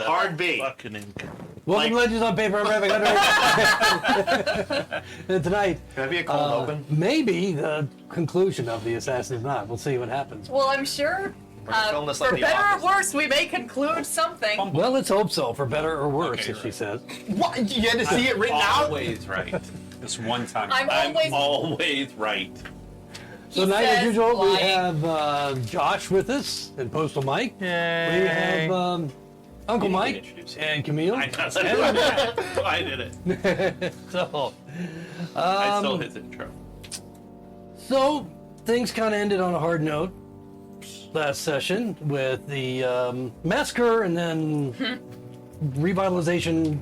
Hard B. Welcome to Legends on Paper. I'm Ravek. And tonight, can I be a cold open? Maybe the conclusion of the Assassin's Knot. We'll see what happens. Well, I'm sure. For better or worse, we may conclude something. Well, let's hope so. For better or worse, okay, as she says. What? You had to see it written out? Always right. This one time. I'm always right. So tonight, as usual, we have Josh with us and Postal Mike. Yay. We have Uncle Mike and Camille. I did it. So, I stole his intro. So things kind of ended on a hard note last session with the massacre and then revitalization,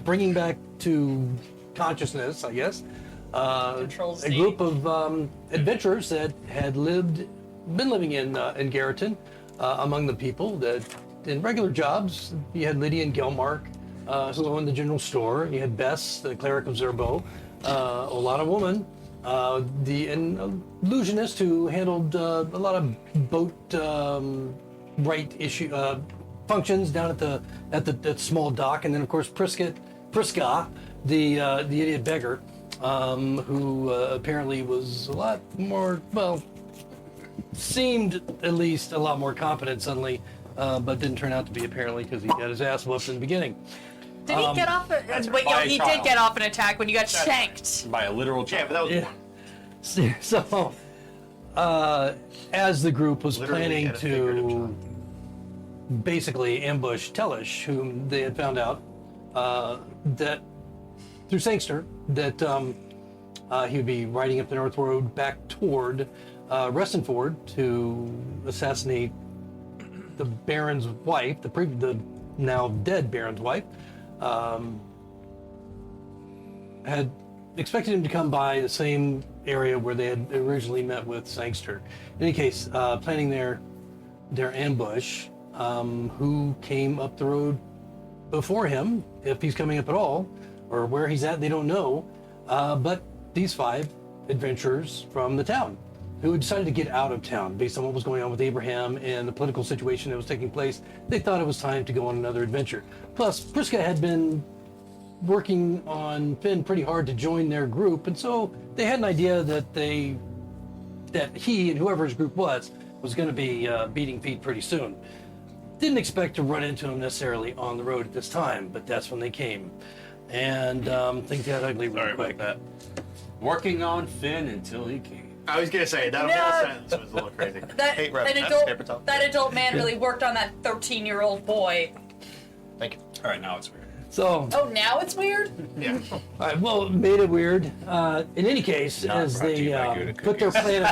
bringing back to consciousness, I guess, a group of adventurers that had been living in Garreton, among the people that in regular jobs. You had Lydia and Gelmark, who owned the general store. You had Bess, the cleric of Zerbo, Olana Woman, the illusionist who handled a lot of boat right issue functions down at the small dock, and then of course Priska, the idiot beggar, who apparently was a lot more, well, seemed at least a lot more competent suddenly, but didn't turn out to be, apparently, because he got his ass whooped in the beginning. Did he get off? He did get off an attack when you got shanked by a literal child. Yeah, but that was one. So, as the group was planning to basically ambush Tellish, whom they had found out that through Sangster that he would be riding up the North Road back toward Restonford to assassinate the Baron's wife, the now dead Baron's wife, had expected him to come by the same area where they had originally met with Sangster. In any case, planning their ambush, who came up the road before him, if he's coming up at all, or where he's at, they don't know, but these 5 adventurers from the town, who had decided to get out of town based on what was going on with Abraham and the political situation that was taking place. They thought it was time to go on another adventure. Plus, Priska had been working on Finn pretty hard to join their group, and so they had an idea that he and whoever his group was going to be beating feet pretty soon. Didn't expect to run into him necessarily on the road at this time, but that's when they came. And things got ugly real quick. About that. Working on Finn until he came. I was gonna say that whole sentence was a little crazy. That adult man really worked on that 13-year-old boy. Thank you. All right, now it's weird. So. Oh, now it's weird? Yeah. All right. Well, it made it weird. In any case, as they put their plan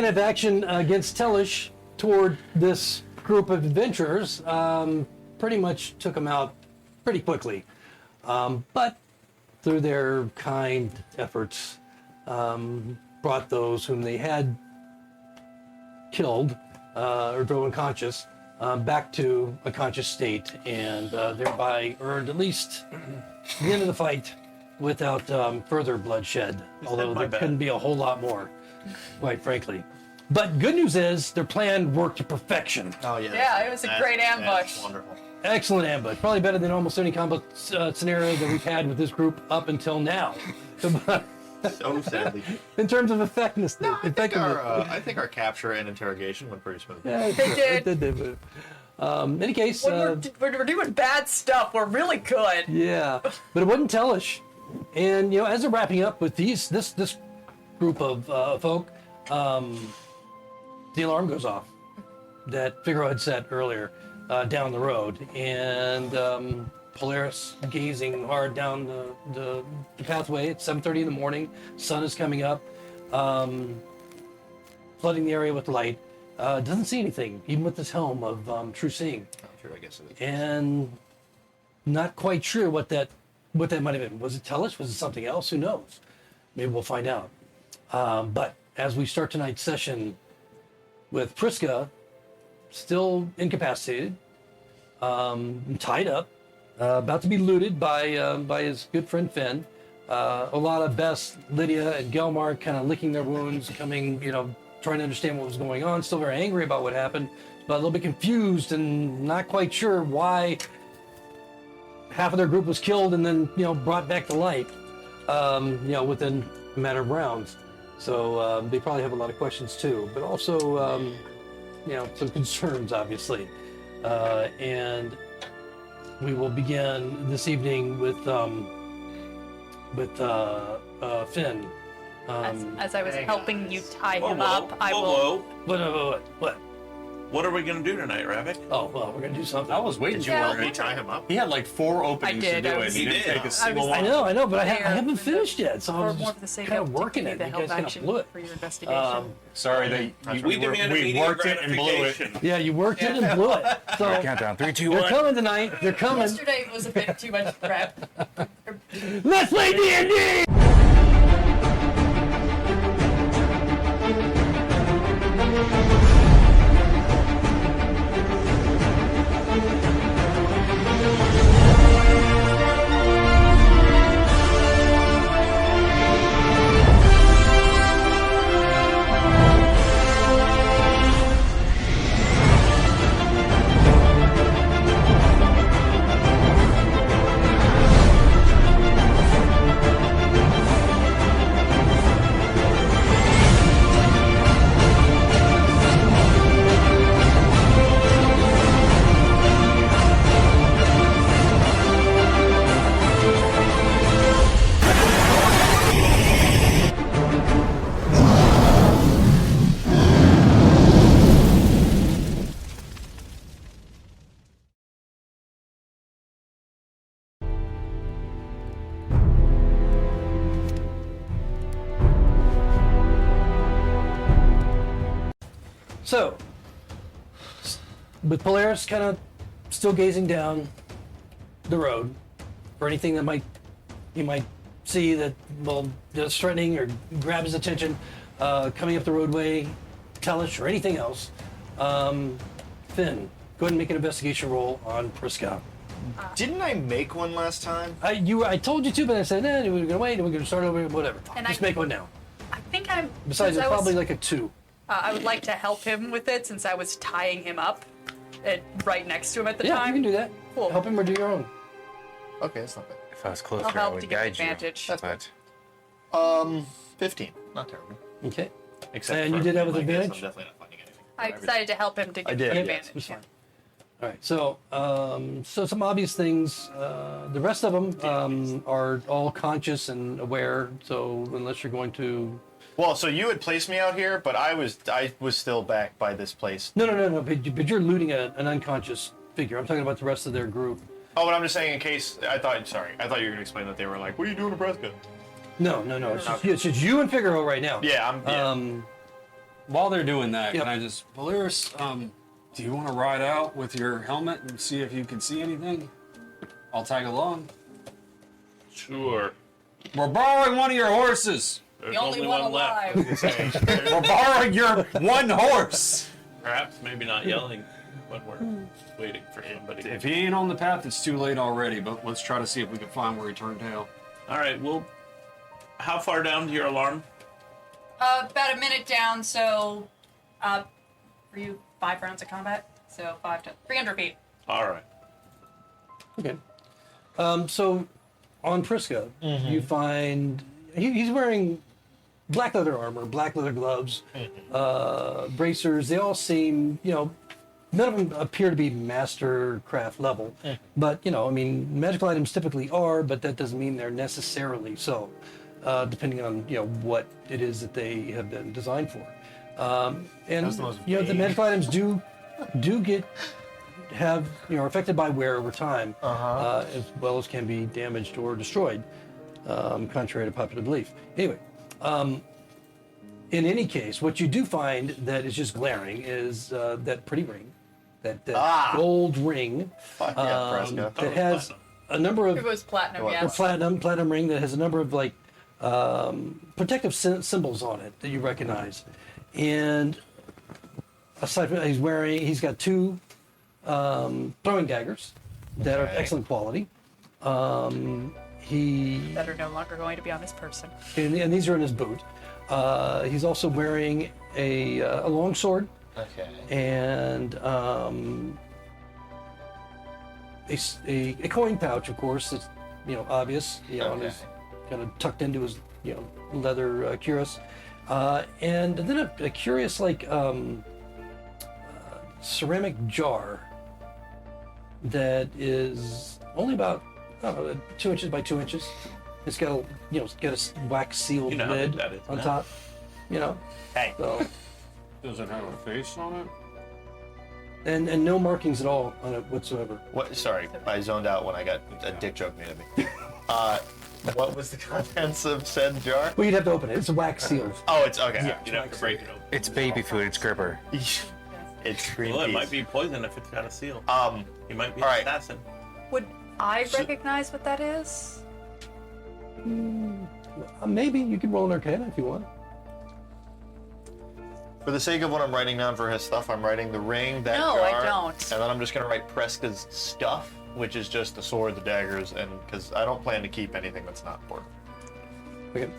of action, against Tellish toward this group of adventurers, pretty much took them out pretty quickly. But through their kind efforts, brought those whom they had killed or drove unconscious back to a conscious state, and thereby earned at least the end of the fight without further bloodshed, although there couldn't be a whole lot more, quite frankly. But good news is their plan worked to perfection. Oh, yeah. Yeah, it was a great ambush. That's wonderful. Excellent ambush. Probably better than almost any combat scenario that we've had with this group up until now. So sadly. In terms of effectiveness. No, I think our capture and interrogation went pretty smooth. Yeah, they did. In any case, when we're doing bad stuff, we're really good. Yeah, but it wasn't Tellish. And as they're wrapping up with this group of folk, the alarm goes off that Figaro had set earlier down the road, and Polaris gazing hard down the pathway. It's 7:30 in the morning. Sun is coming up, flooding the area with light. Doesn't see anything, even with this helm of true seeing. Sure, I guess it is. And not quite sure what that might have been. Was it Tellish? Was it something else? Who knows? Maybe we'll find out. But as we start tonight's session with Priska still incapacitated, tied up, about to be looted by his good friend Finn, Olana, Bess, Lydia, and Gelmar kind of licking their wounds, coming, trying to understand what was going on. Still very angry about what happened, but a little bit confused and not quite sure why half of their group was killed and then, brought back to life, within a matter of rounds. So they probably have a lot of questions too, but also, some concerns, obviously. And we will begin this evening with Finn. As I was helping you tie him Whoa, up, I will. What? What are we gonna do tonight, Ravek? Oh, well, we're gonna do something. I was waiting Did you for already it. tie him up? He had like 4 openings I did, to do I it. was- He didn't He take a did. single I one. I know, but I There, haven't for the- finished yet, so I For was more just for the sake kind of of working giving it. you the You help guys kind of action blew it. for your investigation. Sorry, we demand immediate worked it and blew it. gratification. Yeah, you worked it and blew it. So Countdown. 3, 2, they're 1. coming tonight. They're coming. Yesterday was a bit too much prep. Let's play D&D! So, with Polaris kind of still gazing down the road for anything that you might see that that's threatening or grab his attention, coming up the roadway, Tellish, or anything else, Finn, go ahead and make an investigation roll on Priska. Didn't I make one last time? I told you to, but I said, we were gonna wait, and we're gonna start over, whatever. And Just I- make one now. I think I'm. Besides, since it's I was- probably like a 2. I would like to help him with it since I was tying him up right next to him at the Yeah, time. you can do that. Cool. Help him or do your own. Okay, that's not bad. If I was closer, I'll I help would to give guide advantage. you. But 15. Not terrible. Okay. Except And for you did that with my guess, advantage? I'm definitely not finding anything. I decided to help him to I give did, the yes, advantage. That's yeah. fine. All right, so some obvious things. The rest of them are all conscious and aware. So unless you're going to, Well, so you had placed me out here, but I was still back by this place. no. But you're looting an unconscious figure. I'm talking about the rest of their group. Oh, but I'm just saying in case. I thought you were gonna explain that they were like, "What are you doing, Nebraska?" No. It's just you and Figaro right now. Yeah, While they're doing that, Yep. can I just, Polaris, do you want to ride out with your helmet and see if you can see anything? I'll tag along. Sure. We're borrowing one of your horses. There's The only one alive. We're borrowing your one horse. Perhaps maybe not yelling when we're waiting for somebody. If he ain't on the path, it's too late already. But let's try to see if we can find where he turned tail. All right. Well, how far down to your alarm? About a minute down, so for you, 5 rounds of combat, so 5 to 300 feet. All right. Okay. So on Priska, you find he's wearing black leather armor, black leather gloves, bracers. They all seem, none of them appear to be master craft level. But, magical items typically are, but that doesn't mean they're necessarily so, depending on, what it is that they have been designed for. And, That's the most the vague. magical items do are affected by wear over time, as well as can be damaged or destroyed, contrary to popular belief. Anyway, in any case, what you do find that is just glaring is that pretty ring, that gold ring Fuck yeah, Fresca. that has a number of It was platinum, Or or yes. platinum ring that has a number of protective symbols on it that you recognize. And aside from that, he's got 2 throwing daggers that are of excellent quality. that are no longer going to be on this person. and these are in his boot. He's also wearing a long sword Okay. and a coin pouch, of course. It's obvious. And it's kind of tucked into his leather cuirass, and then a curious ceramic jar that is only about 2 inches by 2 inches. It's got a wax sealed how lid big that is on now. top. Hey. So, Does it have a face on it? and no markings at all on it whatsoever. What? Sorry, I zoned out when I got a dick joke made of me. What was the contents of said jar? Well, you'd have to open it. It's wax sealed. Oh, it's okay. Yeah. You'd have to break it open. It's baby food. It's Gripper. It's green Well, it peas. might be poison if it's got a seal. He might be all an right. assassin. Would I recognize what that is? Maybe you could roll an Arcana if you want. For the sake of what I'm writing down for his stuff, I'm writing the ring, that No, jar, I don't. and then I'm just gonna write Preska's stuff, which is just the sword, the daggers, and because I don't plan to keep anything that's not important. Okay.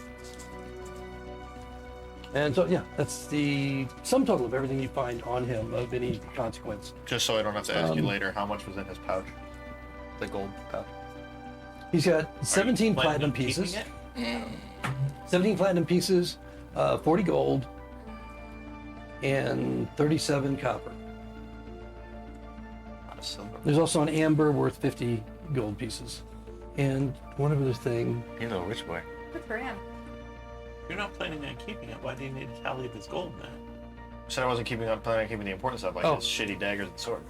And so, yeah, that's the sum total of everything you find on him of any consequence. Just so I don't have to ask you later how much was in his pouch, the gold pouch. He's got Are you 17 planning platinum on keeping pieces. it? 17 platinum pieces, 40 gold, and 37 copper. Not a silver. There's also an amber worth 50 gold pieces. And one other thing. You little rich boy. Good for him. If you're not planning on keeping it, why do you need a tally of his gold, man? Said I wasn't planning on keeping the important stuff, like Oh. his shitty daggers and sword.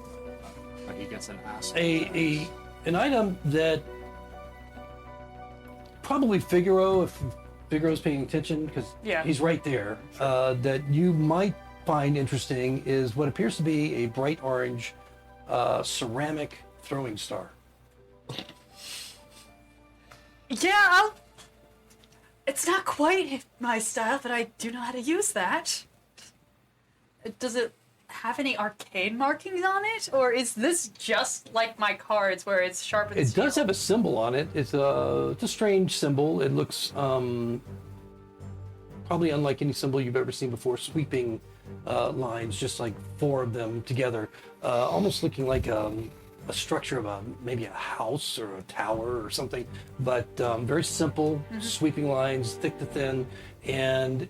Like he gets an ass. An item that probably Figaro, if Figaro's paying attention, because Yeah. he's right there, that you might find interesting is what appears to be a bright orange ceramic throwing star. Yeah, it's not quite my style, but I do know how to use that. Does it have any arcane markings on it? Or is this just like my cards where it's sharp and It steel? does have a symbol on it. It's a strange symbol. It looks probably unlike any symbol you've ever seen before. Sweeping lines, just like 4 of them together, almost looking like a structure of maybe a house or a tower or something. But very simple, sweeping lines, thick to thin, and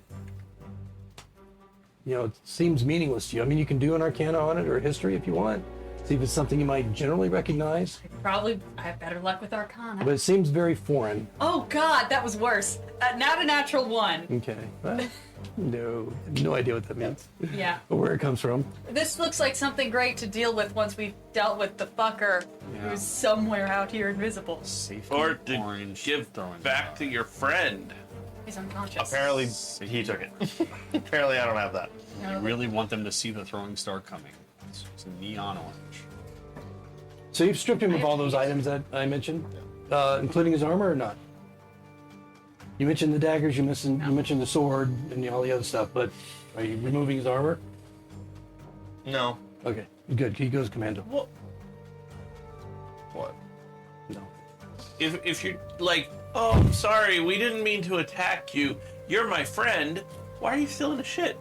it seems meaningless to you. I mean, you can do an Arcana on it or a history if you want. See if it's something you might generally recognize. Probably I have better luck with Arcana. But it seems very foreign. Oh god, that was worse. Not a natural one. Okay. Well, no idea what that means Yeah. or where it comes from. This looks like something great to deal with once we've dealt with the fucker who's somewhere out here invisible. Safety Or to orange give throwing back to star. your friend. He's unconscious. Apparently, he took it. Apparently, I don't have that. You really want them to see the throwing star coming. It's a neon orange. So you've stripped him of all those items that I mentioned, including his armor or not? You mentioned the daggers, you mentioned the sword and all the other stuff, but are you removing his armor? No. Okay, good. He goes commando. Well, What? No. if you're like, oh, I'm sorry, we didn't mean to attack you. You're my friend. Why are you still in the shit?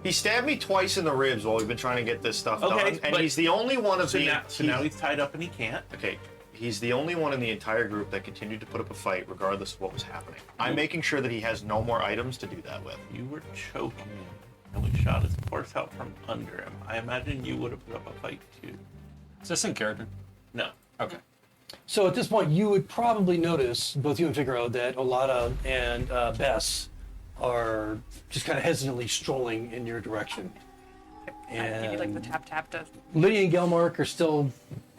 He stabbed me twice in the ribs while we've been trying to get this stuff Okay, done, and but- he's the only one of So the. now he's tied up and he can't. Okay, he's the only one in the entire group that continued to put up a fight regardless of what was happening. I'm making sure that he has no more items to do that with. You were choking him, and we shot his horse out from under him. I imagine you would have put up a fight too. Is this in character? No. Okay. So at this point, you would probably notice, both you and Figaro, that Olata and Bess are just kind of hesitantly strolling in your direction. Give you like the tap tap to. Lydia and Gelmark are still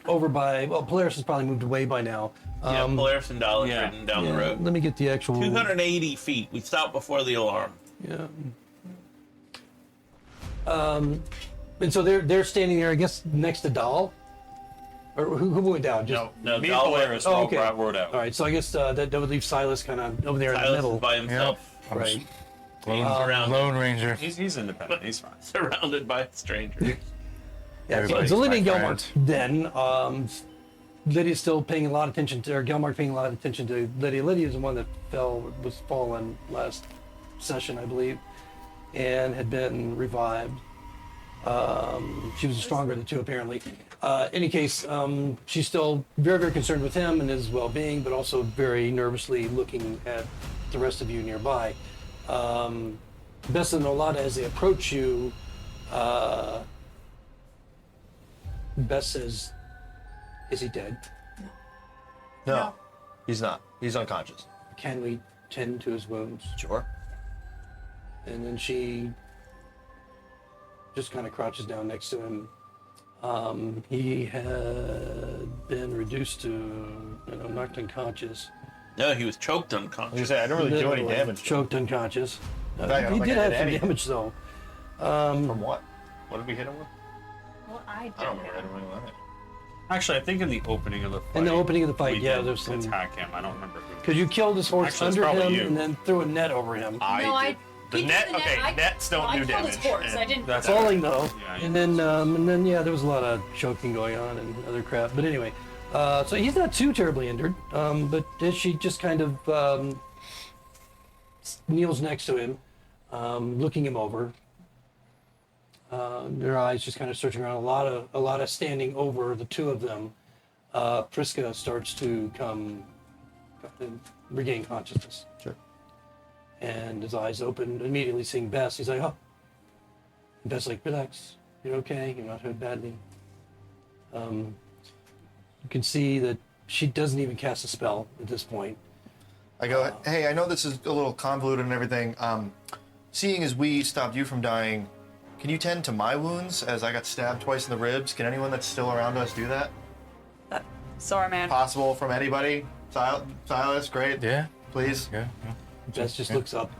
over by, well, Polaris has probably moved away by now. Yeah, Polaris and Dallas yeah. ridden down the Yeah, road. let me get the actual. 280 feet. We stopped before the alarm. Yeah. And so they're standing there, I guess, next to Dahl? Or who went down? Just, No, Me and Dahl went- Polaris Oh, okay. rode out. All right, so I guess that would leave Silas kind of over there in the Silas middle. is by himself, Right. surrounded, Lone Ranger. He's independent. He's fine. surrounded by strangers. Yeah, so, Everybody's so Lydia and my Gelmark friend. then Lydia's still paying a lot of attention to, or Gelmark paying a lot of attention to Lydia. Lydia's the one that was fallen last session, I believe, and had been revived. She was stronger of the two, apparently. Any case, she's still very, very concerned with him and his well-being, but also very nervously looking at the rest of you nearby. Bess and Olada, as they approach you, Bess says, "Is he dead? No, he's not. He's unconscious. Can we tend to his wounds?" Sure. And then she just kind of crouches down next to him. He had been reduced to, knocked unconscious. No, he was choked I was unconscious. gonna say, I didn't really do any Literally damage. Choked unconscious. fact, I don't He think did I have did some anything. damage though. From what? What did we hit him with? Well, I I don't remember anything with that. Actually, I think in the opening of the fight. In the opening of the fight, we yeah, did there's some. attack him. I don't remember who. Because you killed his horse Actually, it's under probably him you. and then threw a net over him. The he did net. the Okay, I- nets don't I do killed damage. his horse. and- I didn't. That's Falling though. Yeah, And then yeah, there was a lot of choking going on and other crap. But anyway, so he's not too terribly injured. But she just kind of kneels next to him, looking him over. Their eyes just kind of searching around. A lot of standing over the two of them. Priska starts to regain consciousness. Sure. And his eyes open, immediately seeing Bess. He's like, "Oh." And Bess like, "Relax. You're okay. You're not hurt badly." You can see that she doesn't even cast a spell at this point. I go, hey, I know this is a little convoluted and everything. Seeing as we stopped you from dying, can you tend to my wounds as I got stabbed twice in the ribs? Can anyone that's still around us do that? Sorry, man. Possible from anybody? Silas, great. Yeah. Please. Yeah. Bess just looks up.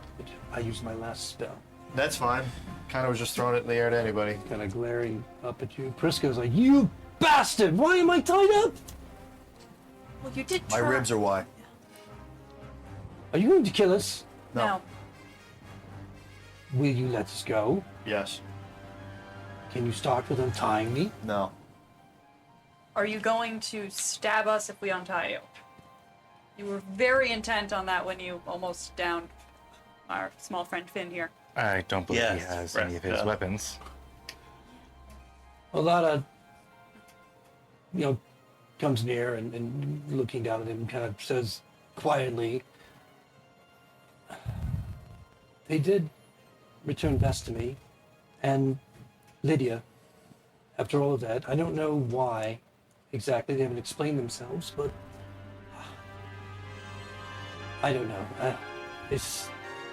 "I used my last spell." That's fine. Kind of was just throwing it in the air to anybody. Kind of glaring up at you. Priska's like, "You bastard! Why am I tied up? Well, you did My try. ribs are why. Are you going to kill us? No. Will you let us go? Yes. Can you start with untying me?" No. Are you going to stab us if we untie you? You were very intent on that when you almost downed our small friend Finn here. I don't believe he Yes, has any of his Fresca. weapons. A lot of, comes near and looking down at him kind of says quietly, "They did return Bess to me and Lydia after all of that. I don't know why exactly. They haven't explained themselves, but I don't know.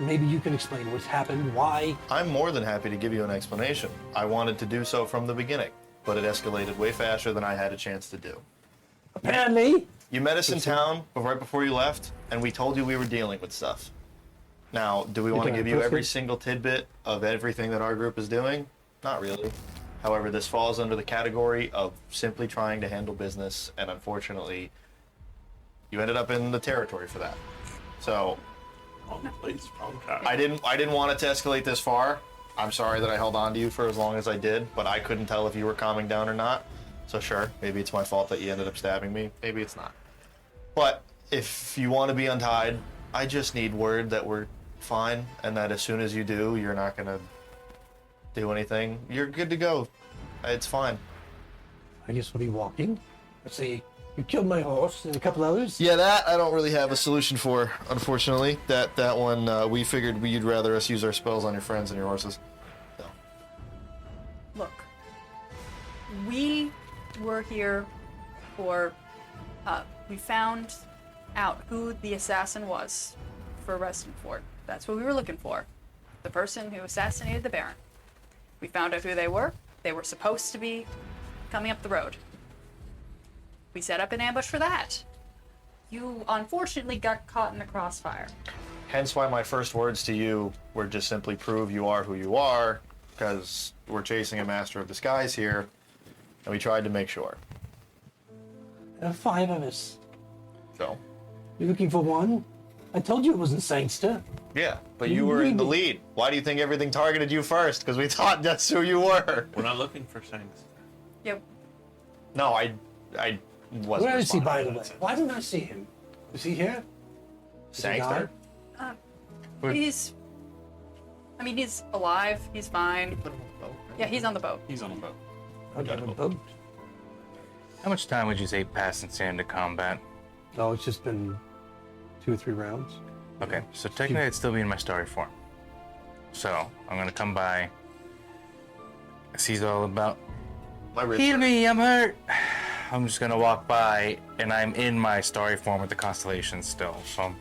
Maybe you can explain what's happened, why." I'm more than happy to give you an explanation. I wanted to do so from the beginning, but it escalated way faster than I had a chance to do. Apparently, You met us in town right before you left, and we told you we were dealing with stuff. Now, do we want to talking give you Priska? every single tidbit of everything that our group is doing? Not really. However, this falls under the category of simply trying to handle business, and unfortunately, you ended up in the territory for that. So, Wrong place, wrong time. I didn't want it to escalate this far. I'm sorry that I held on to you for as long as I did, but I couldn't tell if you were calming down or not. So sure, maybe it's my fault that you ended up stabbing me. Maybe it's not. But if you want to be untied, I just need word that we're fine and that as soon as you do, you're not going to do anything. You're good to go. It's fine. I guess we'll be walking. Let's see. You killed my horse and a couple others. Yeah, that I don't really have a solution for, unfortunately. That one, we figured you'd rather us use our spells on your friends and your horses. So. Look, we were here for, we found out who the assassin was for Reston Fort. That's what we were looking for. The person who assassinated the Baron. We found out who they were. They were supposed to be coming up the road. We set up an ambush for that. You unfortunately got caught in the crossfire. Hence why my first words to you were just simply prove you are who you are, because we're chasing a master of disguise here, and we tried to make sure. There are 5 of us. So, You're looking for one? I told you it wasn't Sangster. yeah, but you were in the lead. Why do you think everything targeted you first? Because we thought that's who you were. We're not looking for things. Yep. No, wasn't Where is he, responding by to the way? that. Why didn't I see him? Is he here? Is he Sangster? gone? He's alive. He's fine. Put him on the boat, right? Yeah, he's on the boat. He's on a boat. I got a boat. How much time would you say passed since into combat? Oh, it's just been 2 or 3 rounds. Okay, so technically I'd still be in my starry form. So I'm gonna come by. He's all about. My ribs Heal hurt. me, I'm hurt. I'm just gonna walk by, and I'm in my starry form with the constellation still. So I'm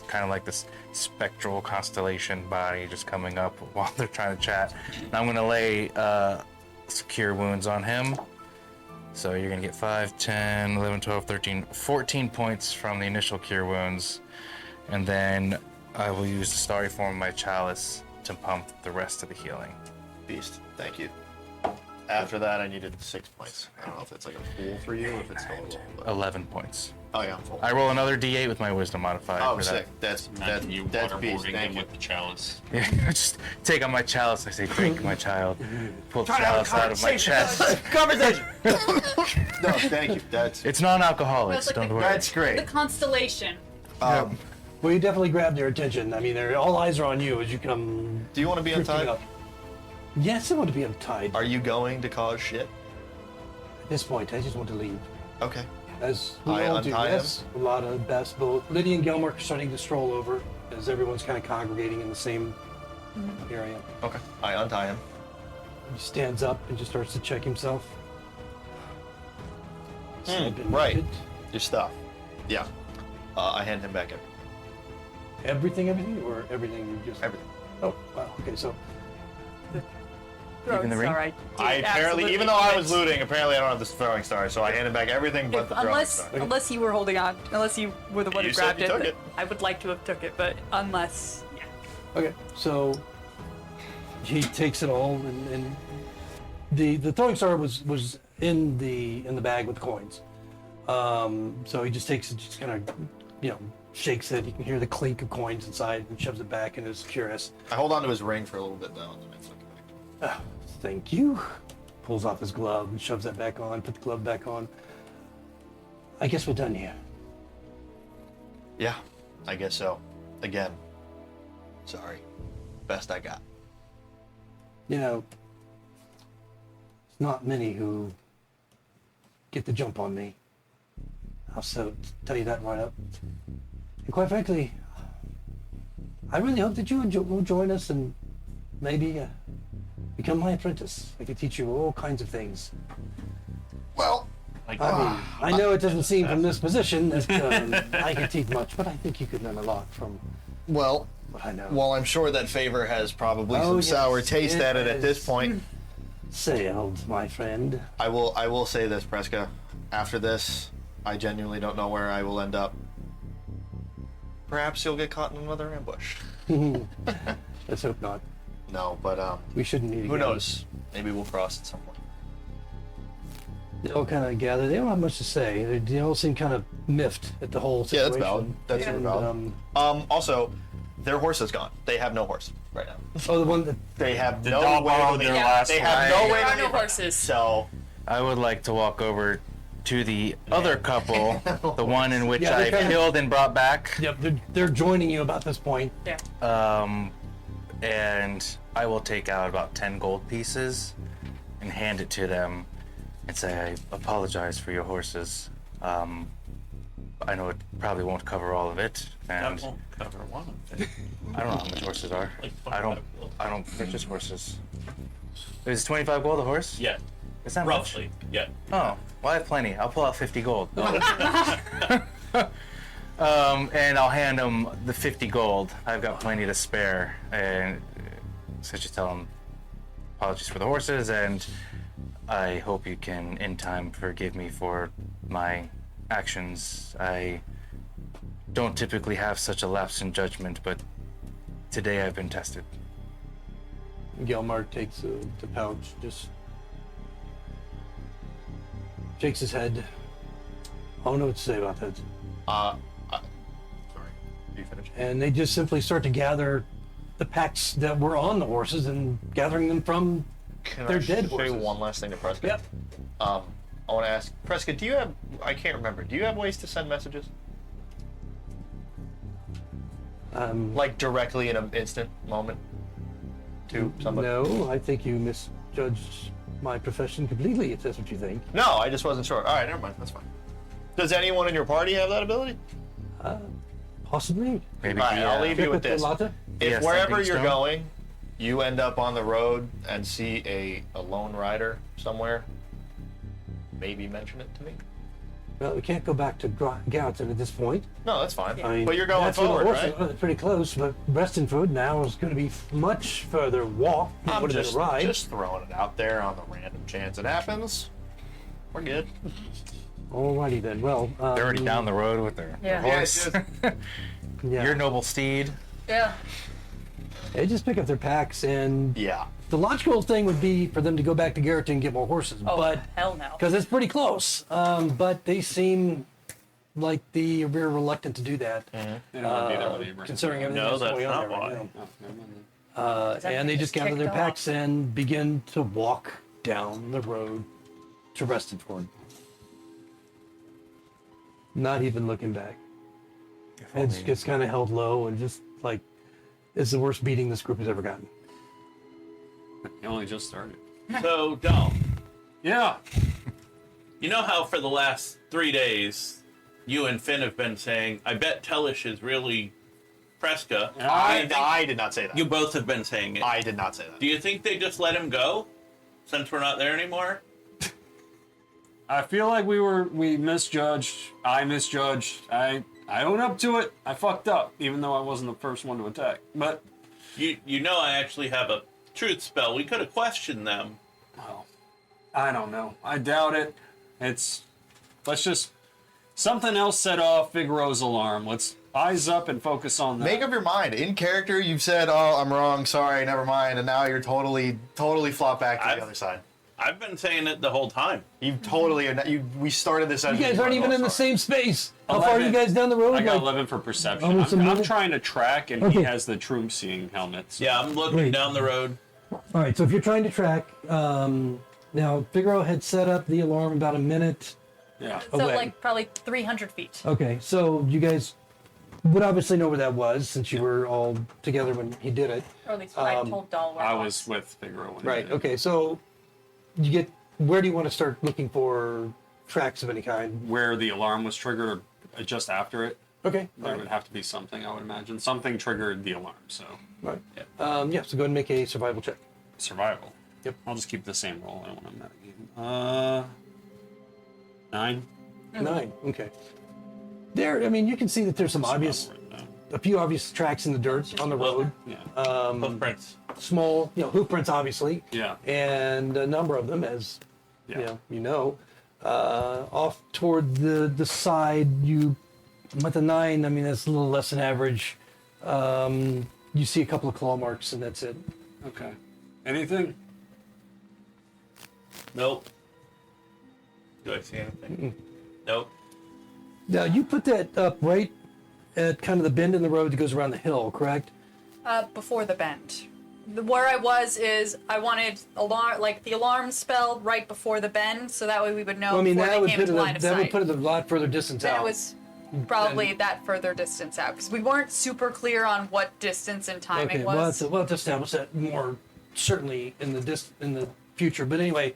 kind of like this spectral constellation body just coming up while they're trying to chat. And I'm gonna lay secure wounds on him. So you're gonna get 5, 10, 11, 12, 13, 14 points from the initial cure wounds. And then I will use the starry form of my chalice to pump the rest of the healing. Beast. Thank you. After that, I needed 6 points. I don't know if it's like a full for you or if it's total. But... 11 points. Oh yeah, I'm full. I roll another d8 with my wisdom modifier. Oh, for sick. That's Imagine you beast. waterboarding Thank him you. with the chalice. That. Yeah, just take out my chalice. I say, drink, my child. Pull the chalice out of my chest. Conversation. No, thank you. It's non-alcoholic, Well, it's like don't the- worry. That's The great. constellation. Um, Well, you definitely grabbed their attention. I mean, all eyes are on you as you come. do you want to be drifting untied? up. Yes, I want to be untied. Are you going to cause shit? At this point, I just want to leave. Okay. As we I all do. untie Yes, a lot of best. Both Lydia and Gilmore are starting to stroll over as everyone's kind of congregating in the same area. Okay. I untie him. He stands up and just starts to check himself. I've been right. lifted. Your stuff. Yeah. I hand him back Everything, or everything you just. everything. Oh, wow. Okay, so Even the ring? Sorry, I apparently, even though I was looting, apparently I don't have this throwing star, so I handed back everything but the throwing Unless star. unless you were holding on, unless you were the one You who said grabbed you it, took but it. I would like to have took it, but unless, yeah. okay, so he takes it all, and the throwing star was in the bag with the coins. So he just takes it, just kind of, shakes it. You can hear the clink of coins inside, and shoves it back, and is curious. I hold on to his ring for a little bit though. And then I flick it back. Thank you. Pulls off his glove and shoves that back on. Put the glove back on. I guess we're done here. Yeah, I guess so. Again, sorry. Best I got. There's not many who get the jump on me. I'll so tell you that right up. And quite frankly, I really hope that you will join us and maybe become my apprentice. I could teach you all kinds of things. Well, Like, I know it doesn't seem from this position that I could teach much, but I think you could learn a lot from well, what I know. well, I'm sure that favor has probably Oh, some yes, sour taste it at it at this has. point. Sailed, my friend. I will say this, Preska. After this, I genuinely don't know where I will end up. Perhaps you'll get caught in another ambush. Let's hope not. No, but We shouldn't need who knows? Maybe we'll cross at some point. They all kind of gather. They don't have much to say. They all seem kind of miffed at the whole Yeah, situation. that's valid. That's And, valid. Also, their horse is gone. They have no horse right now. oh, the one that They have the no dog way borrowed to their leave. last They have one. no way There to are no leave. horses. So I would like to walk over to the other couple, the one in which Yeah, I they're kinda- killed and brought back. Yep, they're joining you about this point. Yeah. And I will take out about 10 gold pieces and hand it to them and say, I apologize for your horses. I know it probably won't cover all of it, that and won't cover one of it. I don't know how much horses are. Like I don't purchase horses. Is 25 gold a horse? Yeah, It's not roughly. Yeah. much. Oh, well, I have plenty. I'll pull out 50 gold. And I'll hand them the 50 gold. I've got plenty to spare, and so just tell them apologies for the horses, and I hope you can, in time, forgive me for my actions. I don't typically have such a lapse in judgment, but today I've been tested. Gelmar takes the pouch, just shakes his head. I don't know what to say about that. sorry. Are you finished? And they just simply start to gather the packs that were on the horses and gathering them from Can They're I dead say horses. one last thing to Preska? Yep. I want to ask, Prescott, do you have, I can't remember, do you have ways to send messages? Like directly in an instant moment to somebody? No, I think you misjudged my profession completely, if that's what you think. No, I just wasn't sure. All right, never mind. That's fine. Does anyone in your party have that ability? Possibly. Maybe All right, the, I'll leave you with the this. Lata? If Yeah, wherever sending you're stone. going, you end up on the road and see a lone rider somewhere, maybe mention it to me. Well, we can't go back to Gallatin at this point. No, that's fine. I mean, But you're going that's where the forward, horses right? are, pretty close, but Restonfoot now is going to be much further walk. It I'm would have just, been a ride. just throwing it out there on the random chance it happens. We're good. Alrighty then. Well, they're already down the road with their Yeah. horse. Yeah. Your noble steed. Yeah. They just pick up their packs, and Yeah. the logical thing would be for them to go back to Garrett and get more horses, Oh, but hell no. because it's pretty close. But they seem like they're reluctant to do that, They don't want to be there with Abraham. considering everything No, that's that's going on not there right why. now. Oh, never mind then. And they just gather their kicked packs and begin to walk down the road to Restonford. Not even looking back. It's just kind of held low and just like it's the worst beating this group has ever gotten. He only just started. So, Dom, Yeah. you know how for the last 3 days, you and Finn have been saying, I bet Tellish is really Fresca. I did not say that. You both have been saying it. I did not say that. Do you think they just let him go since we're not there anymore? I feel like we misjudged. I misjudged. I own up to it. I fucked up, even though I wasn't the first one to attack. But You know I actually have a truth spell. We could have questioned them. well, I don't know. I doubt it. Let's just something else set off Figaro's alarm. Let's eyes up and focus on that. Make up your mind. In character, you've said, "Oh, I'm wrong. Sorry, never mind," and now you're totally flopped back to the other side. I've been saying it the whole time. You totally. We started this. You guys aren't even in the same space. How far are you 11. guys down the road? I got Like, 11 for perception. almost a I'm minute? trying to track, and Okay. he has the true seeing helmet. So. Yeah, I'm looking Wait. down the road. all right, so if you're trying to track, now Figaro had set up the alarm about a minute. Yeah. So away. like probably 300 feet. Okay, so you guys would obviously know where that was since you were all together when he did it. Or at least I told Doll where I it was with Figaro. When he Right. did it. Okay. So you get. Where do you want to start looking for tracks of any kind? Where the alarm was triggered, or just after it, Okay. there would have to be something. I would imagine something triggered the alarm. So Right. Yeah. So go ahead and make a survival check. survival. Yep. I'll just keep the same roll. I don't want to metagame. 9. 9. Okay. There. I mean, you can see that there's some obvious, a few obvious tracks in the dirt on the road. Yeah. Footprints. Small, hoof prints, obviously. Yeah. And a number of them, as Yeah. off toward the side. You with a 9. I mean, that's a little less than average. You see a couple of claw marks, and that's it. Okay. Anything? Nope. Do I see anything? Nope. Now you put that up right at kind of the bend in the road that goes around the hill, correct? before the bend. Where I was is I wanted the alarm spell right before the bend, so that way we would know Well, I mean, before that they would came put into it line of that would sight. put it a lot further distance Then out. it was probably that further distance out because we weren't super clear on what distance and timing Okay, was. we'll have to establish that more certainly in the future. But anyway,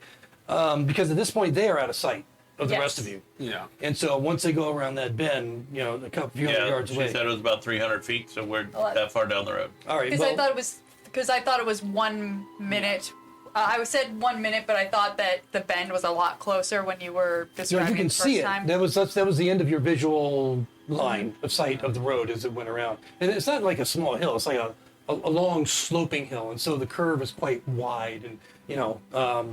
because at this point they are out of sight of the Yes. rest of you, Yeah. and so once they go around that bend, a couple few hundred Yeah, yards she away. said it was about 300 feet, so we're that far down the road. All right, Because well, I thought it was 1 minute. I said 1 minute, but I thought that the bend was a lot closer when you were describing you it can the first see it. time. That was the end of your visual line of sight of the road as it went around. And it's not like a small hill; it's like a long sloping hill, and so the curve is quite wide, and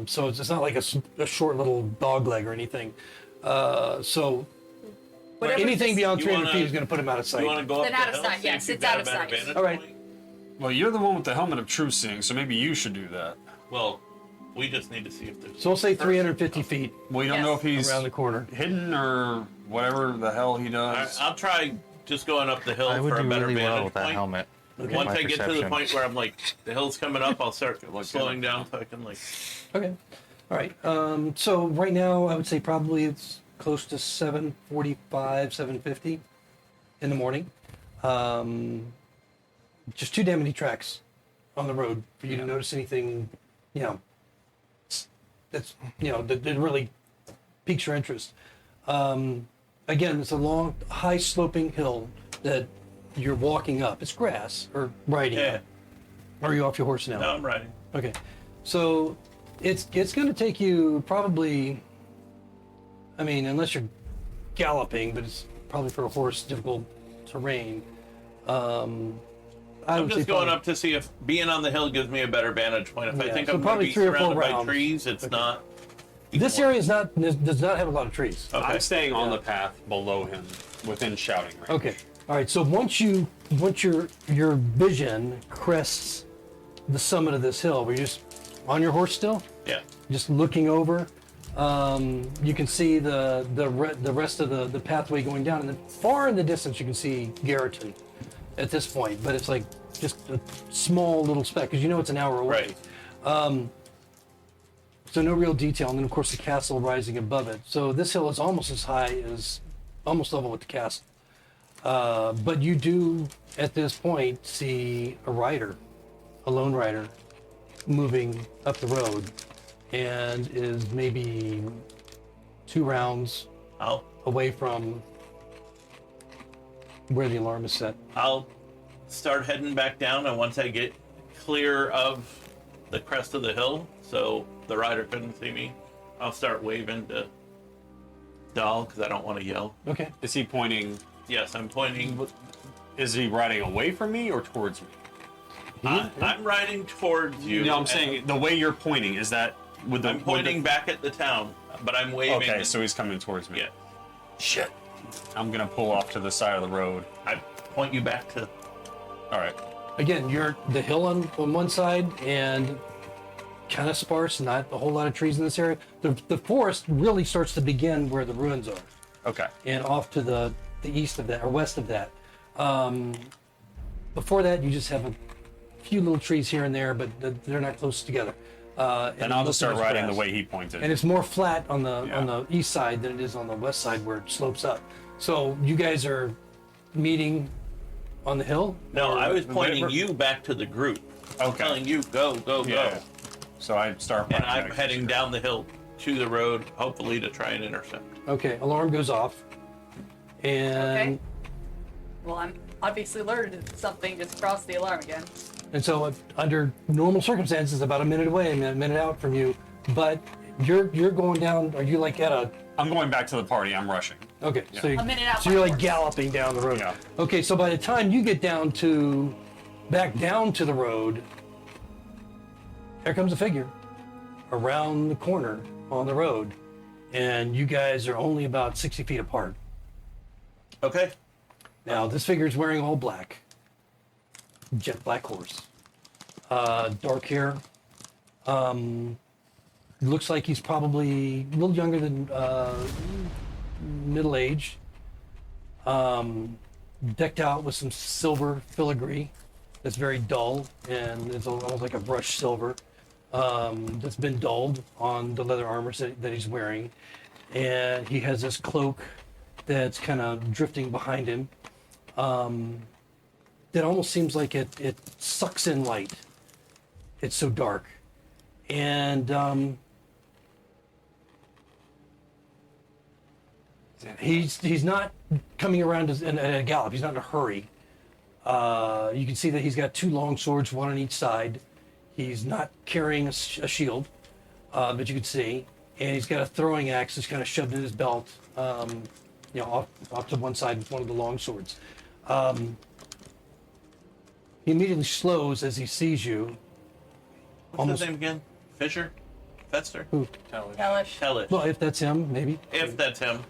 so it's not like a short little dog leg or anything. So Whatever anything dis- beyond You 300 wanna- feet is going to put him out of sight. You want to go up Then the out of hill, sight, see yes, if you've it's got out a of better sight. vantage All right. point? Well, you're the one with the helmet of true seeing, so maybe you should do that. Well, we just need to see if there's. So we'll say 350 feet Well, you don't Yes. know if he's around the corner. hidden or whatever the hell he does. I'll try just going up the hill I would for a do better really well vantage with that point. helmet. Once My I get to the perception. point where I'm like, the hill's coming up, I'll start luck, slowing Dylan. down so I can like. Okay. All right. So right now, I would say probably it's close to 7:45, 7:50 in the morning. Just too damn many tracks on the road for you to notice anything, that's that really piques your interest. Again, it's a long, high sloping hill that you're walking up. It's grass or riding. Yeah. Up. Are you off your horse now? No, I'm riding. Okay, so it's going to take you probably. I mean, unless you're galloping, but it's probably for a horse difficult terrain. I'm would just say going probably- up to see if being on the hill gives me a better vantage point. If I Yeah, think so I'm going to probably be 3 or 4 surrounded by rounds. trees, it's Okay. not. This area does not have a lot of trees. Okay. I'm staying on the path below him, within shouting range. Okay. All right. So once your vision crests the summit of this hill, were you just on your horse still, Yeah. just looking over? You can see the rest of the pathway going down, and then far in the distance you can see Garreton at this point, but it's like just a small little speck because it's an hour away. Right. So no real detail, and then of course the castle rising above it. So this hill is almost as high as almost level with the castle. But you do at this point see a lone rider, moving up the road, and is maybe 2 rounds I'll away from where the alarm is set. I'll start heading back down, and once I get clear of the crest of the hill, so the rider couldn't see me, I'll start waving to Dahl because I don't want to yell. Okay. Is he pointing? Yes, I'm pointing. Is he riding away from me or towards me? I'm riding towards you. No, I'm and saying the way you're pointing is that with the. I'm pointing back at the town, but I'm waving. Okay, so he's coming towards me. Yeah, Shit. I'm gonna pull off to the side of the road. I point you back to. All right. Again, you're the hill on one side and kind of sparse, not a whole lot of trees in this area. The forest really starts to begin where the ruins are, Okay. and off to the east of that or west of that. Before that, you just have a few little trees here and there, but they're not close together. And I'll just start most of it's riding grass. the way he pointed. And it's more flat on the Yeah. on the east side than it is on the west side where it slopes up. So you guys are meeting on the hill? No, Or- I was pointing you back to the group. I'm Okay. telling you, go, go, Yeah. go. So I start. And my I'm next heading turn. down the hill to the road, hopefully to try and intercept. Okay, alarm goes off. And Okay. Well, I'm obviously alerted to something just crossed the alarm again. and so under normal circumstances, about a minute away, a minute out from you, but you're going down. Are you like at a? I'm going back to the party. I'm rushing. Okay, so A minute out so you're my like horse. galloping down the road. Yeah. Okay, so by the time you get back down to the road, here comes a figure around the corner on the road, and you guys are only about 60 feet apart. Okay. Now, this figure is wearing all black, jet black horse, dark hair. Looks like he's probably a little younger than middle age. Decked out with some silver filigree that's very dull and it's almost like a brushed silver that's been dulled on the leather armor that he's wearing. And he has this cloak that's kind of drifting behind him that almost seems like it sucks in light. It's so dark. And he's not coming around in a gallop. He's not in a hurry. You can see that he's got 2 long swords, one on each side. He's not carrying a shield, but you can see. And he's got a throwing axe that's kind of shoved in his belt, off to one side with one of the long swords. He immediately slows as he sees you. What's his name again? Fisher? Fester? Who? Tellish. Tellish. Well, if that's him, maybe. If that's him.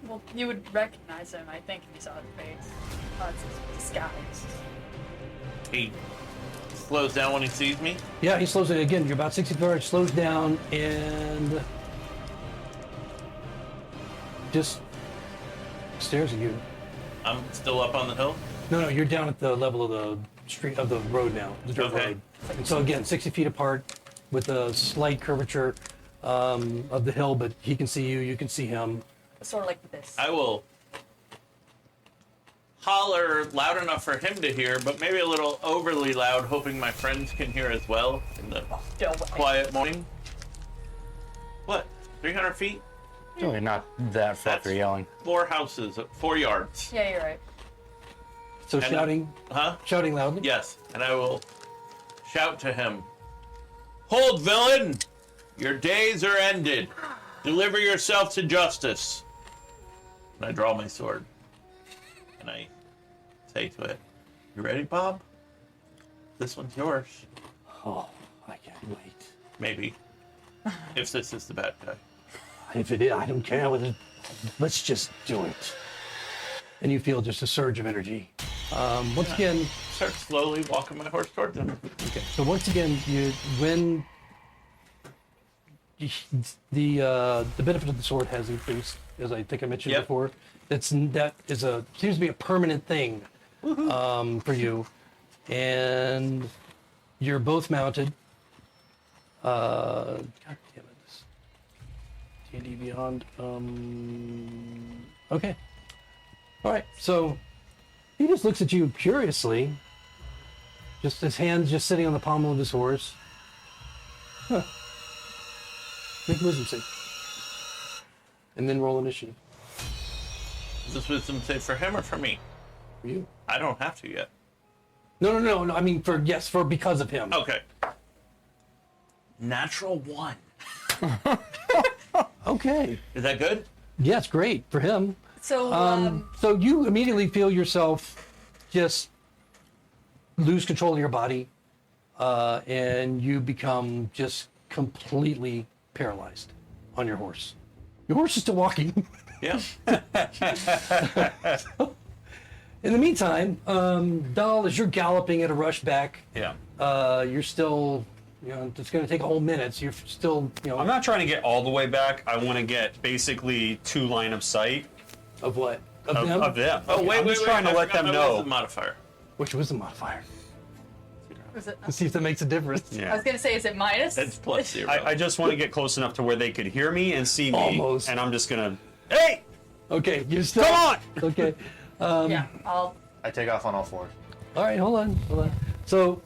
Well, you would recognize him, I think, if you saw his face. It's his disguise. He slows down when he sees me. Yeah, he slows it again. You're about 60 feet apart, slows down, and just stares at you. I'm still up on the hill. No, you're down at the level of the street of the road now, the dirt Okay. road. And so again, 60 feet apart with a slight curvature. of the hill, but he can see you. You can see him. Sort of like this. I will holler loud enough for him to hear, but maybe a little overly loud, hoping my friends can hear as well in the Don't worry. quiet morning. What? 300 feet? Really not that far That's for yelling. 4 houses, 4 yards. Yeah, you're right. So And, shouting loudly. Yes, and I will shout to him, "Hold, villain! Your days are ended. Deliver yourself to justice." And I draw my sword, and I say to it, "You ready, Bob? This one's yours." Oh, I can't wait. Maybe. If this is the bad guy. If it is, I don't care. Let's just do it. And you feel just a surge of energy. Once again, Start slowly walking my horse towards him. okay. So once again, when the benefit of the sword has increased, as I think I mentioned Yep. before, that seems to be a permanent thing for you, and you're both mounted. God damn it! This D&D Beyond. Okay. All right. So he just looks at you curiously. Just his hands just sitting on the pommel of his horse. Huh. Make a wisdom save. And then roll initiative. Is this wisdom save for him or for me? For you. I don't have to yet. No. I mean, for because of him. Okay. Natural 1. Okay. Is that good? Yes, great for him. So, So you immediately feel yourself just lose control of your body, and you become just completely paralyzed on your horse. Your horse is still walking. Yeah. In the meantime, Dahl, as you're galloping at a rush back, Yeah. you're still, it's going to take a whole minute. So you're still, I'm not trying to get all the way back. I want to get basically 2 line of sight of what? of them. Oh, wait, I'm just wait. trying to I let forgot them my know. wisdom modifier. Which was the modifier? was it, To see if that makes a difference. I Yeah. was gonna say, is it minus? That's plus 0. I just want to get close enough to where they could hear me and see me. Almost. And I'm just going to, hey, Okay, you're still. come on! Okay. Yeah, I take off on all 4. All right, hold on. So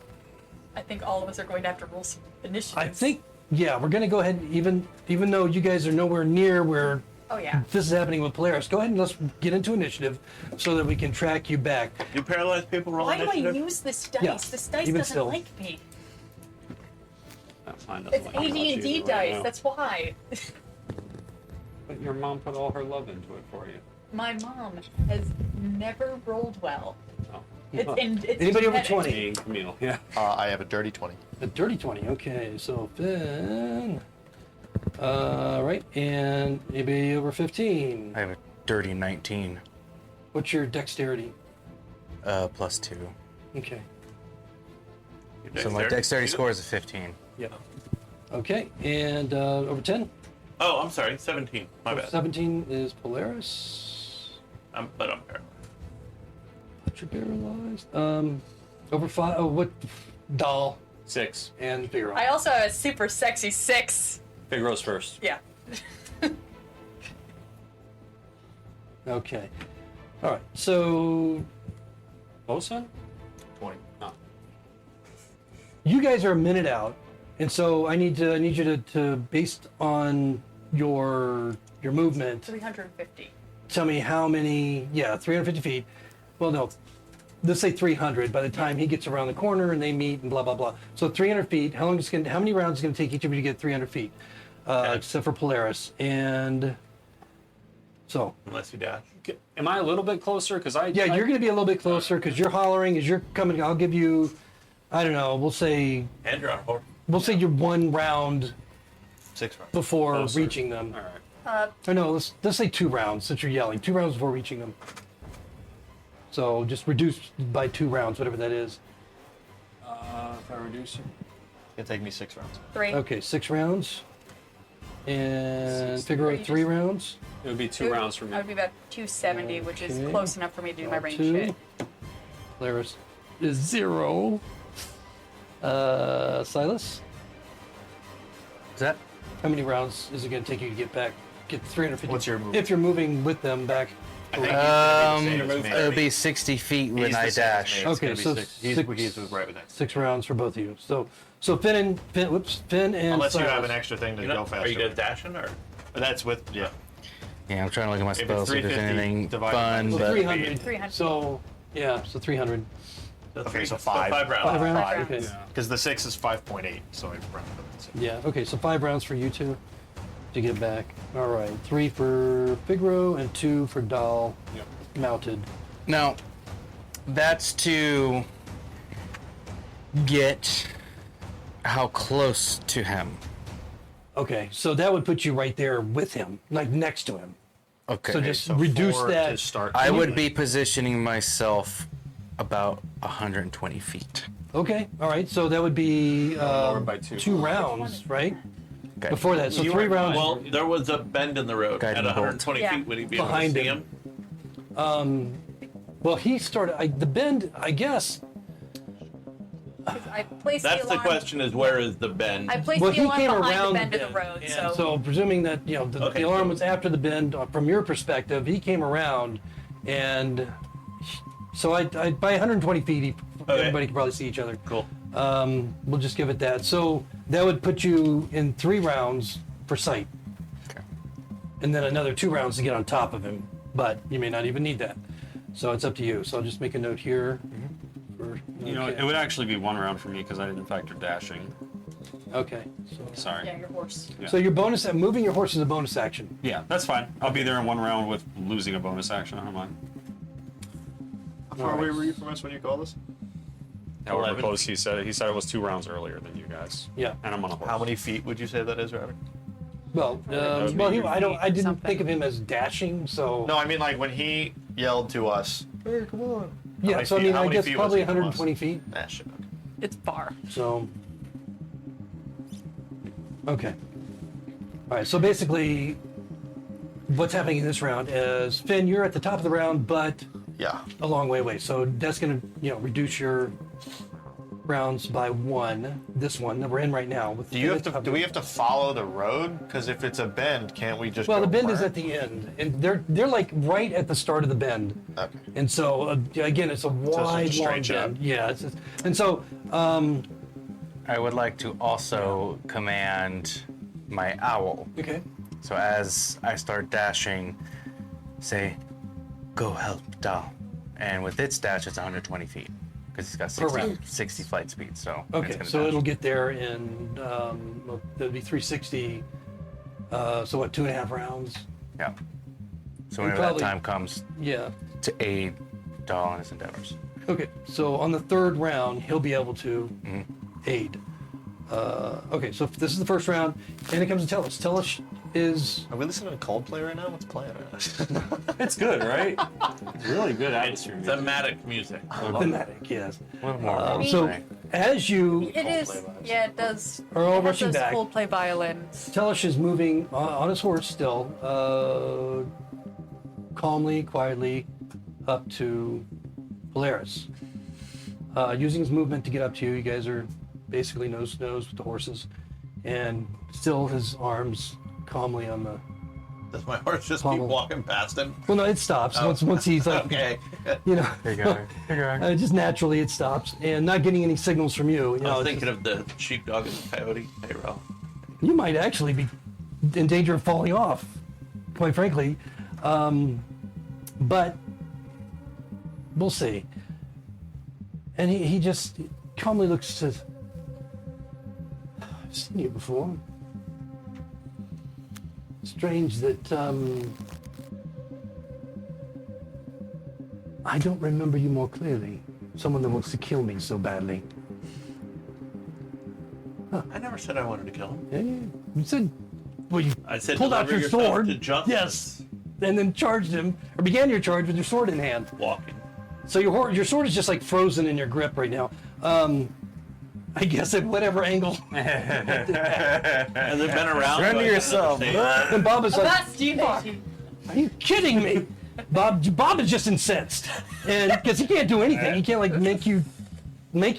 I think all of us are going to have to roll some initiatives. I think, yeah, we're going to go ahead, even though you guys are nowhere near where Oh yeah. this is happening with Polaris, go ahead and let's get into initiative so that we can track you back. Do paralyzed people roll Why do I initiative? use this dice? Yeah, This dice even doesn't still. like me. Mine doesn't It's like me much AD&D either right dice. now. That's why. But your mom put all her love into it for you. My mom has never rolled well. Oh. It's Anybody over genetic. 20? Me and Camille, yeah. I have a dirty 20. A dirty 20. Okay, so Finn. Right, and maybe over 15. I have a dirty 19, What's your dexterity? plus 2. Okay. Your So my dexterity? dexterity score is a 15. Yeah. Okay, and over 10? Oh, I'm sorry. 17. My bad. 17 is Polaris. But I'm paralyzed. But you're paralyzed. Over 5. Oh, what? Doll 6. and Figaro. I also have a super sexy 6. Figaro's first. Yeah. Okay. All right. So Both son? 20. Oh. you guys are a minute out, and so I need you to based on your movement, 350. tell me how many. Yeah, 350 feet. Well, no. Let's say 300 by the time he gets around the corner and they meet and blah blah blah. So 300 feet. How many rounds is going to take each of you to get 300 feet? Except for Polaris. And so Unless you dash. Am I a little bit closer? Because I. yeah, you're going to be a little bit closer because you're hollering as you're coming. I'll give you, I don't know. We'll say And you're on horse. you're 1 round 6 rounds. before Closer. reaching them. All right. Or no, let's say 2 rounds since you're yelling. 2 rounds before reaching them. So just reduce by 2 rounds, whatever that is. If I reduce it. It'll take me 6 rounds. 3. Okay, 6 rounds. And 6, figure out you 3 just- rounds. It would be 2 rounds for me. I would be about 270, which is Okay. close enough for me to do my range 2. hit. Polaris is 0. Silas? Is that How many rounds is it going to take you to get back? Get 350. What's your movement? If you're moving with them back. I think he's gonna be the same as me. It'll be 60 feet when He's I the same as dash. me. It's Okay, gonna be so six. He's right with that. 6 rounds for both of you. So Finn and Unless you have Silas. an extra thing to You go know, faster. are you guys dashing or? But that's with yeah. Yeah, I'm trying to look at my it's spells see if there's 350 anything divided fun, by So but 300. 300. So yeah, so 300. Okay, so So 5. 5 rounds. 5 rounds. Five Okay. rounds. Because the 6 is 5.8, so I rounded up to 6. Yeah. Okay. So 5 rounds for you two to get back. All right. 3 for Figaro and 2 for Dahl. Yep. Mounted. now that's to get how close to him. Okay. So that would put you right there with him, like next to him. Okay. So just So reduce 4 that. to start. I would be positioning myself about 120 feet. Okay. All right. So that would be lower by 2. 2 rounds, right? Okay. Before that. So You 3 were- rounds. Well, there was a bend in the road Guiding at bolt. 120 Yeah. feet. Would he be able Behind to see him. him? Well, he started the bend. I guess. I placed That's the the alarm. question: is where is the bend? I placed Well, the he alarm came behind around the bend of the bend, road, and so presuming that the Okay, alarm so- was after the bend, from your perspective, he came around, and so I by 120 feet, everybody can probably see each other. Cool. We'll just give it that. So that would put you in 3 rounds for sight, Okay. and then another 2 rounds to get on top of him. But you may not even need that. So it's up to you. So I'll just make a note here. For, You know, okay. it would actually be 1 round for me because I didn't factor dashing. Okay. So, Sorry. yeah, your horse. Yeah. so your bonus, moving your horse is a bonus action. Yeah, that's fine. I'll be there in 1 round with losing a bonus action. I don't mind. How far away were you from us when you called us? However 11 close he said it was 2 rounds earlier than you guys. Yeah. And I'm on a horse. How many feet would you say that is, Ravek? Well, would well, be I didn't something. think of him as dashing, so No, I mean like when he yelled to us. Hey, come on. yeah. many So I feet- mean, how I many guess feet was probably he from us? 120 feet. Ah, shit. Okay. It's far. So, okay. All right. So basically, what's happening in this round is Finn, you're at the top of the round, but Yeah. a long way away. So that's going to reduce your rounds by 1. This one that we're in right now. With Do you Finn have at the to? top Do of we the- have to follow the road? Because if it's a bend, can't we just? Well, go the bend is where? at the end, and they're like right at the start of the bend. Okay. And so again, it's a wide, straight long shot. bend. Yeah. And so I would like to also command my owl. okay. So as I start dashing, say, "Go help Dahl," and with its dash, it's 120 feet because it's got 60, round. 60 flight speed. So it's Okay, gonna so dash. it'll get there in well, that'll be 360. So what, 2.5 rounds? Yeah. So whenever probably- that time comes Yeah. to aid Dahl in his endeavors. Okay, so on the 3rd round, he'll be able to aid. Okay, so this is the 1st round, and it comes to Tellish. Tellish is Are we listening to Coldplay right now? What's playing right now? It's good, right? It's really good It's atmosphere. thematic music. thematic, yes. A little more. So roleplay. as you, It is. Yeah, it does. Are all it has rushing those back. Coldplay violins. Tellish is moving on his horse still, calmly, quietly, up to Polaris. Using his movement to get up to you. You guys are basically nose to nose with the horses, and still his arms calmly on the. Does my horse just keep Pommel. walking past him? Well, no, it stops once he's like, Okay. you know, Hey, guy. Hey, guy. just naturally it stops, and not getting any signals from you. You I know, was it's thinking of the sheepdog and the coyote. Hey, Ralph. you might actually be in danger of falling off, quite frankly. But we'll see. And he just calmly looks and says, I've seen you before. Strange that I don't remember you more clearly. Someone that wants to kill me so badly. I never said I wanted to kill him. Yeah, yeah. You said, well, you I said pulled out deliver your yourself sword. to justice. Yes. And then charged him, or began your charge with your sword in hand. Walking. So your sword is just like frozen in your grip right now. I guess at whatever angle. Has it been around? Surrender Do I yourself. understand? And Bob is like, That's Steve. are you kidding me? Bob is just incensed. And because he can't do anything. He can't like make you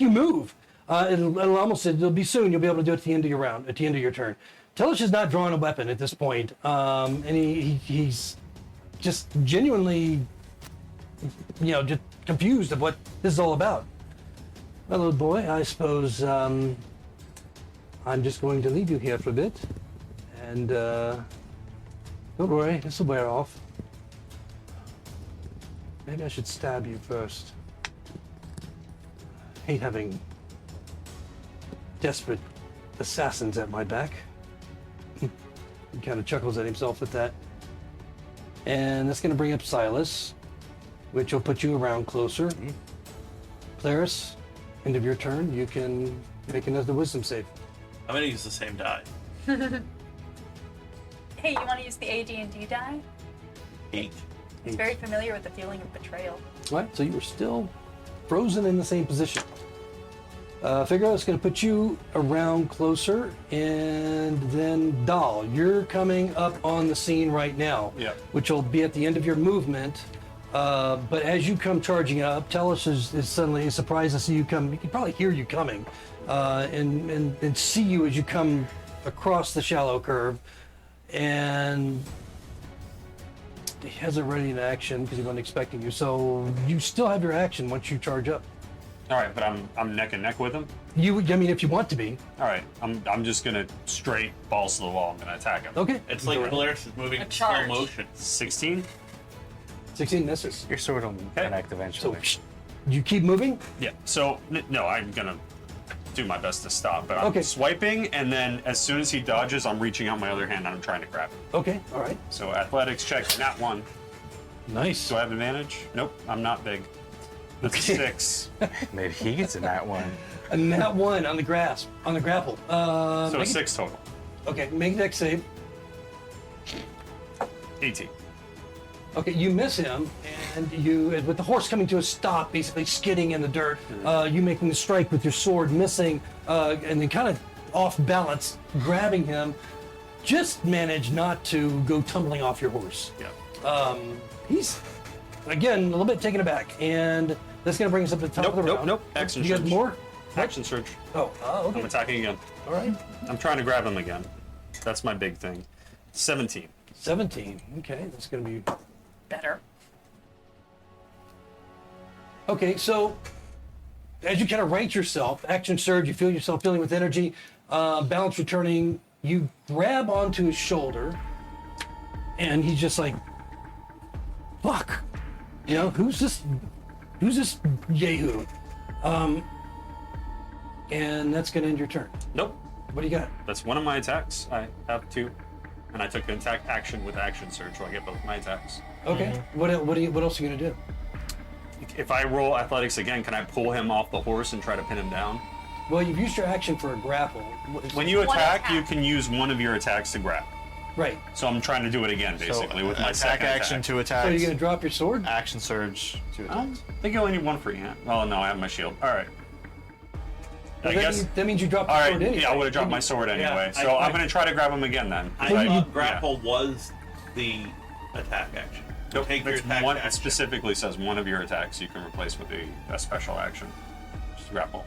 move. It'll be soon. You'll be able to do it at the end of your round, at the end of your turn. Tellish is not drawing a weapon at this point, and he's just genuinely, just confused of what this is all about. Well, old boy, I suppose I'm just going to leave you here for a bit, and don't worry, this will wear off. Maybe I should stab you first. Hate having desperate assassins at my back. He kind of chuckles at himself at that. And that's going to bring up Silas, which will put you around closer. Claris, end of your turn, you can make another wisdom save. I'm gonna use the same die. Hey, you want to use the AD&D die? 8. It's very familiar with the feeling of betrayal. Right, so you were still frozen in the same position. Figaro is going to put you around closer, and then Dahl, you're coming up on the scene right now, which will be at the end of your movement. But as you come charging up, Tellish is suddenly surprised to see you come. He can probably hear you coming, and see you as you come across the shallow curve, and he hasn't ready in action because he wasn't expecting you. So you still have your action once you charge up. All right, but I'm neck and neck with him. If you want to be. All right, I'm just gonna straight balls to the wall. I'm gonna attack him. Okay. It's like Polaris is moving in slow charge. motion. 16. 16 misses. Your sword will connect eventually. So you keep moving. Yeah. So no, I'm gonna do my best to stop, but I'm Okay. swiping, and then as soon as he dodges, I'm reaching out my other hand and I'm trying to grab him. Okay. All right. So athletics check, not 1. Nice. Do I have advantage? Nope, I'm not big. That's a 6. Maybe he gets in that one. And that one on the grapple. So make 6 total. Okay. Make a dex save. 18. Okay, you miss him, and you, with the horse coming to a stop, basically skidding in the dirt, you making the strike with your sword, missing, and then kind of off balance, grabbing him, just manage not to go tumbling off your horse. Yeah. He's, again, a little bit taken aback, and that's going to bring us up to the top of the round. Nope. Action You got surge. more? Action surge. Oh, okay. I'm attacking again. All right. I'm trying to grab him again. That's my big thing. 17. 17. Okay, that's going to be... Better. Okay, so as you kind of right yourself, action surge, you feel yourself filling with energy, balance returning, you grab onto his shoulder, and he's just like, fuck, who's this Yehu? And that's gonna end your turn. Nope. What do you got? That's one of my attacks. I have 2. And I took an attack action with action surge, so I get both my attacks. Okay, what else are you gonna do? If I roll athletics again, can I pull him off the horse and try to pin him down? Well, you've used your action for a grapple. When you One attack, you attack. can use one of your attacks to grab. Right, So I'm trying to do it again, basically, with my attack second action attack. to attack. so you're gonna drop your sword? Action surge to I attack. think you only need 1 free hand. Oh no, I have my shield. All right. Well, I guess. that means you drop All your right. sword anyway. Yeah, I would have dropped my sword anyway. Yeah, So I- I'm gonna try to grab him again then. I thought grapple was the attack action. Nope, Take your it's attack one, it action. specifically says one of your attacks you can replace with a special action. Just grapple.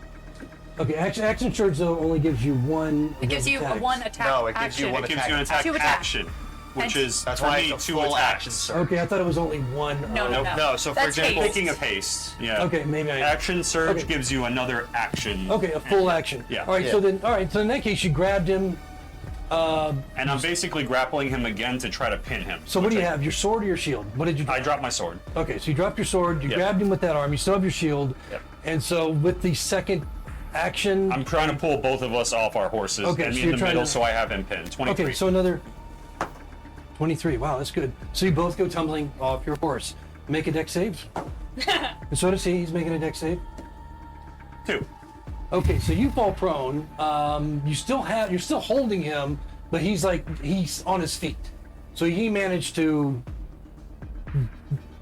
Okay, action surge though only gives you one. It gives you a attacks. one attack No, it gives action. you one It gives you an attack. attack Two attacks. action, which And- is That's for why me it's a 2 full attacks. action surge. Okay, I thought it was only one. No, no, no. No, so for That's example- haste. Thinking of haste. Yeah. Okay, maybe I. Action surge Okay. gives you another action. Okay, a full action. Yeah. All right. Yeah. So in that case, you grabbed him. And I'm basically grappling him again to try to pin him. So what do you which have? Your sword or your shield? What did you? I dropped my sword. Okay, so you dropped your sword. You Yep. grabbed him with that arm. You still have your shield. Yep. And so with the second action. I'm trying to pull both of us off our horses Okay, and so me in you're the trying middle to- so I have him pinned. 23. Okay, so another 23. Wow, that's good. So you both go tumbling off your horse. Make a dex save. And so does he. He's making a dex save. 2. Okay, so you fall prone. You're still holding him, but he's on his feet. So he managed to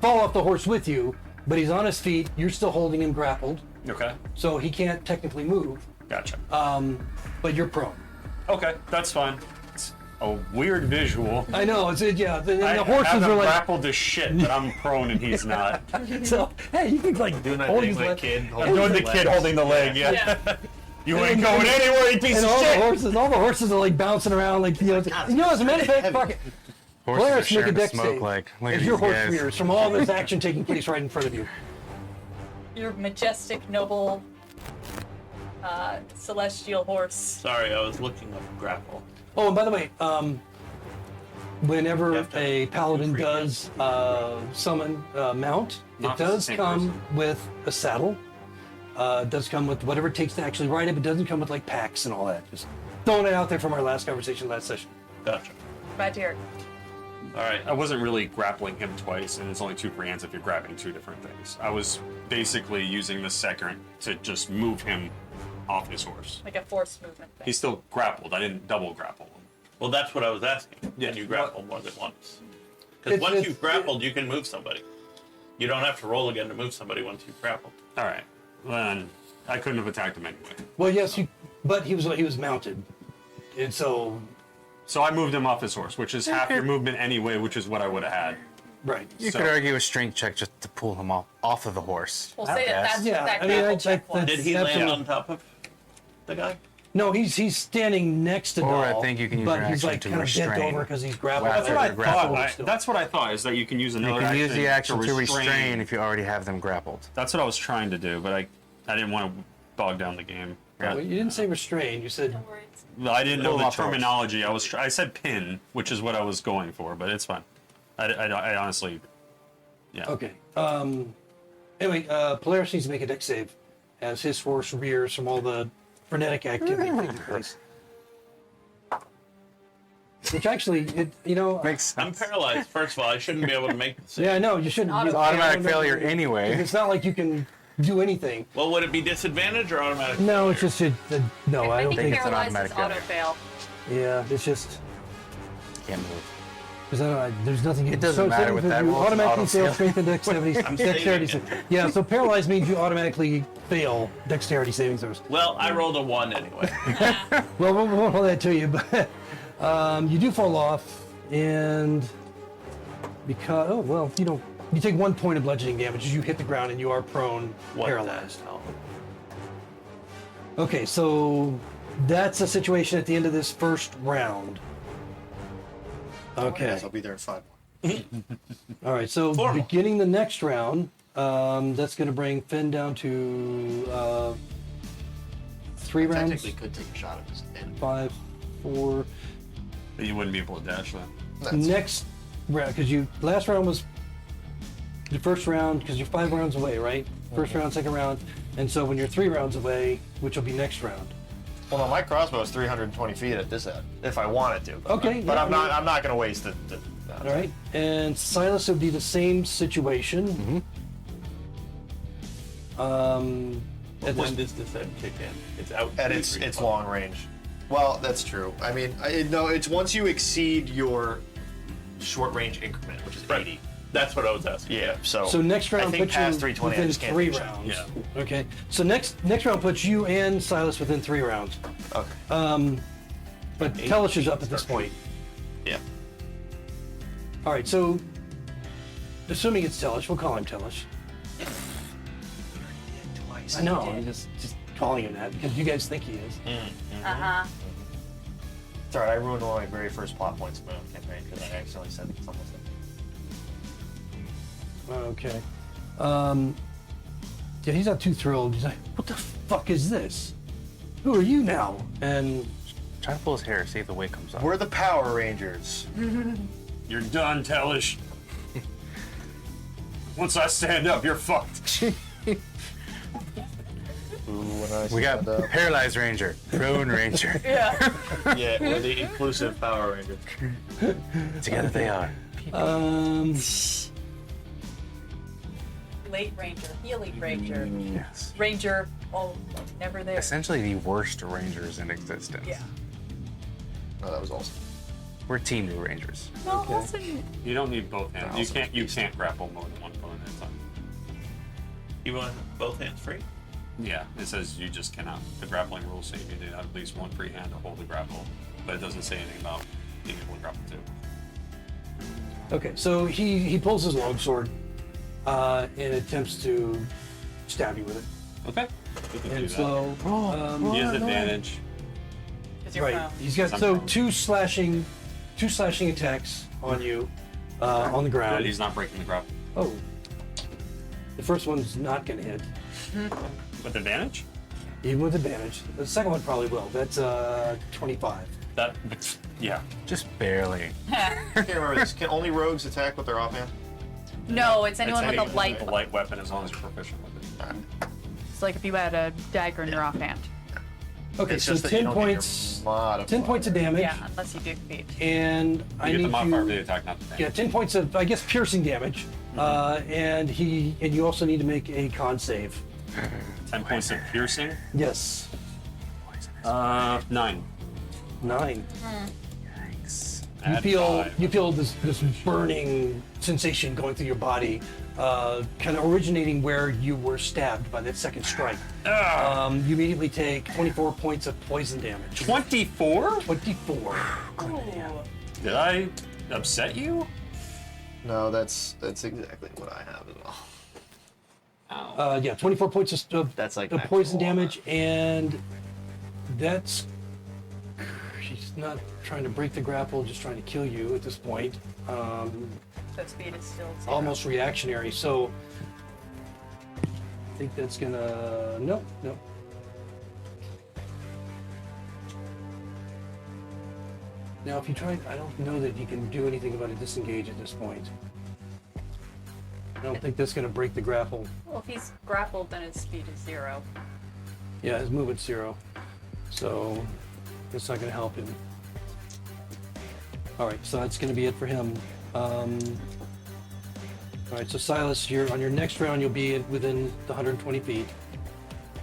fall off the horse with you, but he's on his feet. You're still holding him grappled, Okay. so he can't technically move. Gotcha. But you're prone. Okay, that's fine. It's a weird visual. I know. Yeah. The I horses have him are like. grappled to shit, but I'm prone and he's not. So hey, you can like Doing that hold thing his with leg. kid. I'm doing the kid holding the leg, yeah. Yeah. You ain't going anywhere, you piece And of all shit! the horses are like bouncing around, like as a matter of fact, fuck it. Horses are Polaris, make a sharing the dex smoke save. like, look at As your these horse guys. rears from all this action taking place right in front of you. Your majestic, noble, celestial horse. Sorry, I was looking up grapple. Oh, and by the way, whenever You have to a paladin free does summon mount, Not it the does same come person. with a saddle. It does come with whatever it takes to actually ride it, but it doesn't come with like packs and all that. Just throwing it out there from our last conversation last session. Gotcha. Glad to hear it. All right. I wasn't really grappling him twice, and it's only 2 free hands if you're grabbing 2 different things. I was basically using the second to just move him off his horse. Like a force movement thing. He's still grappled. I didn't double grapple him. Well, that's what I was asking. Yeah. Can you grapple more than once? Because It's- once it's- you've grappled, you can move somebody. You don't have to roll again to move somebody once you've grappled. All right. Then I couldn't have attacked him anyway. Well, yes, but he was mounted, and so So I moved him off his horse, which is half your movement anyway, which is what I would have had. right. You So- could argue a strength check just to pull him off of the horse. We'll say that that's Yeah, what that I mean, grapple check was. Did he Absolutely. land on top of the guy? No, he's standing next to Or I Dahl, think you can use but your he's action like to kind of bent restrain. over because he's grappled. That's what I thought. That's what I thought, is that you can use You another can action use the action to restrain. restrain if you already have them grappled. That's what I was trying to do, but I didn't want to bog down the game. Well, you didn't say restrain. You said Well, I didn't know Pull the off the horse. terminology. I said pin, which is what I was going for, but it's fine. I honestly, yeah. okay. Anyway, Polaris needs to make a dex save as his horse rears from all the frenetic activity taking place. Which actually, Makes I'm sense. paralyzed. First of all, I shouldn't be able to make the save. yeah, I know you shouldn't. It's you- Automatic no, failure no, anyway. It's not like you can do anything. Well, would it be disadvantage or automatic? No, it's just no. I I don't think think. it's an paralyzed automatic is auto failure. fail. Yeah, it's just Can't move. because there's nothing. It doesn't matter with that You rule, it's automatically auto fail fail. strength and dexterity. I'm dexterity. saving it. Yeah, so paralyzed means you automatically fail dexterity saving throws. Well, I rolled a 1 anyway. Well, we won't hold that to you, but you do fall off, and because you take 1 point of bludgeoning damage as you hit the ground and you are prone, What paralyzed. the hell? Okay, so that's a situation at the end of this first round. Okay. Yes, I'll be there in 5 more. All right, so Formal. beginning the next round, that's going to bring Finn down to 3 rounds. Technically could take a shot at this. 5, 4. But you wouldn't be able to dash then. Next round, because last round was the first round, because you're 5 rounds away, right? First round, second round, and so when you're 3 rounds away, which will be next round. Well, no, my crossbow is 320 feet at this end, if I wanted to. Okay, But yeah, I'm not. I'm not going to waste it. All right, and Silas would be the same situation. And When then- does this end kick in? It's out. And 2, it's 3, it's 5. long range. Well, that's true. I mean, no, it's once you exceed your short range increment, which is 80. That's what I was asking. Yeah. So. So next round I think puts you past 320. I within just can't 3 take a shot. rounds. Yeah. Okay. So next round puts you and Silas within 3 rounds. Okay. But Tellish is up at this point. Yeah. All right. So assuming it's Tellish, we'll call him Tellish. I know. I'm just calling him that because you guys think he is. Uh-huh. It's alright. I ruined one of my very first plot points in my own campaign because I accidentally said something. Okay. Yeah, he's not too thrilled. He's like, "What the fuck is this? Who are you now?" And Try to pull his hair, see if the weight comes up. We're the Power Rangers. You're done, Tellish. Once I stand up, you're fucked. We got Paralyzed Ranger, Prone Ranger. Yeah. Yeah, we're the inclusive Power Rangers. Together they are. Late ranger, healing ranger, Yes. ranger, never there. Essentially the worst Rangers in existence. Yeah. Oh, that was awesome. We're Team New Rangers. Well, also, You don't need both hands. You Awesome. can't grapple more than one opponent at a time. You want both hands free? Yeah, it says you just cannot. The grappling rules say you need to have at least one free hand to hold the grapple, but it doesn't say anything about being able to grapple too. okay, so he pulls his longsword and attempts to stab you with it. Okay. We can do And that. so, He has advantage. 'Cause you're right, prone. he's got so two slashing attacks on you on the Good, ground. he's not breaking the grapple. Oh, the first one's not going to hit, With advantage? even with advantage. The second one probably will. That's 25. Yeah. Just barely. I can't remember this. Can only rogues attack with their offhand? No, it's anyone It's with a any- light. a light weapon as long as you're proficient with it. It's like if you had a dagger in your offhand. Okay, It's so just that you 10 don't get your points. modifier. 10 points of damage. Yeah, unless you do feet. And I You get need the modifier for the you. attack, not the damage. Yeah, 10 points of, I guess, piercing damage. And you also need to make a con save. 10 points of piercing. Yes, 9. 9. Add You 5. feel this burning sensation going through your body, kind of originating where you were stabbed by that second strike. You immediately take 24 points of poison damage. 24? 24. Did I upset you? No, that's exactly what I have as well. Ow. Yeah, 24 points of That's like of max poison roll. damage, and that's. She's not trying to break the grapple, just trying to kill you at this point. So speed is still 0. Almost reactionary, so. I think that's gonna. Nope. Now, if you try, I don't know that you can do anything about a disengage at this point. I don't think that's gonna break the grapple. Well, if he's grappled, then his speed is 0. Yeah, his movement's 0. So it's not going to help him. All right, so that's going to be it for him. All right, so Silas, you're on your next round. You'll be within the 120 feet.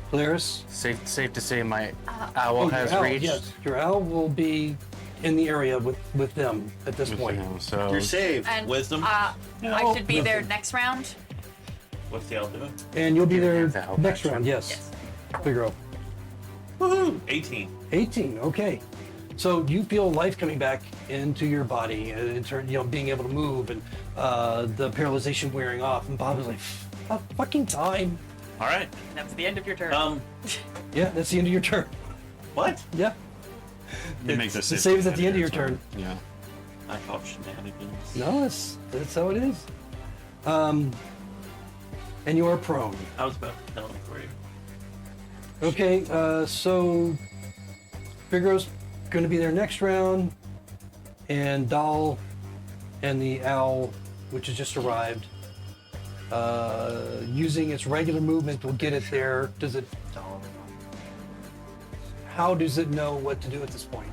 Polaris, Safe to say my owl your has owl, reached. Yes, your owl will be in the area with them at this point. So You're saved. And Wisdom. I should be there Wisdom. next round. What's the altitude? And you'll be there the help next action. round. Yes. Yes. Figaro. Woohoo! 18. 18. Okay. So you feel life coming back into your body, in turn, being able to move, and the paralyzation wearing off. And Bob is like, "About fucking time." All right. And that's the end of your turn. Yeah, that's the end of your turn. What? Yeah. You make this The save is at the end of your turn. Yeah. I call shenanigans. No, that's how it is. And you are prone. I was about to tell him for you. Okay, so Figaro's going to be there next round, and Doll and the owl, which has just arrived, using its regular movement will get it there. How does it know what to do at this point?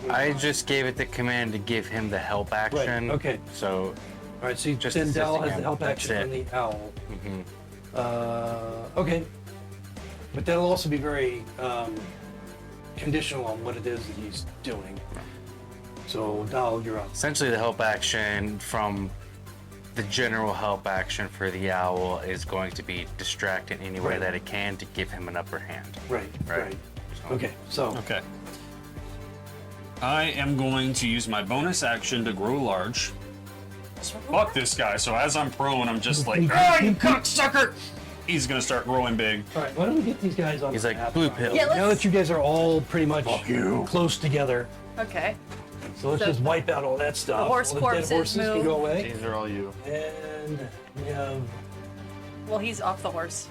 I just gave it the command to give him the help action. okay. So All right, so Just then Doll assisting has the him, help that's action on it. the owl. mhm. Okay. But that'll also be very conditional on what it is that he's doing. So, Doll, you're up. essentially the help action from the general help action for the owl is going to be distract in any way Right. that it can to give him an upper hand. Right, Right. right. Okay, so Okay. I am going to use my bonus action to grow large. Fuck this guy. So as I'm prone, I'm just like, ah, you cocksucker! He's gonna start growing big. all right, why don't we get these guys on He's the like, map? blue pill. Yeah, Now that you guys are all pretty much you. close together, Okay. so let's So- just wipe out all that stuff. horse all the dead corpses horses can move. go away. These are all you. And we have Well, he's off the horse.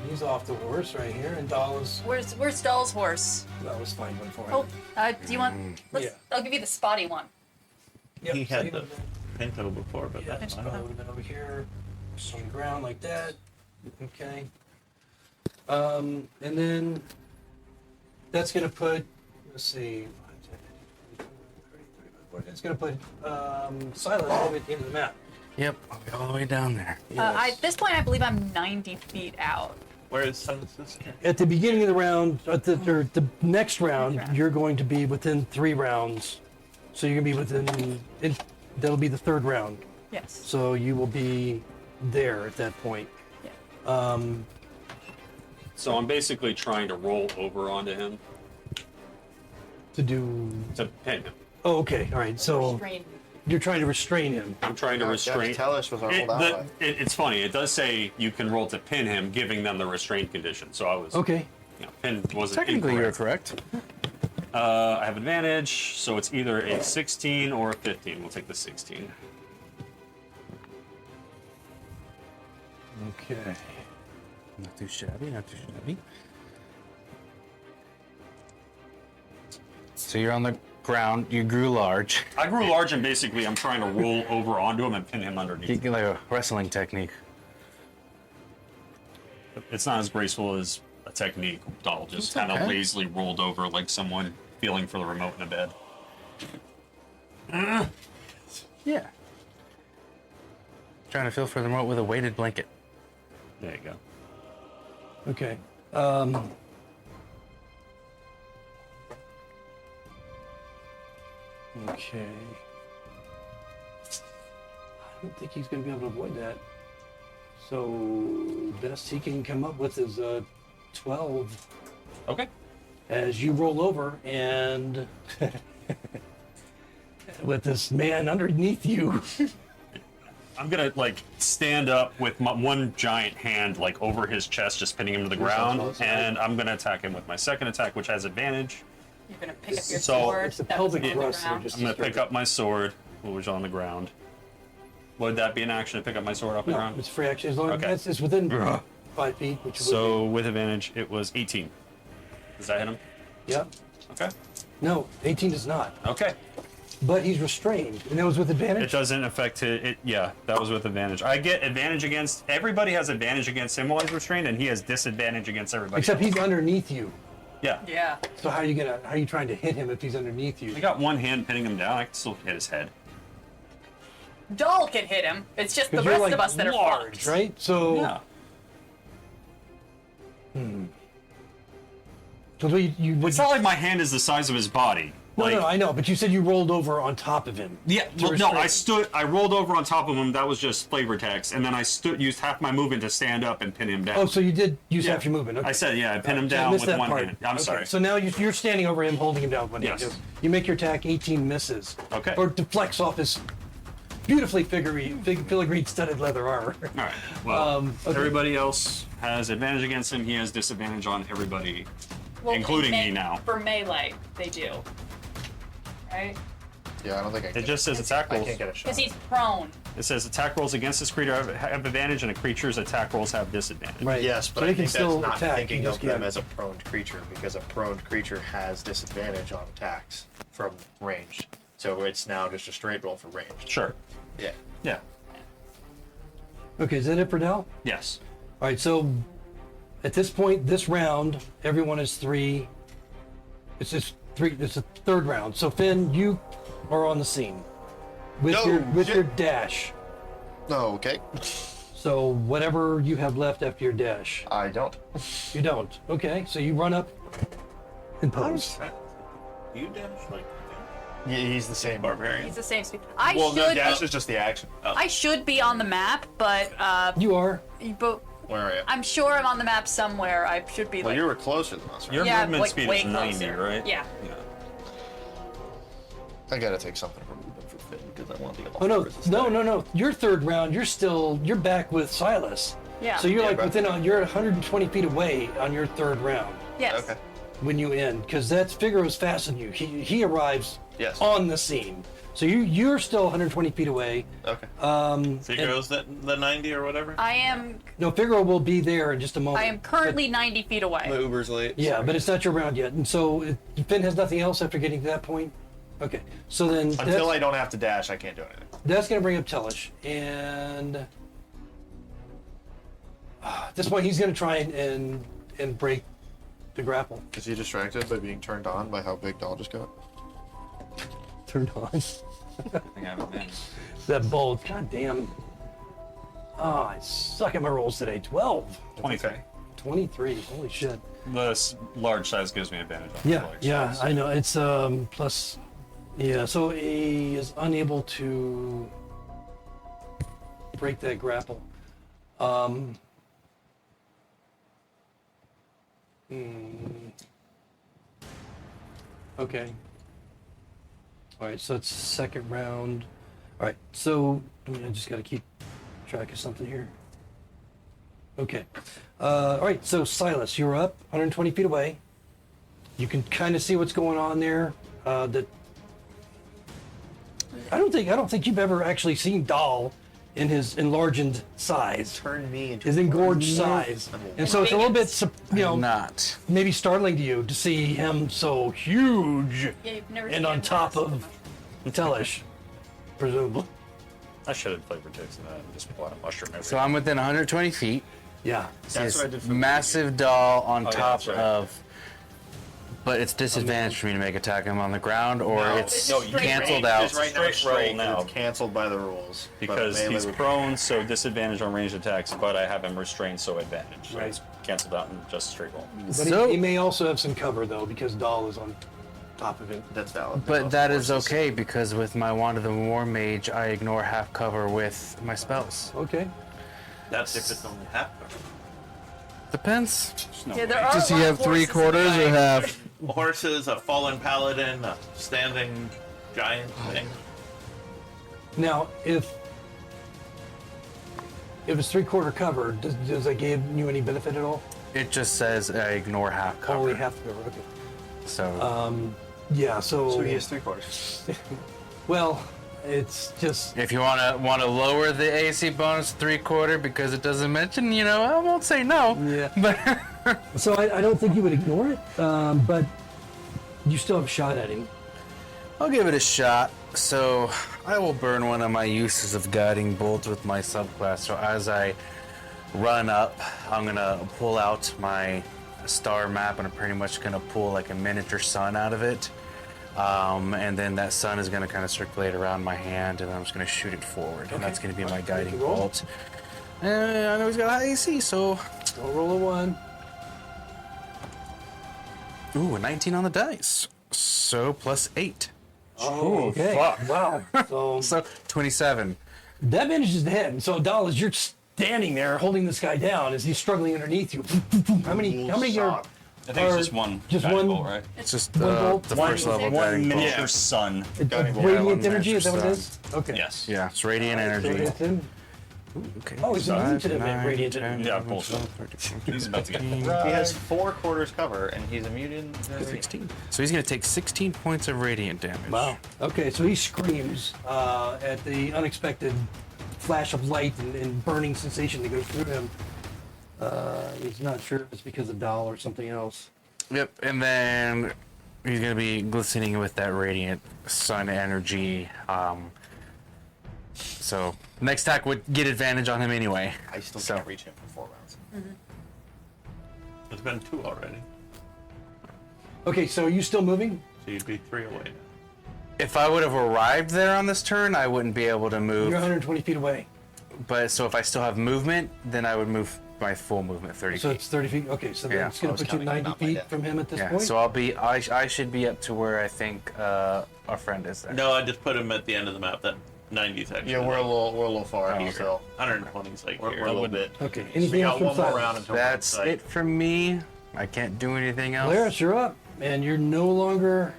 he's off the horse right here, and Doll is Where's Doll's horse? that was fine one for him. Oh, do you want? Let's. Yeah. I'll give you the spotty one. Yep, He so had you the know, Pinto before, but Yeah, that's that fine. would have been over here, just on the ground like that. Okay. And then that's gonna put, let's see, it's gonna put Silas all the way at the end of the map. Yep, I'll be all the way down there. At this point, I believe I'm 90 feet out. Where is Silas's? At the beginning of the round, or the next round, Next round. you're going to be within 3 rounds. So you're gonna be that'll be the 3rd round. Yes. So you will be there at that point. Yeah. So I'm basically trying to roll over onto him To do. to pin him. Oh, okay. All right. So Strain. You're trying to restrain him. I'm trying to restrain. Tellish was our old ally. It's funny. It does say you can roll to pin him, giving them the restraint condition. So I was Okay. Pin wasn't Technically, you're incorrect. correct. I have advantage, so it's either a 16 or a 15. We'll take the 16. Okay. Not too shabby, not too shabby. So you're on the ground. You grew large. I grew large, and basically I'm trying to roll over onto him and pin him underneath. You get like a wrestling technique. It's not as graceful as a technique. Doll just kind of okay. lazily rolled over like someone feeling for the remote in a bed. Yeah. Trying to feel for the remote with a weighted blanket. There you go. Okay. Okay. I don't think he's going to be able to avoid that. So, best he can come up with is a 12 Okay. as you roll over and with this man underneath you. I'm gonna like stand up with my one giant hand like over his chest, just pinning him to the ground, and I'm gonna attack him with my second attack, which has advantage. You're gonna pick up your So- sword. It's the that was pelvic on the thrust there, ground. just I'm gonna pick up my sword, which was on the ground. Would that be an action to pick up my sword off the No, ground? it's free action as long Okay. as it's within 5 feet, which So with advantage, it was 18. Does that hit him? would be, yeah. Okay. No, 18 does not. Okay. But he's restrained, and that was with It advantage. doesn't affect it. Yeah, that was with advantage. I get advantage against everybody has advantage against him while he's restrained, and he has disadvantage against everybody. Except else. he's underneath you. Yeah. Yeah. So how are you trying to hit him if he's underneath you? I got one hand pinning him down. I can still hit his head. Doll can hit him. It's just the 'Cause you're rest like of us that are large, fucked. right? So, Yeah. so you would. It's not like my hand is the size of his body. No, Like, no, I know, but you said you rolled over on top of him. Yeah, to well, no, restrain. I rolled over on top of him. That was just flavor text, and then I used half my movement to stand up and pin him down. Oh, so you did use Yeah. half your movement. Okay. I said, yeah, I pin him I down missed with that one part. hand. I'm Okay, sorry. So now you're standing over him, holding him down with one hand. Yes. You make your attack, 18 misses. Okay. Or deflects off his beautifully filigree studded leather armor. All right. Well, Okay. everybody else has advantage against him. He has disadvantage on everybody, Well, including me now. For melee, they do. Right? Yeah, I don't think I can. It just says attack I rolls. can't get a shot. Because he's prone. It says attack rolls against this creature have advantage, and a creature's attack rolls have disadvantage. Right. Yes, but so I he can think that's still not attack. thinking he of just them can't. as a prone creature, because a prone creature has disadvantage on attacks from range. So it's now just a straight roll for range. Sure. Yeah. Yeah. Okay, is that it for now? Yes. All right, so at this point, this round, everyone is 3. It's just 3. It's a third round. So Finn, you are on the scene with No, your shit. dash. Oh, okay. So whatever you have left after your dash, I don't. you don't. Okay, so you run up and pose. You dash like Yeah, he's the same. barbarian. He's the same speed. I Well, no, should dash be, is just the action. I should be on the map, but You are. Where are you? I'm sure I'm on the map somewhere. I should be Well, like you were closer than us, right? Your yeah, movement like speed way is 90, closer. right? Yeah. I gotta take something from movement for Finn because I want the Oh no. Your third round, you're back with Silas. Yeah. So you're Yeah, like bro. you're 120 feet away on your third round Yes. Okay. when you end, because that's Figaro's faster than you. He arrives Yes. on the scene. So you're still 120 feet away. Okay. Figaro's the 90 or whatever. I am No, Figaro will be there in just a moment. I am currently 90 feet away. My Uber's late. Yeah, but it's not your round yet. And so Finn has nothing else after getting to that point? Okay. So then Until I don't have to dash, I can't do anything. that's going to bring up Tellish. And at this point, he's going to try and break the grapple. Is he distracted by being turned on by how big Doll just got? Turned on. I think I have advantage. That bolt. God damn. Oh, I suck at my rolls today. 12. 23. 23. Holy shit. The large size gives me advantage on the Yeah, large yeah, size. I know. It's plus. Yeah, so he is unable to break that grapple. Okay. All right, so it's second round. All right, so I just got to keep track of something here. Okay. All right, so Silas, you're up 120 feet away. You can kind of see what's going on there. That I don't think you've ever actually seen Dahl in his enlarged size, Turn me into his engorged size, and so it's a little bit, Not. maybe startling to you to see him so huge Yeah, you've never and seen on him top pass. of Tellish, presumably. I should have flavor text that and just pull out a mushroom every So I'm within 120 feet. Yeah. That's what I did for the Massive doll on yeah, top that's right. of. But it's disadvantage for me to make attack him on the ground, or No, it's no, you canceled can't. out. Just right now it's Straight roll straight, now. it's canceled by the rules. but because melee he's would- prone, so disadvantage on ranged attacks, but I have him restrained, so advantage. So Right. it's canceled out and just straight roll. But So- he may also have some cover though, because Dahl is on top of him. That's valid. But that is okay because with my Wand of the War Mage, I ignore half cover with my spells. Okay. That's if it's only half cover. Depends. No Yeah, way. there are Does a he lot have of three horses quarters in or the half? Horses, a fallen paladin, a standing giant thing. Now, if it's 3/4 cover, does that give you any benefit at all? It just says I ignore half cover. Only half cover. Okay. So Yeah. So he has 3/4. Well, it's just if you want to lower the AC bonus 3/4 because it doesn't mention, I won't say no. Yeah. But so I don't think you would ignore it, but you still have a shot at him. I'll give it a shot. So I will burn one of my uses of guiding bolt with my subclass. So as I run up, I'm gonna pull out my star map and I'm pretty much gonna pull like a miniature sun out of it. And then that sun is gonna kind of circulate around my hand and I'm just gonna shoot it forward. And that's gonna be my guiding roll. bolt. And I know he's got high AC, so I'll roll a 1. ooh, a 19 on the dice. So plus 8. Oh, okay. fuck. Wow. So So 27. that manages to hit. And so, Dahl, as you're standing there holding this guy down, as he's struggling underneath you, how many are? I think it's just one. Just guiding one- bolt, right? It's just One bolt? the One- first level one guiding bolt. Miniature sun. Guiding bolt. Radiant one energy, is that what it miniature is? Okay. Yes. Yeah, it's radiant energy. Radiant en- Okay. Oh, he's immune to the 9, radiant 10, energy. Yeah, bullshit. 13, He's about to get He has 4/4 cover and he's immune to 16. So he's going to take 16 points of radiant damage. Wow. Okay, so he screams at the unexpected flash of light and burning sensation that goes through him. He's not sure if it's because of Dahl or something else. Yep, and then he's going to be glistening with that radiant sun energy. So next attack would get advantage on him anyway. I still So- can't reach him for 4 rounds. There's been 2 already, Okay, so are you still moving? so you'd be 3 away. If I would have arrived there on this turn, I wouldn't be able to move. You're 120 feet away. But so if I still have movement, then I would move my full movement 30 So feet. it's 30 feet. Okay, so Yeah. that's going I was to put you counting 90 not my feet death. from him at this Yeah, point. so I should be up to where I think our friend is there. No, I just put him at the end of the map. That 90's actually. Yeah, we're a little far. Oh, okay. So 120's like we're here. a little bit. Okay, We anything else got from one more Silas? round until we're That's inside. it for me. I can't do anything else. Laris, you're up, and you're no longer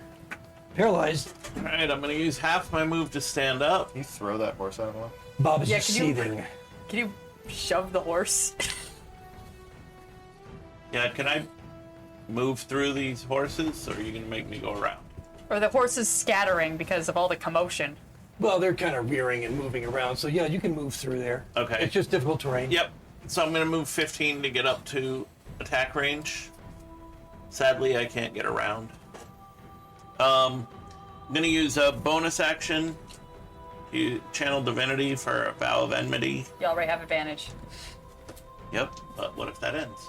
paralyzed. All right, I'm gonna use half my move to stand up. Can you throw that horse out of the way? Bob is Yeah, just can you- seething. Can you shove the horse? Yeah, can I move through these horses, or are you gonna make me go around? Or the horse is scattering because of all the commotion? Well, they're kind of rearing and moving around, so yeah, you can move through there. Okay. It's just difficult terrain. Yep. So I'm gonna move 15 to get up to attack range. Sadly, I can't get around. I'm gonna use a bonus action. You channel divinity for a vow of enmity. You already have advantage. Yep. But what if that ends?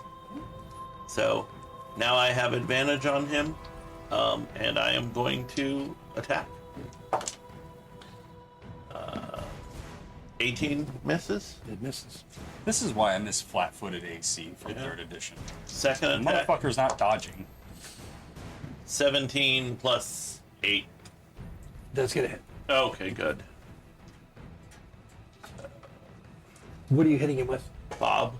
So now I have advantage on him, and I am going to attack. 18 misses. It misses. This is why I miss flat-footed AC from Yeah. 3rd edition. Second The attack. motherfucker's not dodging. 17 plus 8. That's gonna hit. Okay, good. What are you hitting him with? Bob.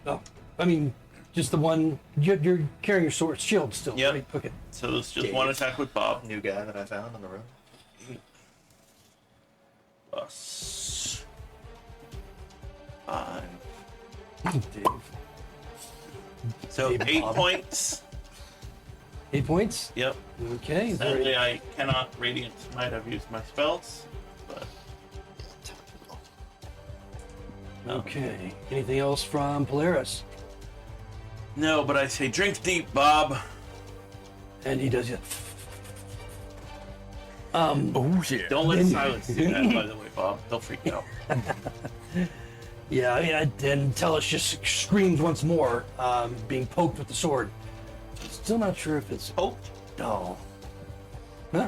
Oh, I mean, just the one. You're carrying your sword shield still, Yep. right? Okay. So it's just one attack with Bob. New guy that I found on the road. plus 5. Dave. So Dave 8 Bob. points. 8 points. Yep. Okay. Sadly, Very, I cannot Radiant Smite. I've used my spells. But okay. Anything else from Polaris? no, but I say drink deep, Bob. And he does it. Oh yeah. Don't let Then- Silas do that, by the way, Bob. He'll freak out. Yeah, I mean, and Tellish just screams once more, being poked with the sword. Still not sure if it's Poked? dull. Huh?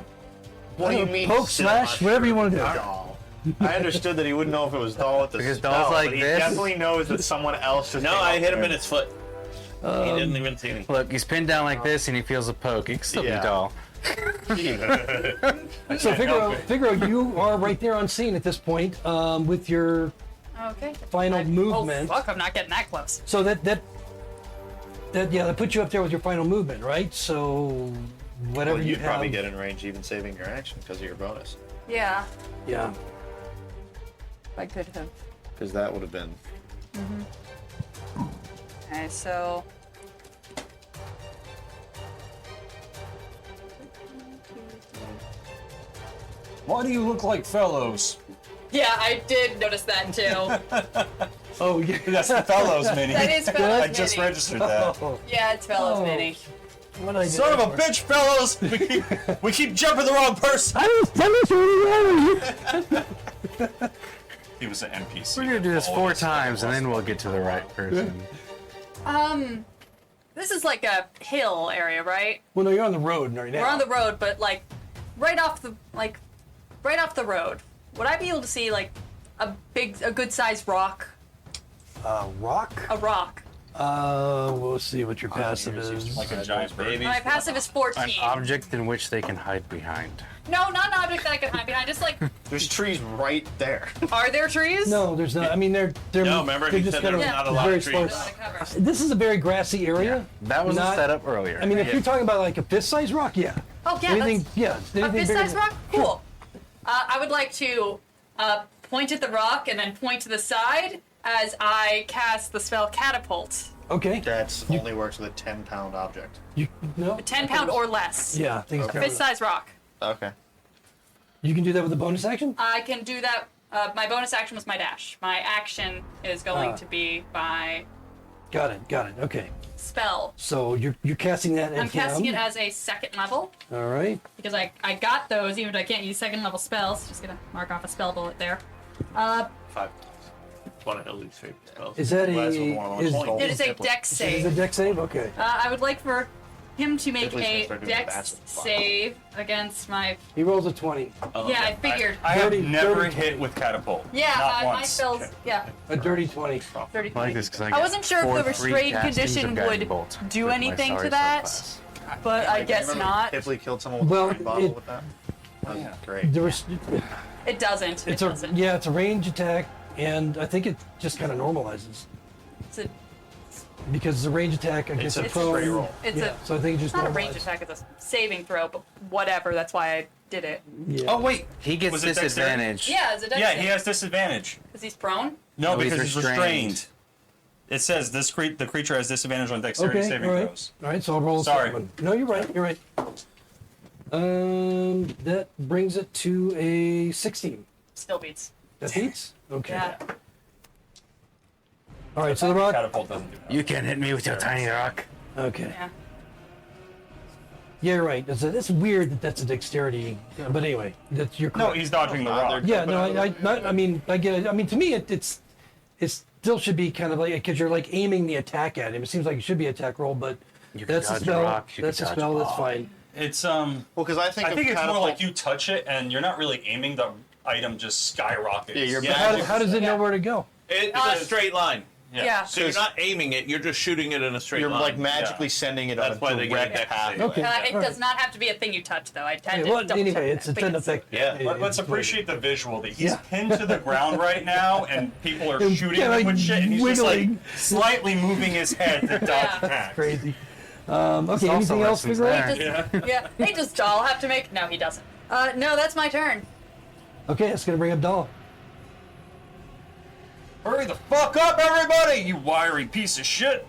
What do you mean? Poke, still slash, not whatever you sure want to it's do. Dull. I understood that he wouldn't know if it was dull with the Because spell, dull's like but he this? definitely knows that someone else just No, came I up hit him there. in his foot. He didn't even see me. Look, he's pinned down like this and he feels a poke. It can still Yeah. be dull. So Figaro, you are right there on scene at this point with your Okay. final movement. Oh fuck! I'm not getting that close. So that puts you up there with your final movement, right? So whatever Well, you you'd have. probably get in range even saving your action because of your bonus. Yeah. Yeah. I could have. Because that would have been. Okay, so. Why do you look like fellows? Yeah, I did notice that too. Oh yeah. That's the fellows mini. That is Fellows I just Mini. registered that. Yeah, it's Fellows Oh. Mini. What did I do? Son of a bitch, fellows! We keep jumping the wrong person. I was Tellish. He was an NPC. We're gonna do this Oh, 4 that's times and what it then was. we'll get to the right person. This is like a hill area, right? Well, no, you're on the road right now. We're on the road, but like right off the road. Would I be able to see like a good sized rock? Rock. A rock. We'll see what your passive is. Like a giant baby. My passive is 14. An object in which they can hide behind. No, not an object that I can hide behind. Just like, There's trees right there. are there trees? No, there's not. I mean, they're No, remember they're he just said there kind was of not a lot very of trees. sparse. Not a cover. This is a very grassy area. That was Not- a setup earlier. I mean, if you're talking about like a fist-sized rock, yeah. Oh yeah, Anything, that's yeah. a Anything fist-sized bigger rock. Cool. I would like to point at the rock and then point to the side as I cast the spell Catapult. Okay. That's only works with a 10-pound object. You, no. 10 pound or less. Yeah, I think it's Fist-sized rock. Okay. You can do that with a bonus action. I can do that. My bonus action was my dash. My action is going to be my Got it. Okay. spell. So you're casting that. I'm at casting him. it as a second level All right. because I got those even though I can't use second level spells. Just gonna mark off a spell bullet there. 5. It's one of Ellie's favorite spells. Is that Last a? one on Is, point. It is a Is dex is save. a deck save? Okay. I would like for him to make Definitely a start doing the dex bastard. save against my. He rolls a 20. Oh, Yeah, I okay. figured. I have Dirty- never dirty hit with catapult. Yeah, Not my once. spells. Yeah, A dirty 20. 30. I like this because I wasn't sure if the restrained condition would do anything to that, but I guess Remember not. Tipley killed someone with Well, a spray bottle it- with that? That was great. There was. It doesn't. It It's a doesn't. yeah. It's a range attack, and I think it just kind of normalizes It's a, because it's a range attack against a a prone. straight roll. it's Yeah. So I think it just it's not a range normalizes. attack. It's a saving throw, but whatever. That's why I did it. Yeah. Oh wait, He gets Was it dexterity? disadvantage. Yeah, it's a dex yeah, save. he has disadvantage. Because he's prone. No, No, he's because he's restrained. restrained. It says the creature has disadvantage on dexterity Okay. saving All right. throws. All right. So I'll roll a Sorry. second one. No, you're right. You're right. That brings it to a 16. Still beats. That beats. Okay. Yeah. All right. So the rock. Catapult doesn't do that. You can hit me with your tiny rock. Okay. Yeah. Yeah, you're right. It's weird that that's a dexterity. But anyway, that's your. No, he's dodging the rock. Yeah, no, I mean, I get it. I mean, to me, it still should be kind of like because you're like aiming the attack at him. It seems like it should be an attack roll, but You can that's a dodge a spell. rock, you That's a can dodge spell. a That's ball. fine. It's Well, because I think I of think it's more catapult- like you touch it and you're not really aiming. The item just skyrockets. Yeah, you're Yeah. How does it know where to go? It's Uh, a straight line. Yeah. So you're not aiming it, you're just shooting it in a straight You're line. like magically sending it That's on why a they get a direct dex path. save. Okay. It all does right. not have to be a thing you touch, though. I tend Okay, to well, double anyway, check it's that, a but 10 yes. effect. Yeah. Let's appreciate the visual that he's pinned to the ground right now, and people are And shooting kinda him with shit, and he's just like wiggling. slightly moving his head to dodge Yeah. attacks. Crazy. Okay, also anything else, lessons Figaro? there. Yeah. Hey, does Doll have to make? No, he doesn't. No, that's my turn. Okay, that's gonna bring up Dahl. Hurry the fuck up, everybody! You wiry piece of shit!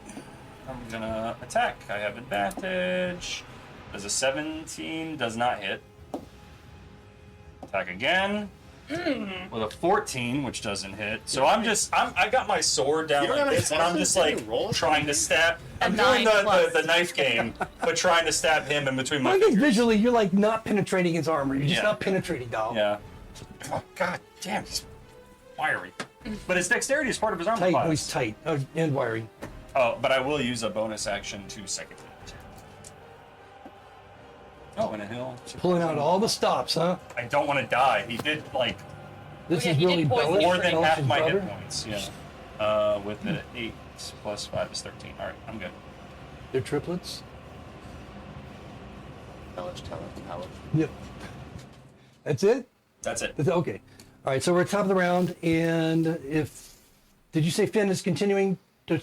I'm gonna attack. I have advantage. Does a 17 does not hit. Attack again. With a 14, which doesn't hit. So I got my sword down like this, and I'm just like trying to stab. I'm doing the knife game, but trying to stab him in between my I guess fingers. visually, you're like not penetrating his armor. You're just Yeah. not penetrating Dahl. Yeah. Oh, god damn, he's wiry. But his dexterity is part of his armor Tight. class. Oh, he's tight. Oh, and wiry. Oh, but I will use a bonus action to second it. Oh, and a hill. Pulling out all the stops, huh? I don't want to die. He did like This yeah, is he did really poison Bellish, more than half Bellish's my brother. hit points. Yeah. With the 8 plus 5 is 13. All right, I'm good. They're triplets. Tellish. Yep. That's it. That's it. Okay. All right. So we're at top of the round, and if did you say Finn is continuing to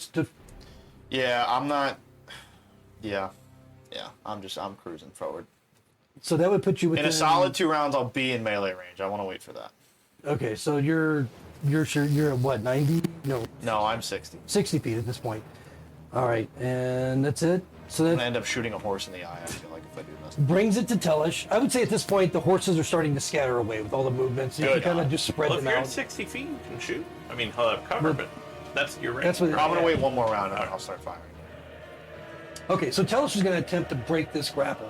Yeah, I'm not. Yeah. I'm cruising forward. so that would put you within In a solid 2 rounds, I'll be in melee range. I want to wait for that. Okay. So you're sure you're at what 90? No, No, I'm 60. 60 feet at this point. All right, and that's it. So I'm that gonna end up shooting a horse in the eye. I feel like if I do this. brings it to Tellish. I would say at this point the horses are starting to scatter away with all the movements. You can Good. kind of just spread Well, if them you're out. at 60 feet, you can shoot. I mean, he'll have cover, but that's your range. That's what. I'm gonna wait one more round and then I'll start firing. Okay, so Tellish is going to attempt to break this grapple.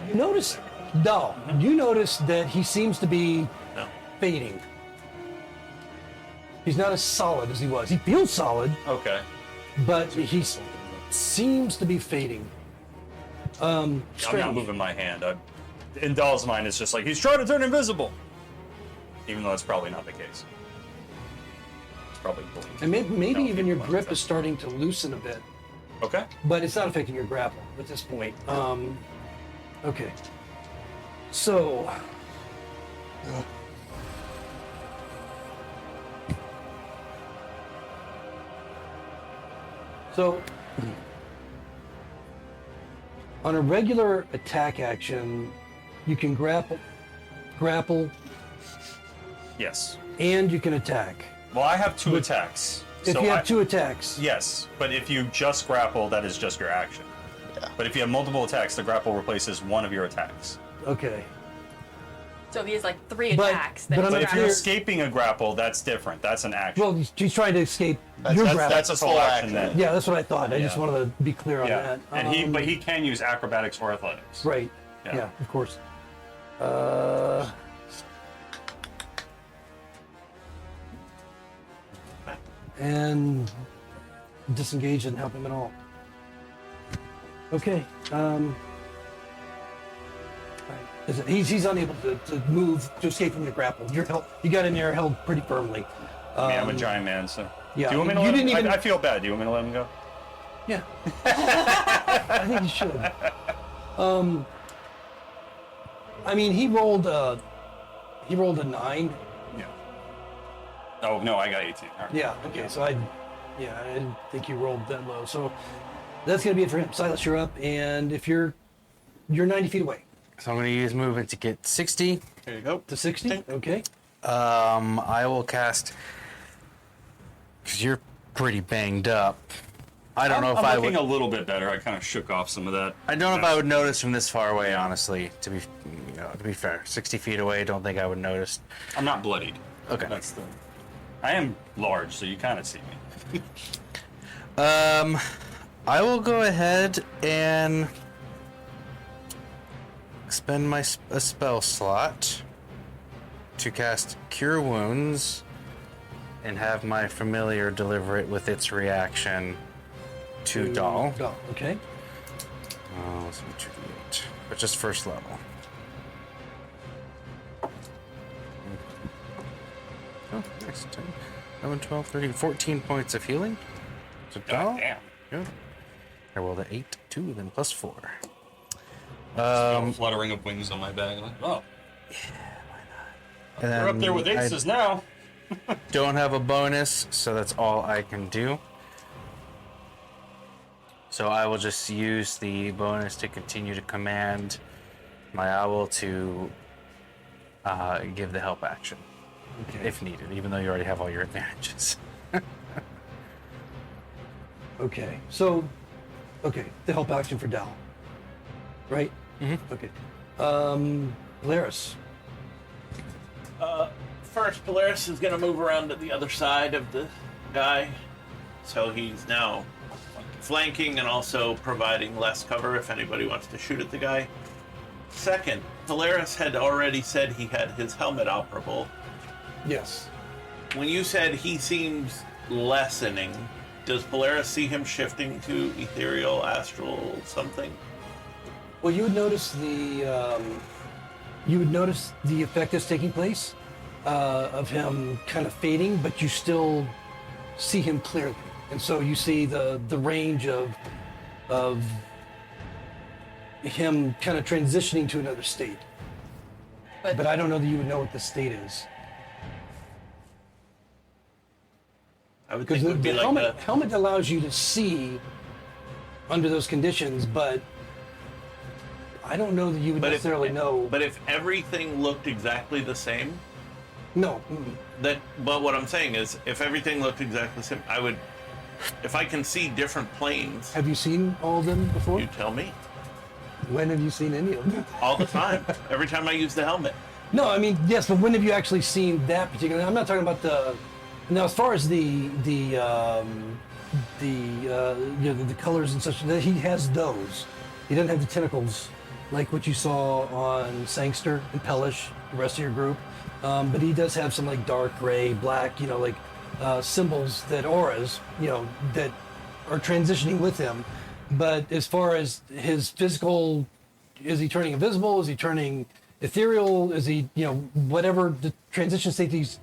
You notice, Dahl, you notice that he seems to be No. fading. He's not as solid as he was. He feels solid, Okay. but he seems to be fading. I'm not Strange. moving my hand. In Dahl's mind, it's just like he's trying to turn invisible, even though it's probably not the case. It's probably believed. And maybe No, even your people grip don't is starting to loosen a bit, Okay. but it's not affecting your grapple at this point. Okay. So. So, on a regular attack action, you can grapple, Yes. and you can attack. Well, I have 2 attacks. If so you have I- 2 attacks, Yes, but if you just grapple, that is just your action. Yeah. But if you have multiple attacks, the grapple replaces one of your attacks. okay. So if he has like 3 But- attacks, but then I'm But not if you're clear- escaping a grapple, that's different. That's an action. Well, he's trying to escape your grapple. That's a full full action action. then. Yeah, that's what I thought. I just Yeah. wanted to be clear on Yeah. that. And but he can use acrobatics or athletics. Right. Yeah. Yeah, of course. And disengage didn't help him at all. Okay. He's unable to move to escape from the grapple. You got in there held pretty firmly. I mean, I'm a giant man, so. yeah, Do you want me to you let didn't him, even- I feel bad. Do you want me to let him go? Yeah. I think you should. I mean, he rolled a 9. Yeah. Oh, no, I got 18. All right. Yeah. Okay. So I didn't think you rolled that low. So that's gonna be it for him. Silas, you're up, and if you're 90 feet away So I'm going to use movement to get 60. There you go. to 60. Okay. I will cast, because you're pretty banged up. I don't know if I'm I looking would. a little bit better. I kind of shook off some of that. I don't know if I would notice from this far away, honestly. To be fair, 60 feet away, I don't think I would notice. I'm not bloodied. Okay. That's the. I am large, so you kind of see me. I will go ahead and expend a spell slot to cast Cure Wounds and have my familiar deliver it with its reaction to Dahl. Dahl. Okay. Let's see what you get. But just first level. Oh, nice. 10, 11, 12, 13, 14 points of healing. So Dahl. God damn. Good. I rolled an 8, 2, then plus 4. Fluttering of wings on my back. Like, oh, And we're up there with I aces now. don't have a bonus, so that's all I can do. So I will just use the bonus to continue to command my owl to give the help action Okay. if needed, even though you already have all your advantages. Okay. So, okay, the help action for Dal. Right? Mm-hmm. Okay. Polaris. First, Polaris is going to move around to the other side of the guy. So he's now flanking and also providing less cover if anybody wants to shoot at the guy. Second, Polaris had already said he had his helmet operable. Yes. When you said he seems lessening, does Polaris see him shifting to ethereal, astral, something? Well, you would notice the effect that's taking place of him kind of fading, but you still see him clearly, and so you see the range of him kind of transitioning to another state. But I don't know that you would know what the state is, I would because think it would the be like helmet allows you to see under those conditions, but I don't know that you would necessarily know. But if everything looked exactly the same, No. But what I'm saying is, if everything looked exactly the same, I would, if I can see different planes, Have you seen all of them before? you tell me. When have you seen any of them? All the time. Every time I use the helmet. No, I mean, yes, but when have you actually seen that particular? I'm not talking about the. Now, as far as the colors and such, he has those. He doesn't have the tentacles like what you saw on Sangster and Tellish, the rest of your group. But he does have some like dark gray, black, symbols, that auras, that are transitioning with him. But as far as his physical, is he turning invisible? Is he turning ethereal? Is he, whatever the transition state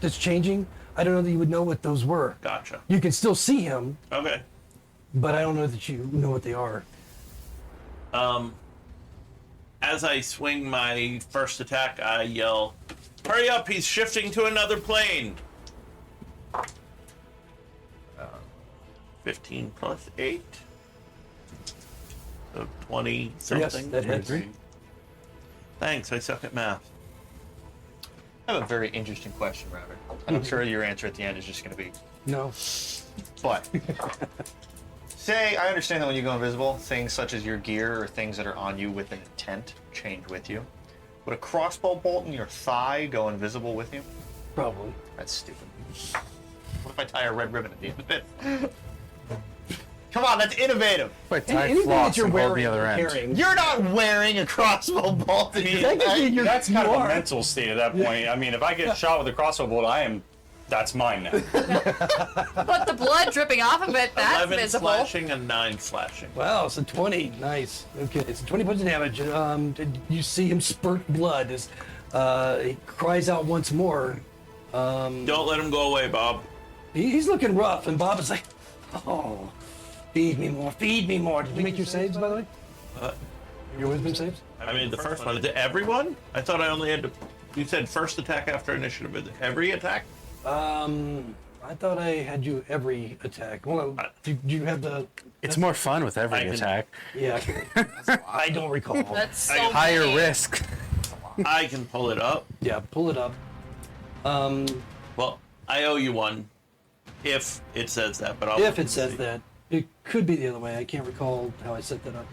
that's changing? I don't know that you would know what those were. Gotcha. You can still see him, Okay. but I don't know that you know what they are. As I swing my first attack, I yell, "Hurry up, he's shifting to another plane!" 15 plus 8. So 20 something. Yes, that hits. Thanks, I suck at math. I have a very interesting question, Ravek. And I'm sure your answer at the end is just going to be, No. but say, I understand that when you go invisible, things such as your gear or things that are on you with an intent change with you. Would a crossbow bolt in your thigh go invisible with you? Probably. That's stupid. What if I tie a red ribbon at the end of it? Come on, that's innovative. But tie Anything floss that you're and hold wearing, the other end. carrying. You're not wearing a crossbow bolt in your Technically, thigh. That's kind you of a are. mental state at that point. I mean, if I get shot with a crossbow bolt, that's mine now. But the blood dripping off of it, that's 11 visible. slashing and 9 slashing. Wow, so 20. Nice. Okay, it's 20 points of damage. You see him spurt blood as he cries out once more. Don't let him go away, Bob. He's looking rough, and Bob is like, oh, feed me more, feed me more. Did you make your saves, by the way? Your wisdom saves? I made the first one. Is it everyone? I thought I only had to. You said first attack after initiative. Is it every attack? I thought I had you every attack. Well, do you have the... It's more fun with every I can- attack. Yeah, I don't recall. That's so Higher many. risk. I can pull it up. Yeah, pull it up. Well, I owe you one. If it says that, but I'll If look it and says see. that. It could be the other way. I can't recall how I set that up.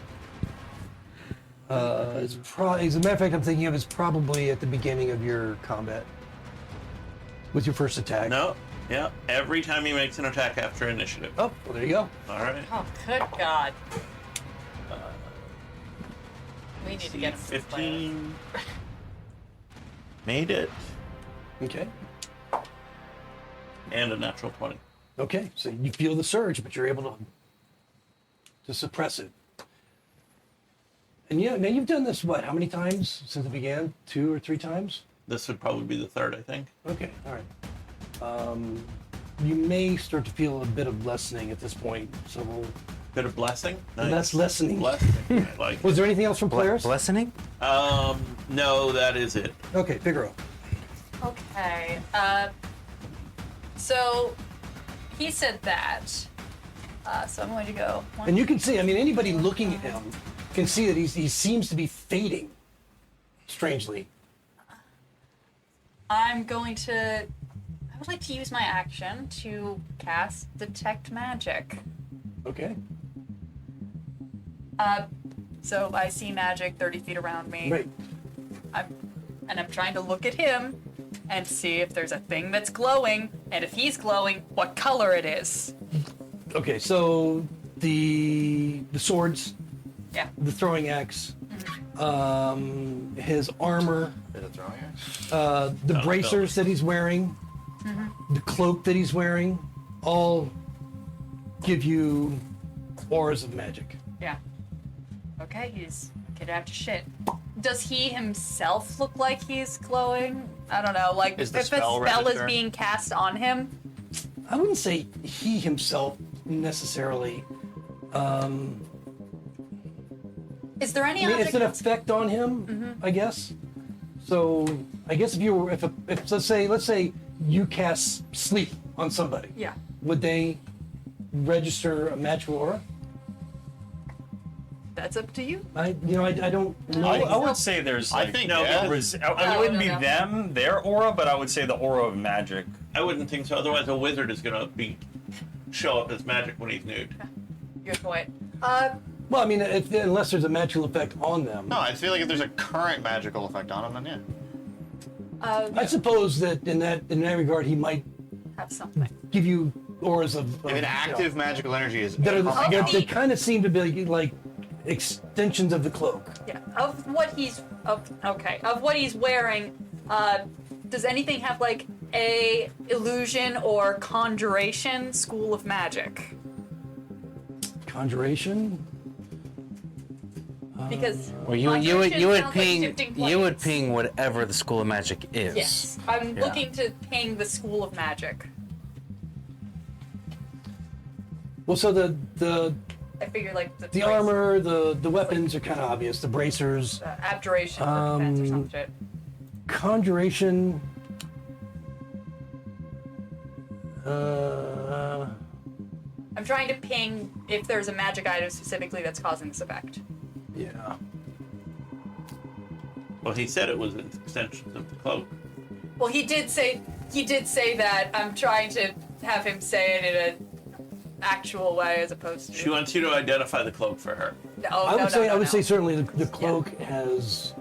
As a matter of fact, I'm thinking of it's probably at the beginning of your combat with your first attack. No. Yeah. Every time he makes an attack after initiative. Oh, well, there you go. All right. Oh, good God. We need to get him some 15. Made it. Okay. And a natural 20. Okay, so you feel the surge, but you're able to suppress it. And yeah, now you've done this, what, how many times since it began? 2 or 3 times? This would probably be the third, I think. Okay, all right. You may start to feel a bit of lessening at this point, so we'll... Bit of blessing. Nice. That's lessening. Blessing. I like it. Was there anything else from players? Blessing? No, that is it. Okay, Figaro. Okay. So he said that. So I'm going to go. And you can see, I mean, anybody looking at him can see that he seems to be fading, strangely. I'm going to. I would like to use my action to cast Detect Magic. Okay. So I see magic 30 feet around me. Right. I'm trying to look at him and see if there's a thing that's glowing, and if he's glowing, what color it is. Okay, so the swords, Yeah. the throwing axe, his armor, Is it throwing it? the bracers that he's wearing, the cloak that he's wearing, all give you auras of magic. Yeah. Okay, he's get out to shit. Does he himself look like he's glowing? I don't know. Like, Is the if a spell spell is register? being cast on him, I wouldn't say he himself necessarily. is there any I mean, object? it's an effect on him, I guess. So I guess if you were, if let's say you cast sleep on somebody, Yeah. would they register a magical aura? That's up to you. I don't know. I would say there's I like think, no, yeah. because- it No, wouldn't no, be no. them, their aura, but I would say the aura of magic. I wouldn't think so. Otherwise, a wizard is gonna show up as magic when he's nude. Good point. Well, I mean, unless there's a magical effect on them. No, I feel like if there's a current magical effect on him, then yeah. I suppose that in that regard, he might Have something. give you auras of If an active magical energy is that are coming out, that kind of seem to be like extensions of the cloak. Yeah. Of what he's wearing, does anything have like a illusion or conjuration school of magic? Conjuration. Because Well, you would conjuration you would sounds like shifting you would planes. ping whatever the school of magic is. Yes, I'm Yeah. looking to ping the school of magic. Well, so the I figure like the brace- armor, the weapons are kind of obvious. The bracers, abjuration for defense or some shit. conjuration. I'm trying to ping if there's a magic item specifically that's causing this effect. Yeah. Well, he said it was an extension of the cloak. Well, he did say that. I'm trying to have him say it in an actual way as opposed to. She wants you to identify the cloak for her. No, I would no, say certainly the cloak has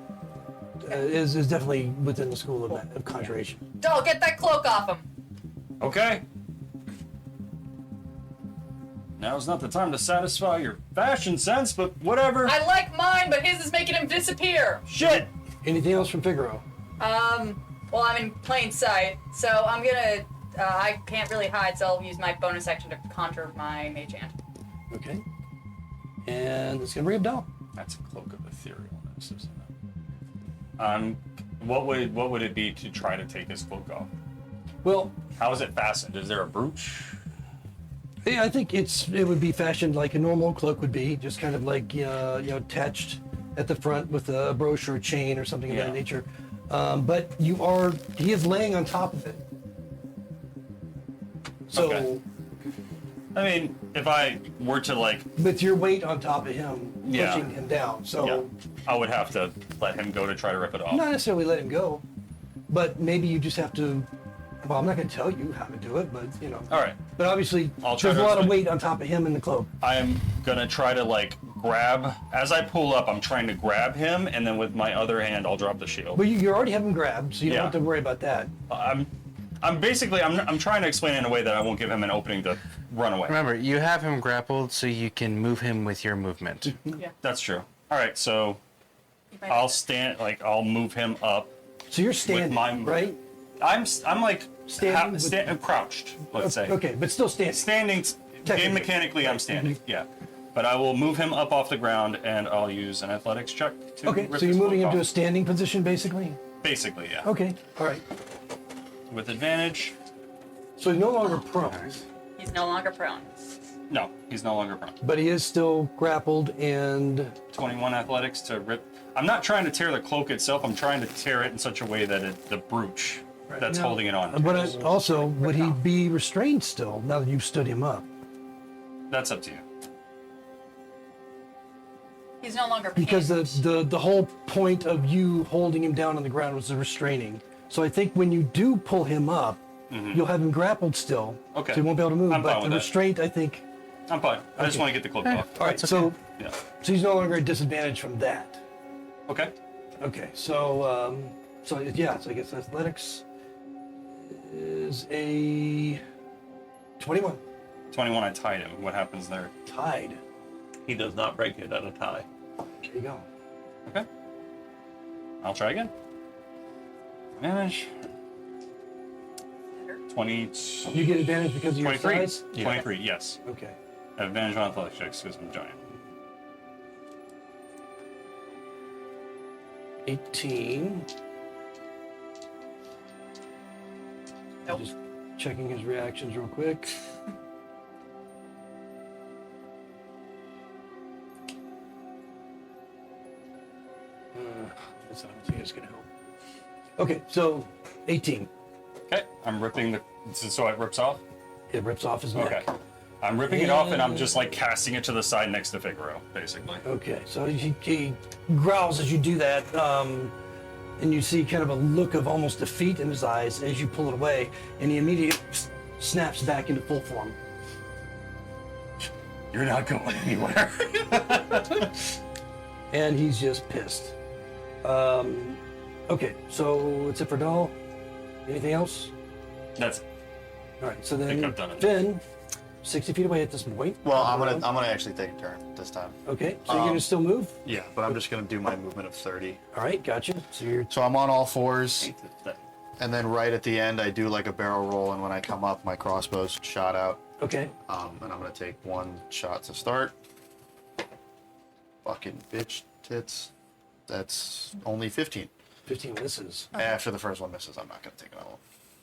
is definitely within the school of conjuration. Doll, get that cloak off him. Okay. Now's not the time to satisfy your fashion sense, but whatever. I like mine, but his is making him disappear. Shit! Anything else from Figaro? Well, I'm in plain sight, so I'm gonna. I can't really hide, so I'll use my bonus action to conjure my mage hand. Okay. And it's gonna bring up Dal. That's a cloak of etherealness, isn't it? What would it be to try to take his cloak off? Well, How is it fastened? Is there a brooch? yeah, I think it would be fashioned like a normal cloak would be, just kind of like attached at the front with a brooch or a chain or something of Yeah. that nature. But he is laying on top of it. So Okay. I mean, if I were to with your weight on top of him, Yeah. pushing him down. So yeah, I would have to let him go to try to rip it off. not necessarily let him go, but maybe you just have to. Well, I'm not going to tell you how to do it, but All right. But obviously, I'll try there's a to lot of explain. weight on top of him in the cloak. I am gonna try to grab as I pull up. I'm trying to grab him, and then with my other hand, I'll drop the shield. But you already have him grabbed, so you Yeah. don't have to worry about that. I'm basically I'm trying to explain it in a way that I won't give him an opening to run away. Remember, you have him grappled, so you can move him with your movement. Yeah. That's true. All right, so I'll stand. I'll move him up. So you're standing, my- right? I'm Standing with- crouched. Let's say. Okay, but still standing. Standing. Technically. Game mechanically, I'm standing. Yeah. But I will move him up off the ground, and I'll use an athletics check to. Okay, rip so you're his moving him cloak to a off. standing position, basically. Basically, yeah. Okay, all right. With advantage. So he's no longer prone, He's no longer prone. No, he's no longer prone. but he is still grappled and 21 athletics to rip. I'm not trying to tear the cloak itself. I'm trying to tear it in such a way that the brooch that's Now, holding it on. But also, would he be restrained still now that you've stood him up? That's up to you. He's no longer Because pinned. the whole point of you holding him down on the ground was the restraining. So I think when you do pull him up, you'll have him grappled still. Okay. So he won't be able to move. I'm but fine the with that. restraint, I think. I'm fine. I just Okay. want to get the cloak off. All right. So Yeah. so he's no longer at disadvantage from that. Okay. Okay. So so yeah. So I guess athletics is a 21. 21, I tied him. What happens there? Tied. He does not break it at a tie. There you go. Okay. I'll try again. Advantage. 20. You get advantage because of your 23. size. 23, yes. Okay. I have advantage on athletics checks because I'm a giant. 18. Nope. Just checking his reactions real quick. That's not it's gonna help. Okay, so 18. Okay. I'm ripping the. So it rips off? It rips off his neck. Okay. I'm ripping it off and I'm just like casting it to the side next to Figaro, basically. Okay, so he growls as you do that, and you see kind of a look of almost defeat in his eyes as you pull it away, and he immediately snaps back into full form. You're not going anywhere. And he's just pissed. Okay, so it's it for Dahl. Anything else? That's All right, so think then I've done it. Finn, 60 feet away at this point. Well, I'm gonna actually take a turn this time. Okay, so you're gonna still move? Yeah, but I'm just gonna do my movement of 30. All right, gotcha. So you're So I'm on all fours, and then right at the end I do like a barrel roll, and when I come up, my crossbow's shot out. okay. And I'm gonna take one shot to start. Fucking bitch tits. That's only 15. 15 misses. After the first one misses, I'm not gonna take another one.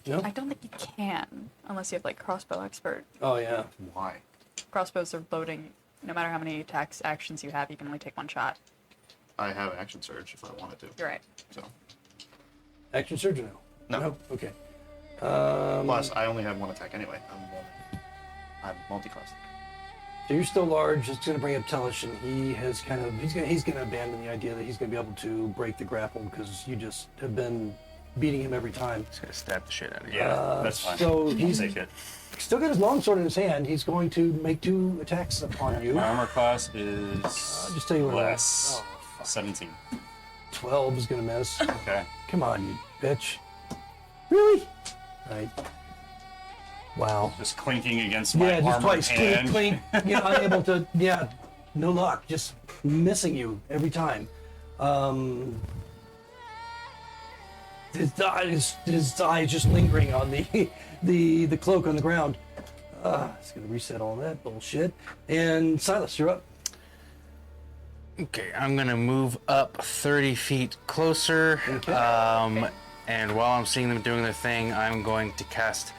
No? I don't think you can unless you have like crossbow expert. Oh yeah. Why? Crossbows are loading. No matter how many attacks actions you have, you can only take one shot. I have action surge if I wanted to. You're right. So Action surge or no? No. Okay. plus I only have one attack anyway. I'm multi-class. So you're still large. It's going to bring up Tellish, and he has kind of he's going to abandon the idea that he's going to be able to break the grapple because you just have been beating him every time. Just gonna stab the shit out of you. yeah, that's fine. so I'll he's- take it. Still got his longsword in his hand. He's going to make 2 attacks upon you. My armor class is I'll just tell you what. less. Oh, 17. 12 is going to miss. Okay. Come on, you bitch. Really? Right. Wow. Just clinking against my Yeah, just armored twice. hand. Clink, clink. Yeah, unable to. Yeah, no luck. Just missing you every time. His eyes just lingering on the cloak on the ground. It's gonna reset all that bullshit. And Silas, you're up. Okay, I'm gonna move up 30 feet closer. Okay. And while I'm seeing them doing their thing, I'm going to cast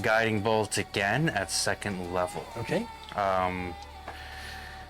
Guiding Bolt again at 2nd level. Okay.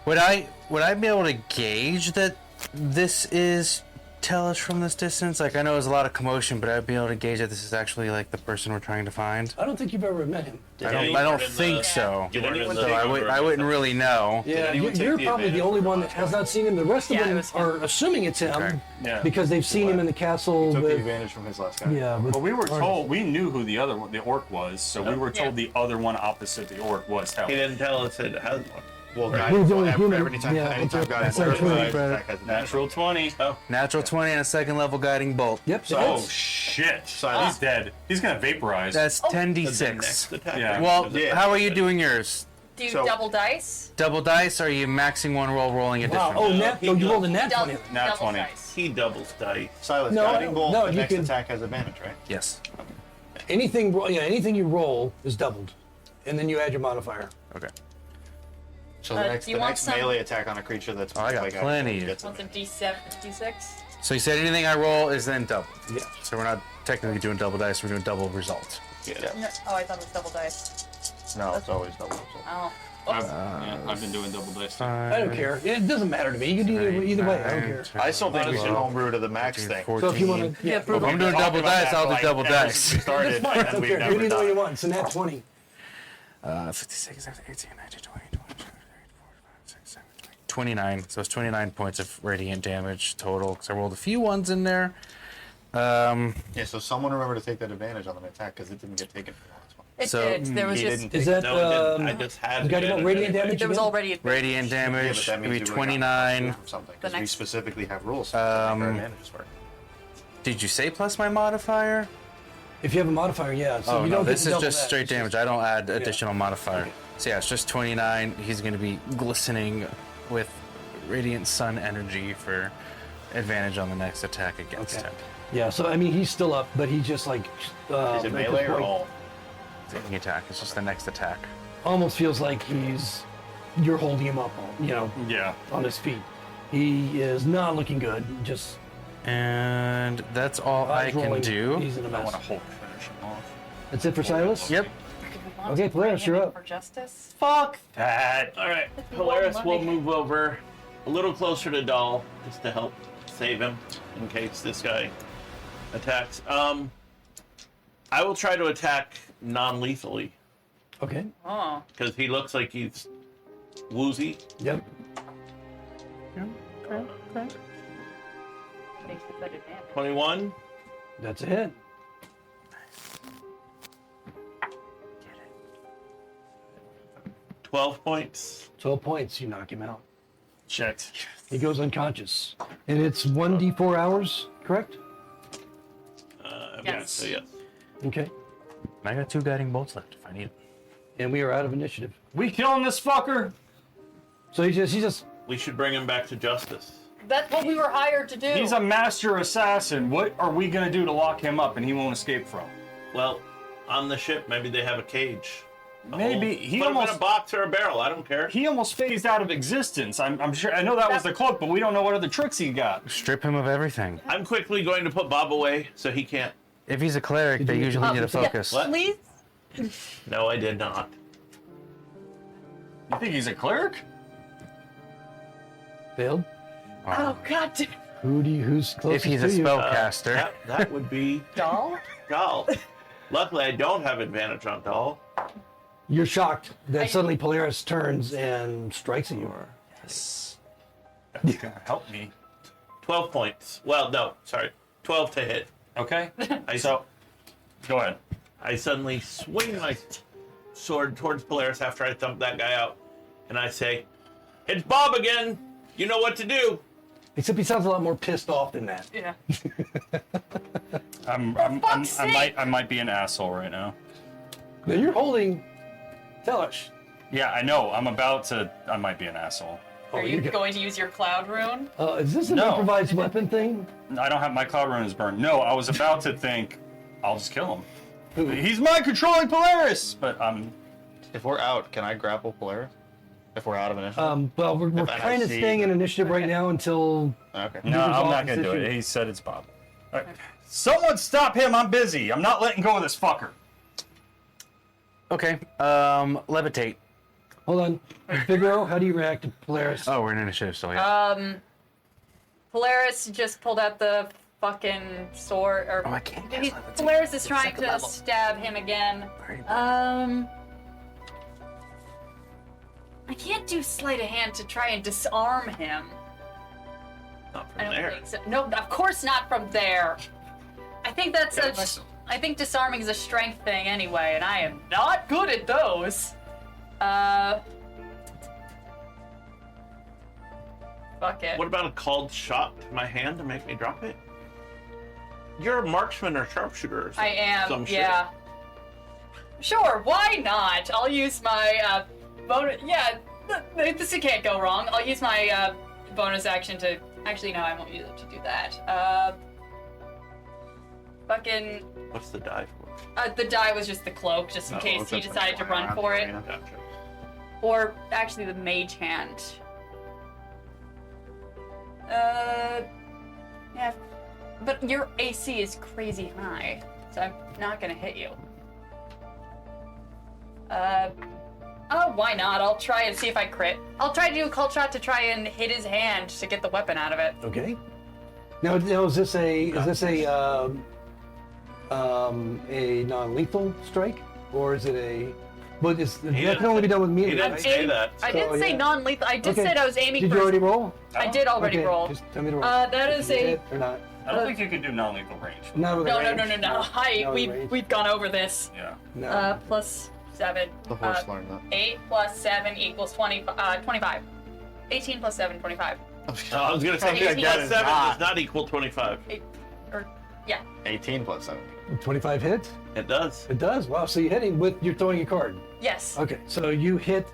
Would I be able to gauge that this is Tellish from this distance? Like, I know there's a lot of commotion, but I'd be able to gauge that this is actually like the person we're trying to find. I don't think you've ever met him. I you don't weren't in think the- so. You weren't in So the I wouldn't really know. Yeah, anyone take you're the probably the advantage only from one the that has not seen him. The rest of Yeah, it them was him. are assuming it's him Okay. Yeah. because they've seen him in the castle Took the with. advantage from his last guy. Yeah, with But we were Arnie. told, we knew who the other one, the orc was, so we were told the other one opposite the orc was He Tellish. didn't tell us it has one. Well, Right. guiding Who's the bolt, only human? anytime Yeah, anytime that's guiding right. bolt That's right. attack has advantage. Natural 20. Oh, Natural 20 and a 2nd level Guiding Bolt. Yep. So- Oh hits. shit! Silence. He's dead. He's gonna vaporize. That's the 10d6. next attack. Yeah. Well, Yeah. how are you doing yours? Do you So- double dice? Double dice, or are you maxing one roll, rolling a Wow. different? Oh, No, nat. he Oh, you does. rolled a nat Double, 20. Nat double 20. dice. He doubles dice. Silence, No, guiding bolt. no, the you next can- attack has advantage, right? Yes. Anything. Yeah, anything you roll is doubled, and then you add your modifier. Okay. So do the you next want some- melee attack on a creature that's Oh, I got by guiding plenty. bolt gets Want some advantage. D7, D6? So you said anything I roll is then double. Yeah. So we're not technically doing double dice, we're doing double results. Yeah. No, oh, I thought it was double dice. No, it's always double. So. Oh. I've been doing double dice. I don't care. It doesn't matter to me. You can do either way. I don't care. I still think we should 12, homebrew to the max 13, thing. 14. So if you want to, yeah, If I'm doing double dice, I'll do double dice. We started, that's fine. I and don't we've care. never Do it either way done you it. want. It's a nat 20. 56, 18, 19, 20, 21, 29. So it's 29 points of radiant damage total. Because I rolled a few ones in there. Yeah, so someone remember to take that advantage on the attack because it didn't get taken from the last one. It So, did. There was he just didn't Is that No, it didn't. I just had you got any advantage radiant anyway. damage? there was again? already a radiant Yeah, damage but that would be means you would've 29. gotten plus something because we next- specifically have rules for advantages for it. Did you say plus my modifier? If you have a modifier, yeah. So Oh you no, don't get this to is double just that. straight It's damage. just- I don't add additional modifier. Okay. So yeah, it's just 29. He's going to be glistening with radiant sun energy for advantage on the next attack against Okay. him. Yeah, so I mean, he's still up, but he's just like. Is it at this melee or point, all? It's any attack. It's just the next attack. Almost feels like you're holding him up, Yeah. on his feet. He is not looking good. Just And that's all I eyes can rolling. do. He's in a I mess. want to Hulk finish him off. That's it for Silas. Yep. Do we want Okay, to Polaris, bring him you're in up. For justice. Fuck that. All right, It's Polaris more will money. move over a little closer to Dahl just to help save him in case this guy attacks. I will try to attack non-lethally Okay. Oh. because he looks like he's woozy. Yep. Makes it better damage. 21, That's a hit. 12 points. 12 points. You knock him out. Shit. He goes unconscious. And it's 1d4 hours, correct? Yes. So yes. Okay. I got 2 guiding bolts left if I need it. And we are out of initiative. We killing this fucker? So he just We should bring him back to justice. That's what we were hired to do. He's a master assassin. What are we gonna do to lock him up and he won't escape from? Well, on the ship, maybe they have a cage. Maybe he Put him in a almost box or a barrel. I don't care. he almost phased out of existence. I'm sure. I know that was the cloak, but we don't know what other tricks he got. Strip him of everything. I'm quickly going to put Bob away so he can't. If he's a cleric, they usually need to focus. What? Please. No, I did not. You think he's a cleric? failed. Oh God. Who's closest If he's a to you? spellcaster. That would be Doll. Dahl. Luckily, I don't have advantage on Dahl. You're shocked that suddenly Polaris turns and strikes at you. Yes. That's gonna help me. 12 points. Well, no, sorry. 12 to hit. Okay. I, So, go ahead. I suddenly swing my sword towards Polaris after I thump that guy out, and I say, "It's Bob again. You know what to do." Except he sounds a lot more pissed off than that. Yeah. I might be an asshole right now. Now you're holding Tellish. Yeah, I know. I might be an asshole. Are you you're good. going to use your cloud rune? Is this an No. improvised weapon thing? I don't have my cloud rune is burned. No, I was about to think I'll just kill him. Who? He's my controlling Polaris, but If we're out, can I grapple Polaris? If we're out of initiative? Well, we're If I kind of see- staying in initiative right now until Okay. no, I'm resolve not this gonna do issue. it. He said it's Bob. All right. Someone stop him! I'm busy. I'm not letting go of this fucker. Okay. Levitate. hold on. Figaro, how do you react to Polaris? Oh, we're in initiative still, yeah. Polaris just pulled out the fucking sword. Or Oh, I can't cast levitate. Polaris is trying Second to level. stab him again. Very I can't do sleight of hand to try and disarm him. Not I from don't there. think so. No, of course not from there. I think that's Yeah, a. nice. I think disarming is a strength thing anyway, and I am not good at those. Fuck it. What about a called shot to my hand to make me drop it? You're a marksman or sharpshooter or I am. some shit. Yeah. Sure. Why not? I'll use my bonus. Yeah. This can't go wrong. I'll use my bonus action to. Actually, no, I won't use it to do that. Fucking. What's the die for? The die was just the cloak, just in Oh, case he okay. decided to run for it. Gotcha. Or actually the mage hand. Yeah. But your AC is crazy high, so I'm not gonna hit you. Oh, why not? I'll try and see if I crit. I'll try to do a cult shot to try and hit his hand to get the weapon out of it. Okay. Now is this a non-lethal strike, or is it a? But that didn't can only be say- done with he melee, didn't right? say that. I So, didn't say yeah. non-lethal. I just Okay. said I was aiming Did for. you already roll? I did already Okay, roll. just tell me to roll. That is Did you a. hit or not? I don't think you could do non-lethal range. Not with a No, range. no. Hi, No, we've range. we've gone over this. Yeah. No. Plus 7. The horse learned that. 8 plus 7 equals 25. 18 plus 7, 25. I was gonna say 18 8 plus plus 7 not. does not equal 25. 8, or yeah. 18 plus 7. 25 hits? It does. It does. Wow. So you hit him with you're throwing a card. Yes. Okay. So you hit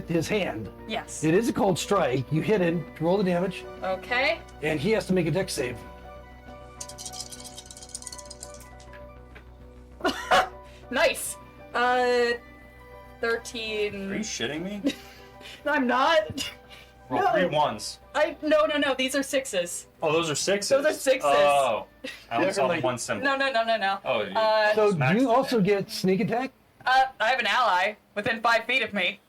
his hand. Yes. It is a cold strike. You hit him. Roll the damage, Okay. and he has to make a dex save. Nice. 13. Are you shitting me? I'm not. Roll No. 3 ones. No. These are 6s. Oh, those are 6s. Those are 6s. Oh, I only saw the like- one symbol. No. Oh, you So smacked do you it. also get sneak attack? I have an ally within 5 feet of me.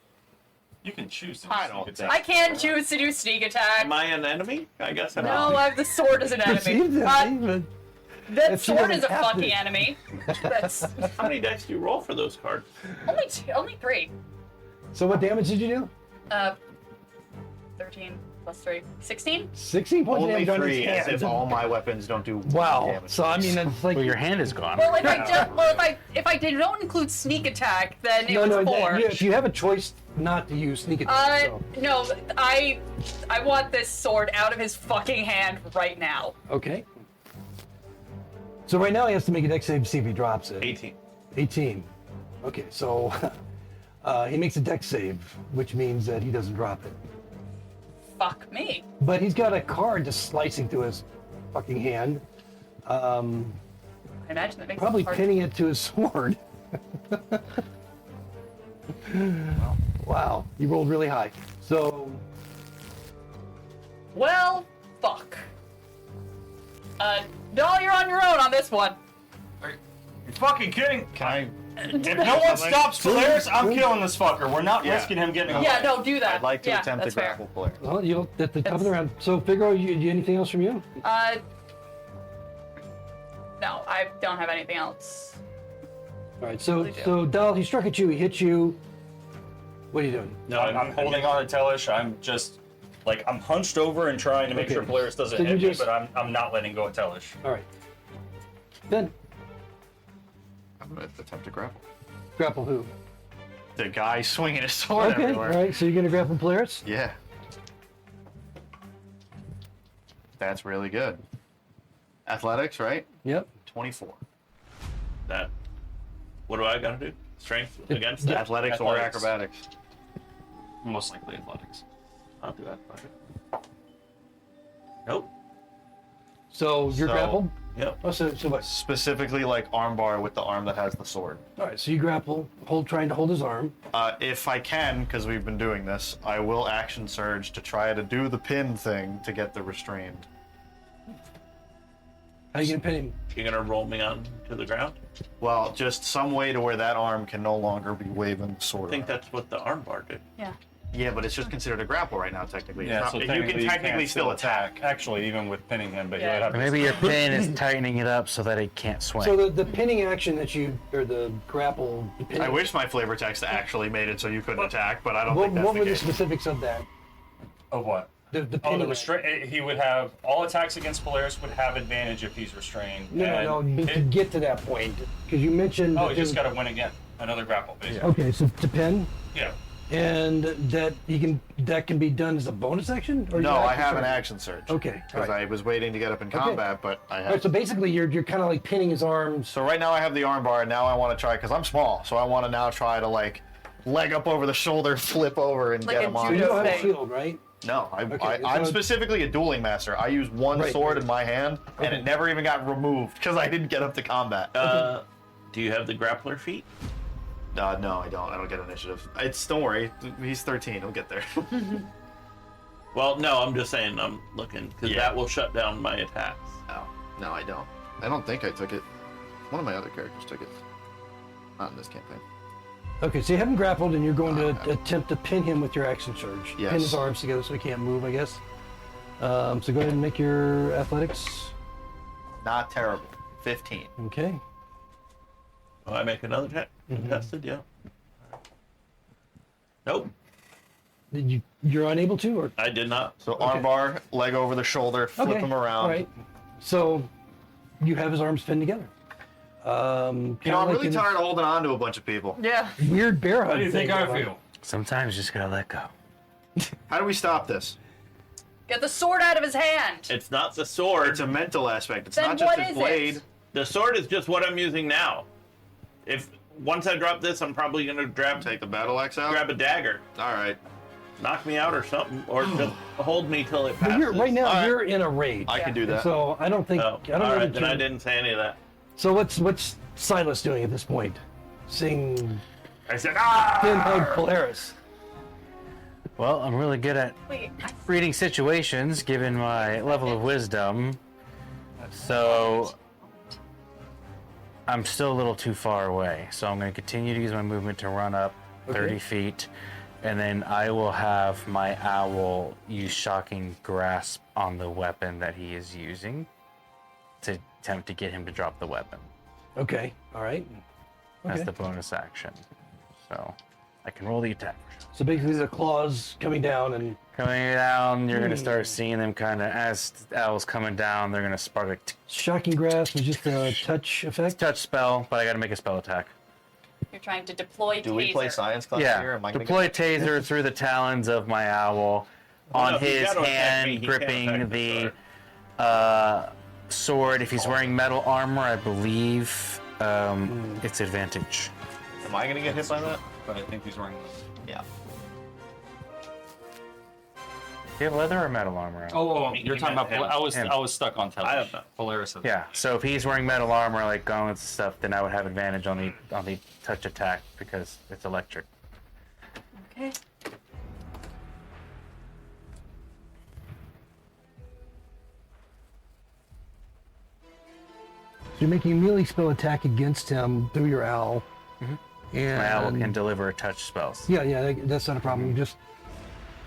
You can choose to I do don't sneak think- I attack. can choose to do sneak attack. Am I an enemy? I guess I'm No, I have the sword as an Perceived enemy. enemy, That if she sword is a doesn't have fucking to. enemy. That's How many dice do you roll for those cards? only 3. So what damage did you do? 13 plus 3. 16? 16 points of Only damage on his 3, as hand. if all my weapons don't do Wow. damage. So I mean, it's like Well, your hand is gone. Well, if I don't include sneak attack, then it was 4. If you have a choice not to use sneak attack. So. No, I want this sword out of his fucking hand right now. Okay. So right now he has to make a dex save to see if he drops it. 18. 18. Okay, so he makes a dex save, which means that he doesn't drop it. Fuck me. But he's got a card just slicing through his fucking hand, I imagine that makes probably it hard. pinning it to his sword. Wow, you rolled really high. So Well, fuck. No, you're on your own on this one. You're fucking kidding. Can I? If no one stops Polaris, I'm killing this fucker. We're not Yeah. risking him getting away. Yeah, no, do that. I'd like to yeah, attempt to that's fair. grapple player. well, you'll at the top of the round. So Figaro, you anything else from you? No, I don't have anything else. All right. So Really do. so Dal, he struck at you. He hit you. What are you doing? No, I'm holding on to Tellish. I'm just like I'm hunched over and trying to make Okay. sure Polaris doesn't So you hit just- me, but I'm not letting go of Tellish. All right. Then I'm going to attempt to grapple. grapple who? The guy swinging his sword Okay. All everywhere. right. So you're gonna grapple Polaris. Yeah. That's really good. Athletics, right? Yep. 24. That. What do I gotta do? Strength against that? Athletics or Athletics. acrobatics. Most likely athletics. I'll do that. Fuck it. Nope. So you're So- grappled. Yep. Oh, so what? Specifically, like armbar with the arm that has the sword. All right. So you grapple, trying to hold his arm. If I can, because we've been doing this, I will action surge to try to do the pin thing to get the restrained. How are you gonna pin him? You're gonna roll me on to the ground? Well, just some way to where that arm can no longer be waving the sword. I think around. that's what the armbar did. Yeah. Yeah, but it's just considered a grapple right now, technically. It's Yeah, not- so you technically can technically can't still attack. Actually, even with pinning him, but Yeah. you would have to. Maybe your pin is tightening it up so that it can't swing. So the pinning action that you or the grapple. The pinning, I wish my flavor text actually made it so you couldn't attack, but I don't What, think that's what the were the case. specifics of that? Of what? The Oh, pinning. the restraint. He would have all attacks against Polaris would have advantage if he's restrained. No, and but to hit- get to that point, because you mentioned. Oh, that he just there- got to win again. Another grapple, basically. Okay, so to pin, Yeah. and that can be done as a bonus action. Or No, your I action have an surge? action surge. Okay, Because right. I was waiting to get up in combat, but I All have. right, so basically you're kind of like pinning his arms. So right now I have the armbar, and now I want to try, because I'm small, so I want to now try to like leg up over the shoulder, flip over, and Like get a him So on. you judo don't have a thing. shield, right? No, Okay, I'm so- specifically a dueling master. I use one Right, sword right. in my hand, and Okay. it never even got removed because I didn't get up to combat. Do you have the grappler feat? No, I don't. I don't get initiative. Don't worry. He's 13. He'll get there. Well, no, I'm just saying I'm looking, because Yeah. that will shut down my attacks. No, I don't. I don't think I took it. One of my other characters took it. Not in this campaign. Okay, so you have him grappled, and you're going to Okay. attempt to pin him with your action surge. Yes. Pin his arms together so he can't move, I guess. So go ahead and make your athletics. Not terrible. 15. Okay. Oh, I make another check. Contested, yeah. Nope, You're unable to, or I did not. So armbar, leg over the shoulder, flip him around. All right. So you have his arms pinned together. You know, I'm really tired of holding on to a bunch of people. Yeah. Weird bear hug. How do you think thing I going on. feel? Sometimes you just gotta let go. How do we stop this? Get the sword out of his hand. It's not the sword. It's a mental aspect. It's Then not just what his is it? blade. The sword is just what I'm using now. If once I drop this, I'm probably gonna Take the battle axe out. grab a dagger, All right. knock me out or something, or just hold me till it But passes. right now, All right. you're in a rage. I can do that. So I don't think. Oh, I don't all know. right, that then I you're- didn't say any of that. So what's Silas doing at this point? Seeing I said, ah! Thin Hug Polaris. Well, I'm really good at Wait, reading situations given my level of wisdom. So I'm still a little too far away. So I'm going to continue to use my movement to run up 30 feet. And then I will have my owl use shocking grasp on the weapon that he is using to attempt to get him to drop the weapon. Okay. All right. That's Okay. the bonus action. So I can roll the attack. So basically, the claws coming down and Coming down, you're going to start seeing them kind of, as the owl's coming down, they're going to spark a shocking grasp was just a touch effect. touch spell, but I got to make a spell attack. you're trying to deploy Do we play taser. science class here? Yeah, Am I gonna deploy get- taser through the talons of my owl on no, if he's his gotta attack me, hand, he can't gripping attack the sword. sword. If he's wearing metal armor, I believe it's advantage. Am I gonna get hit by that? But I think he's wearing this. Yeah. Do you have leather or metal armor? Oh, He you're talking meant about. him. I was stuck on Tellish. I don't know. Polaris. Yeah, so if he's wearing metal armor like gauntlets and stuff, then I would have advantage on the touch attack because it's electric. Okay. So you're making a melee spell attack against him through your owl. And My owl can deliver touch spells. yeah, that's not a problem. Just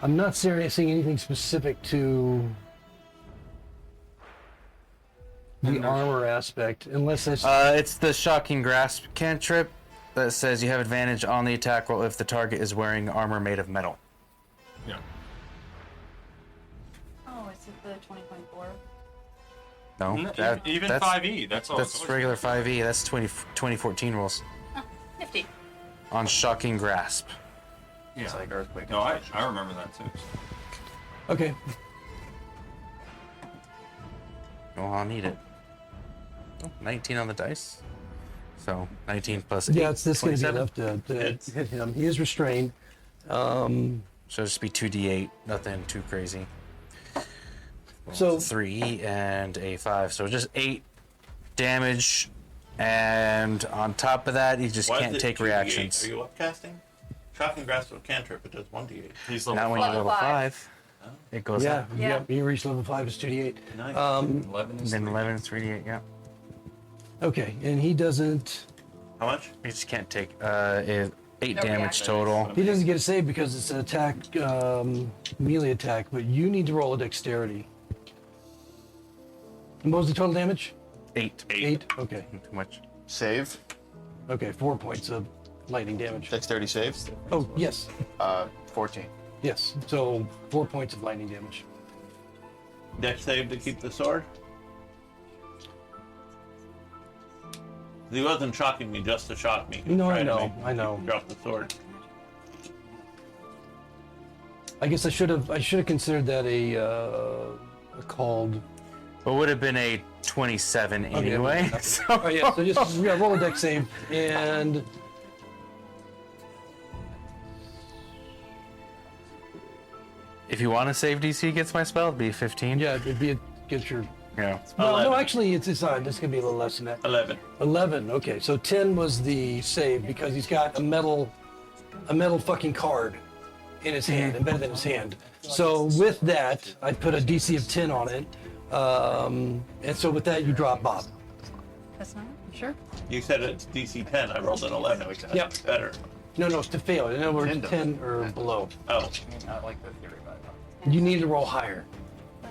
I'm not seeing anything specific to the armor aspect, unless it's It's the shocking grasp cantrip that says you have advantage on the attack roll if the target is wearing armor made of metal. Yeah. Oh, is it the 2024? No, Even that's 5e. That's all. that's regular 5e. That's 2014 rules Nifty. on shocking grasp. Yeah. It's like earthquake. No, I remember that too. okay. Oh, I'll need it. Oh, 19 on the dice. So 19 plus 8. Yeah, it's this going to be 27. enough to Hits. hit him. He is restrained. So just be 2d8, nothing too crazy. So 3 and a 5, so just 8 damage. And on top of that, he just Why is can't it take 2d8? reactions. Are you upcasting? Shocking grasp of cantrip, it does 1d8. He's Not level when you're 5. level Level 5. It goes yeah, up. Yeah. you reach level 5 is 2d8. Nice. 11 is Then 11 is 3d8, yeah. Okay, and he doesn't How much? You just can't take 8 damage reaction. total. he doesn't get a save because it's an attack melee attack, but you need to roll a dexterity. And what was the total damage? 8. 8. Okay. Too much. Save. Okay, 4 points of lightning damage. Dexterity saves. Oh, yes. 14. Yes. So 4 points of lightning damage. Dex save to keep the sword? He wasn't shocking me just to shock me. He was No, I trying to know, make me I know. Drop the sword. I guess I should have considered that a called. Well, it would have been a 27 anyway. Okay. So Oh yeah, so just roll a dex save and if you want to save DC against my spell, it'd be 15. yeah, it'd be get your. Yeah. No, 11. actually, it's not. It's gonna be a little less than that. 11. 11. Okay, so 10 was the save because he's got a metal fucking card in his hand, embedded in his hand. So with that, I put a DC of 10 on it, and so with that, you drop Bob. That's not sure. You said it's DC 10. I rolled an 11. Yep. Better. No, it's to fail. In other words, 10 10 or below. Oh, I like the theory about You need to roll higher.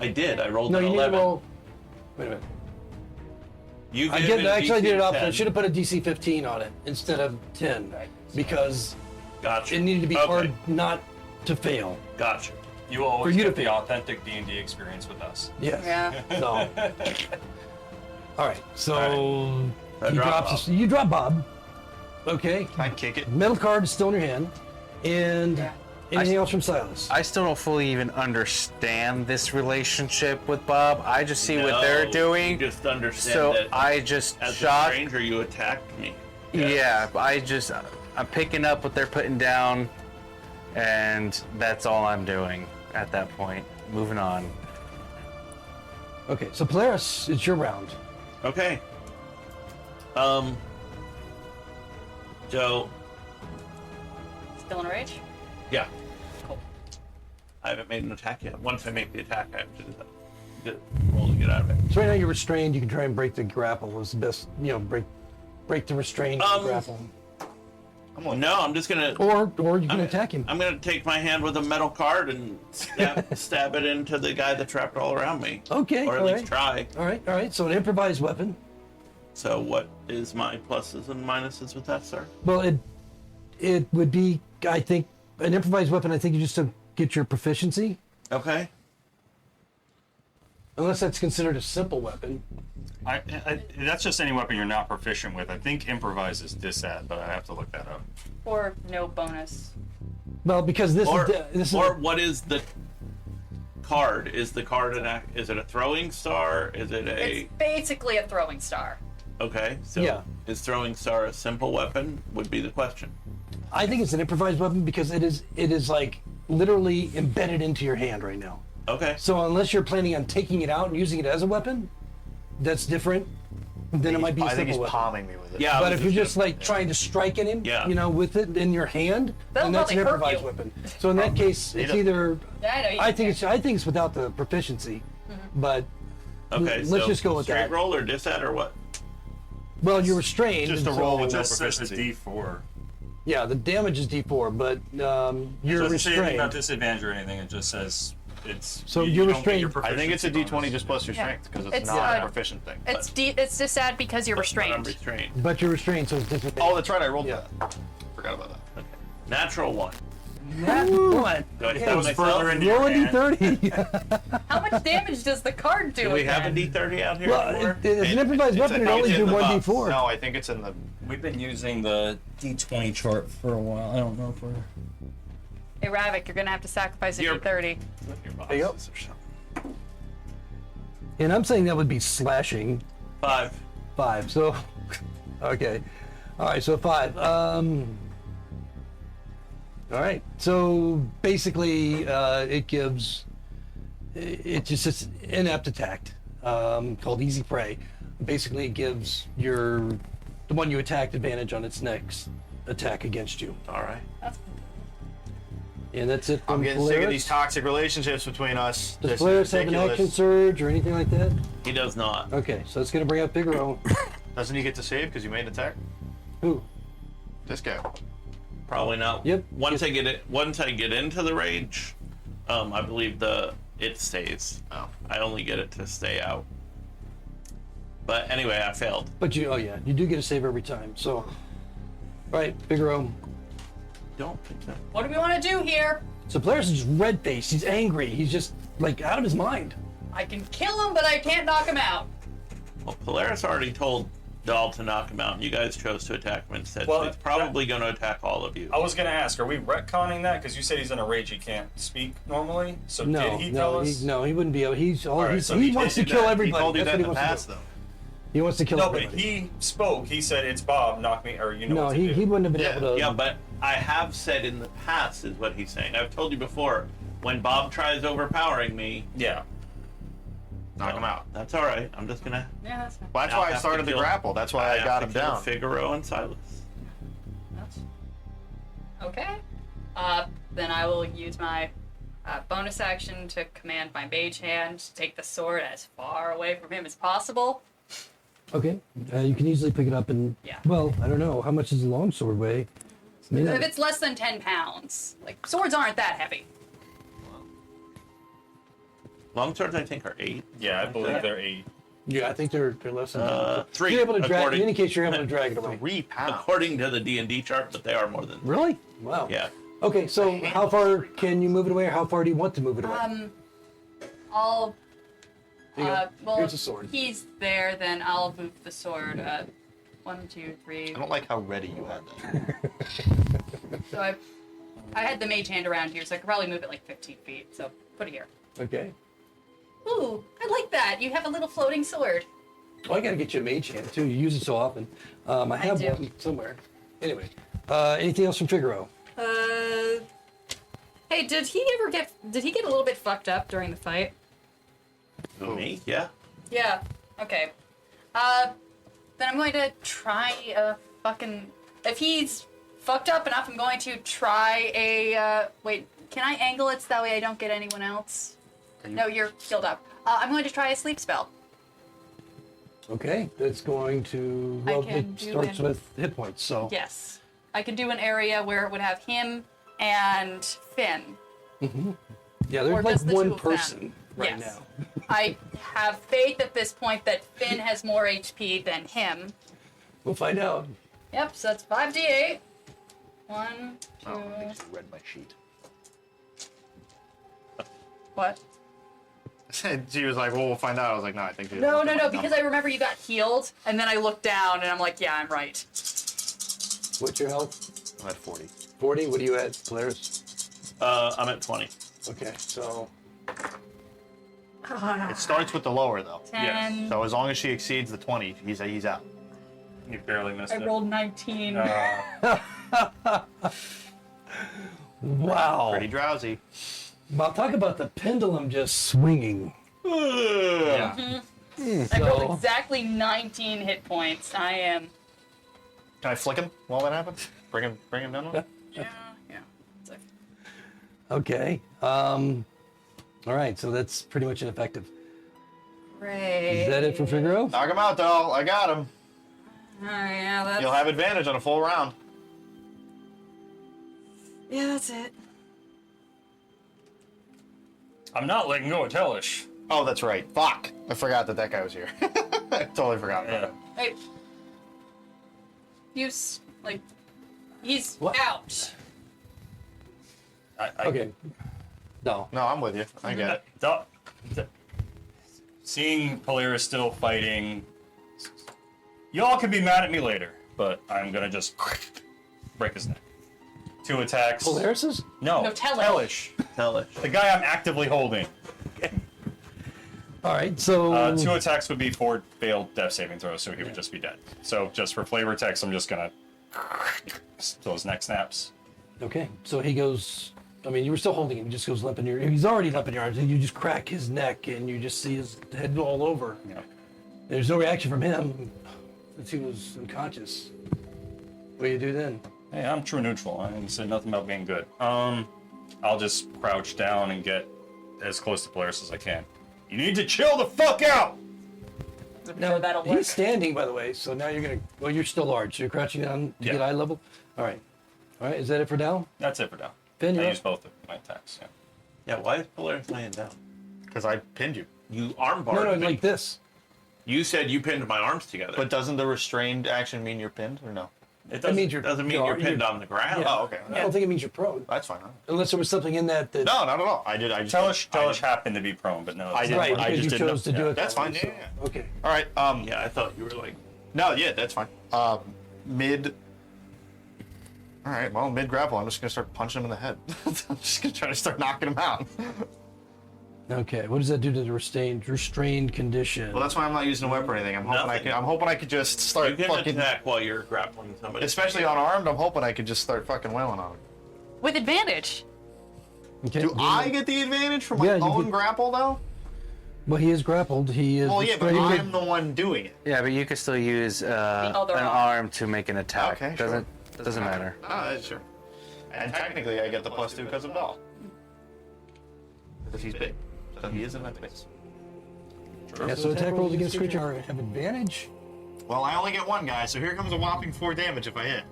I did. I rolled No, an you need 11. to roll. Wait a minute. You I actually did it opposite. I up. should have put a DC 15 on it instead of 10 because Gotcha. It needed to be Okay. hard not to fail. Gotcha. You will always you to get the fail. authentic D&D experience with us. Yes. Yeah. So, all right. So I he drop drops. You drop Bob. Okay. I kick it. Metal card is still in your hand, and Yeah. anything else from Silas? I still don't fully even understand this relationship with Bob. I just see what they're No, doing. You just understand So that I just as a shock. stranger, you attacked me. Yeah, I'm picking up what they're putting down, and that's all I'm doing at that point. Moving on. Okay. So Polaris, it's your round. Okay. So, Still in a rage? yeah. Cool. I haven't made an attack yet. Once I make the attack, I have to roll to get out of it. So right now you're restrained. You can try and break the grapple. Is the best. Break the restraint grapple. No, I'm just gonna. Or you can attack him. I'm gonna take my hand with a metal card and stab it into the guy that's wrapped all around me. Okay. Or at all least right. try. All right. All right. So an improvised weapon. So what is my pluses and minuses with that, sir? Well, it would be, I think, an improvised weapon. I think you just to get your proficiency, Okay. unless that's considered a simple weapon. That's just any weapon you're not proficient with. I think improvise is disad, but I have to look that up. Or no bonus. Well, because this Or, is this is or what is the card? Is the card is it a throwing star? Is it a It's basically a throwing star. okay? So Yeah. is throwing star a simple weapon? Would be the question. I think it's an improvised weapon because it is like literally embedded into your hand right now. Okay. So unless you're planning on taking it out and using it as a weapon, that's different. Then it might be a I think he's simple weapon. palming me with it. Yeah. I But was if you're just gonna- like trying to strike at him, Yeah. with it in your hand, That'll then that's an probably hurt improvised you. weapon. So in that case, it's doesn't- either Yeah, I know. I think it's without the proficiency, but okay. let's so just go with straight that. roll or disad or what? well, you're restrained. Just a and roll so- with no Just says a proficiency. D4. Yeah, the damage is D4, but you're It doesn't say anything restrained. about disadvantage or anything. It just says it's. So you you're don't get your restrained. I think it's a proficiency D20 bonus. just plus your Yeah. strength because it's, It's, not a uh, proficient thing. It's just sad because you're But I'm restrained. restrained. But you're restrained, so it's disadvantage. Oh, that's right. I rolled Yeah. that. Forgot about that. Okay. Natural one. What? Do I Okay. stab Goes myself? further into your Roll a hand. D30. How much damage does the card do? Do we have a again? D30 out here? well, anymore? it's an improvised weapon. It I think only it's do in the one box. D4. No, I think it's in the. We've been using the D20 chart for a while. I don't know if we're. Hey, Ravek, you're gonna have to sacrifice a You're- D30. Your There you go. boxes or something. And I'm saying that would be slashing 5. 5. So, okay. All right, so 5. All right. So basically, it gives. It's just it's inept attack called easy prey. Basically, it gives the one you attacked advantage on its next attack against you. All right. And that's it from I'm getting Polaris. sick of these toxic relationships between us. Does This is Polaris have an ridiculous. action surge or anything like that? He does not. Okay, so it's going to bring up Figaro. Doesn't he get to save because you made an attack? Who? This guy. Probably not. Yep. Once I get into the rage, I believe it stays. Oh. I only get it to stay out. But anyway, I failed. But you do get a save every time. So, all right, Figaro. Don't think that. What do we want to do here? So Polaris is just red-faced. He's angry. He's just like out of his mind. I can kill him, but I can't knock him out. Well, Polaris already told Dahl to knock him out, and you guys chose to attack him instead. Well, so he's probably going to attack all of you. I was gonna ask, are we retconning that? Because you said he's in a rage, he can't speak normally. So No, did he tell us? he wouldn't be able. right, so he he wants to told you kill that. He everybody. He told you That's that what in he the wants past, to do. though. He wants to kill No, but everybody. he spoke. He said, "It's Bob. Knock me," or you know No, what to do. he wouldn't have been Yeah. able to. Yeah, but I have said in the past is what he's saying. I've told you before, when Bob tries overpowering me, Yeah. Knock him out. that's all right. I'm just gonna. Yeah, that's fine. Well, that's I'll why I have to started the kill- grapple. That's why I have got to him kill down. Figaro and Silas. Okay. Then I will use my bonus action to command my mage hand to take the sword as far away from him as possible. Okay, you can easily pick it up and. Yeah. Well, I don't know how much does a longsword weigh. I mean, If it's less than 10 pounds, like swords aren't that heavy. Longswords, I think, are 8. Yeah, I believe they're 8. Yeah, I think they're less than 3. You're able to drag. according, In any case, you're able to drag it away. 3 pounds. according to the D&D chart, but they are more than. Really? Wow. Yeah. Okay, so how far can you move it away, or how far do you want to move it away? I'll. Here you go. Well, Here's a sword. He's there, then I'll move the sword. 1, 2, 3. I don't like how ready you had that. So I had the mage hand around here, so I could probably move it like 15 feet. So put it here. Okay. Ooh, I like that. You have a little floating sword. Well, I gotta get you a mage hand too. You use it so often. I have do. one somewhere. Anyway, anything else from Figaro? Hey, did he get a little bit fucked up during the fight? Who, me? Yeah. Yeah. Okay. Then I'm going to try a fucking. If he's fucked up enough, I'm going to try a. Wait, can I angle it so that way I don't get anyone else? No, you're healed up. I'm going to try a sleep spell. Okay, that's going to. Well, can it do starts an- with hit points. So. Yes. I can do an area where it would have him and Finn. Yeah, Or there's like just the two one of them. person right Yes. now. I have faith at this point that Finn has more HP than him. We'll find out. Yep, so that's 5d8. 1, 2. Oh, I think you read my sheet. What? She was like, well, we'll find out. I was like, no, I think she No, because I remember you got healed, and then I looked down and I'm like, yeah, I'm right. What's your health? I'm at 40. 40. What are you at, Polaris? I'm at 20. Okay, so It starts with the lower, though. 10. So as long as she exceeds the 20, he's out. You barely missed I it. rolled 19. wow. Pretty drowsy. Well, talk about the pendulum just swinging. Yeah. I rolled exactly 19 hit points. I am. Can I flick him while that happens? Bring him down. Yeah. It's like- Okay. All right, so that's pretty much ineffective. Great. Is that it for Figaro? Knock him out, doll. I got him. Oh, yeah, that's. You'll have advantage on a full round. Yeah, that's it. I'm not letting go of Tellish. Oh, that's right. Fuck. I forgot that guy was here. I totally forgot about Yeah. it. Hey. He's What? out. Okay. No. No, I'm with you. I get it. Seeing Polaris still fighting, y'all can be mad at me later, but I'm gonna just break his neck. 2 attacks. Polaris's? No, No, Tellish. Tellish. The guy I'm actively holding. All right, so 2 attacks would be 4 failed death saving throws, so he would just be dead. So just for flavor text, I'm just gonna till his neck snaps. okay, so he goes. I mean, you were still holding him. He just goes limp in your. He's already limp in your arms, and you just crack his neck, and you just see his head all over. You know. There's no reaction from him, since he was unconscious. What do you do then? Hey, I'm true neutral. I didn't say nothing about being good. I'll just crouch down and get as close to Polaris as I can. You need to chill the fuck out! Now, that'll work. he's standing, by the way, so now you're gonna. Well, you're still large, so you're crouching down to Yeah. get eye level. All right, is that it for Dow? That's it for now. Finn, I you're use up. both of my attacks. Yeah. Yeah, why is Polaris laying down? Because I pinned you. You armbarred No, me. like this. You said you pinned my arms together. But doesn't the restrained action mean you're pinned or no? it That means you're. doesn't mean you're pinned on the ground. Yeah. Oh, okay. I don't think it means you're prone, That's fine. unless there was something in that. No, not at all. I just Tellish happened to be prone, but no. I it's did. not. Right, I because just you didn't chose know. to do it. That's that fine. way, Yeah, so- Okay. All right. Yeah, I thought you were like. No, yeah, that's fine. Mid. All right. Well, mid grapple, I'm just gonna start punching him in the head. I'm just gonna try to start knocking him out. Okay. What does that do to the restrained condition? Well, that's why I'm not using a whip or anything. I'm hoping Nothing. I'm hoping I could just You start can fucking. attack while you're grappling somebody. Especially unarmed, I'm hoping I could just start fucking wailing on him. With advantage. Okay, Do I get the advantage for my Yeah, you own get- grapple though? Well, he is grappled. He is. Well, yeah, but restrained. I'm the one doing it. Yeah, but you can still use an other arm. arm to make an attack. Okay, sure. Doesn't matter. Ah, sure. And technically, I get the +2 because of Doll. Because he's big. So he is in that space. Yeah, so attack rolls against creature have advantage. Well, I only get one guy, so here comes a whopping 4 damage if I hit.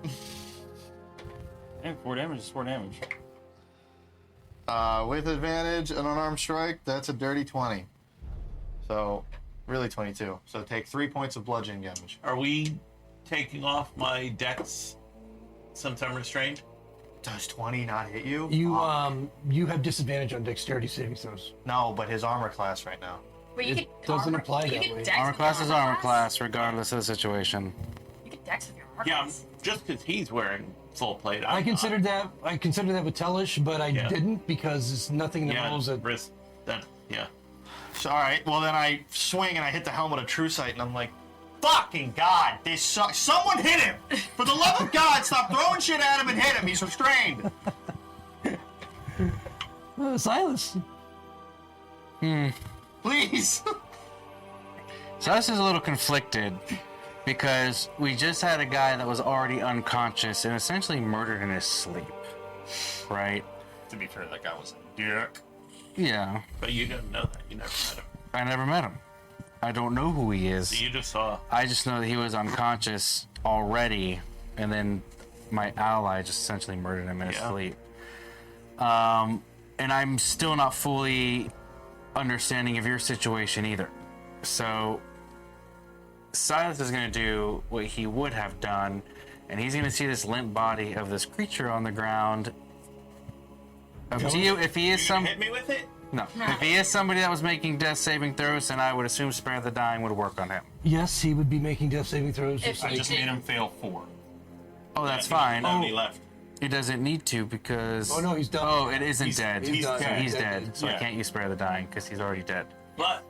Hey, 4 damage is 4 damage. With advantage, an unarmed strike, that's a dirty 20. So, Really 22. So take 3 points of bludgeoning damage. Are we taking off my dex since I'm restrained? Does 20 not hit you? You have disadvantage on dexterity saving throws. No, but his armor class right now. Well, you It could doesn't armor- apply you that could way. dex Armor with class your is armor class, regardless of the situation. You could dex with your armor Yeah, class. just because he's wearing full plate. I considered that. I considered that with Tellish, but I Yeah. didn't because it's nothing that Yeah, rolls at. risk that. Yeah. So, all right. Well, then I swing and I hit the helmet of true sight, and I'm like, "Fucking God, this sucks! Someone hit him! For the love of God, stop throwing shit at him and hit him! He's restrained." Silas. Please. Silas is a little conflicted because we just had a guy that was already unconscious and essentially murdered in his sleep, right? To be fair, that guy was a dick. Yeah, But you didn't know that. You never met him. I never met him. I don't know who he is. So you just saw. I just know that he was unconscious already, and then my ally just essentially murdered him in his Yeah. sleep. And I'm still not fully understanding of your situation either. So Silas is going to do what he would have done, and he's going to see this limp body of this creature on the ground. Up to you, if he is You gonna some hit me with it? no, if he is somebody that was making death saving throws, then I would assume Spare the Dying would work on him. Yes, he would be making death saving throws. If- I just made him fail 4. Oh, that's Yeah, fine. No, he left. He doesn't need to because. Oh, no, he's done. Oh, it isn't He's- dead. he's done. So Yeah, he's he's dead. dead. So I Yeah. can't use Spare the Dying because he's already dead. But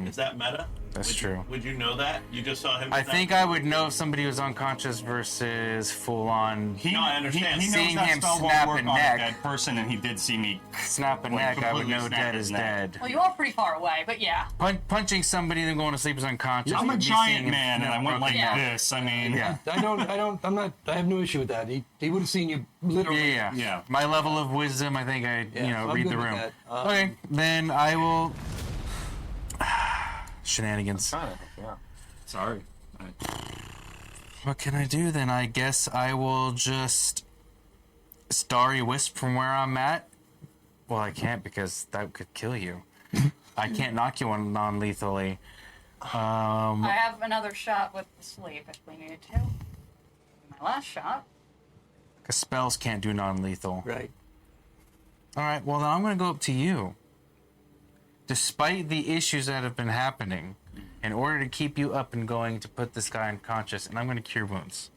is that meta? That's Would true. You, would you know that? You just saw him. I think I would know if somebody was unconscious versus full on No, I understand. He knows Seeing that him spell won't snap work and on neck. a dead person, and he did see me. snap a Like, neck. I would completely know snap dead his is neck. dead. Well, you are pretty far away, but yeah. Punching somebody and then going to sleep is unconscious. I'm a Me giant seeing him man, and I went broken like Yeah. neck. this. I mean, Yeah. I have no issue with that. He would have seen you literally. Yeah. Yeah. My level of wisdom, I think Yeah, so I'm read good the with room. that. Okay, then I will. Shenanigans. Yeah. Sorry. What can I do then? I guess I will just Starry Wisp from where I'm at. Well, I can't because that could kill you. I can't knock you on non-lethally. I have another shot with the sleep if we needed to. My last shot. 'Cause spells can't do non-lethal. Right. All right, well then I'm going to go up to you. Despite the issues that have been happening, in order to keep you up and going to put this guy unconscious, and I'm going to cure wounds.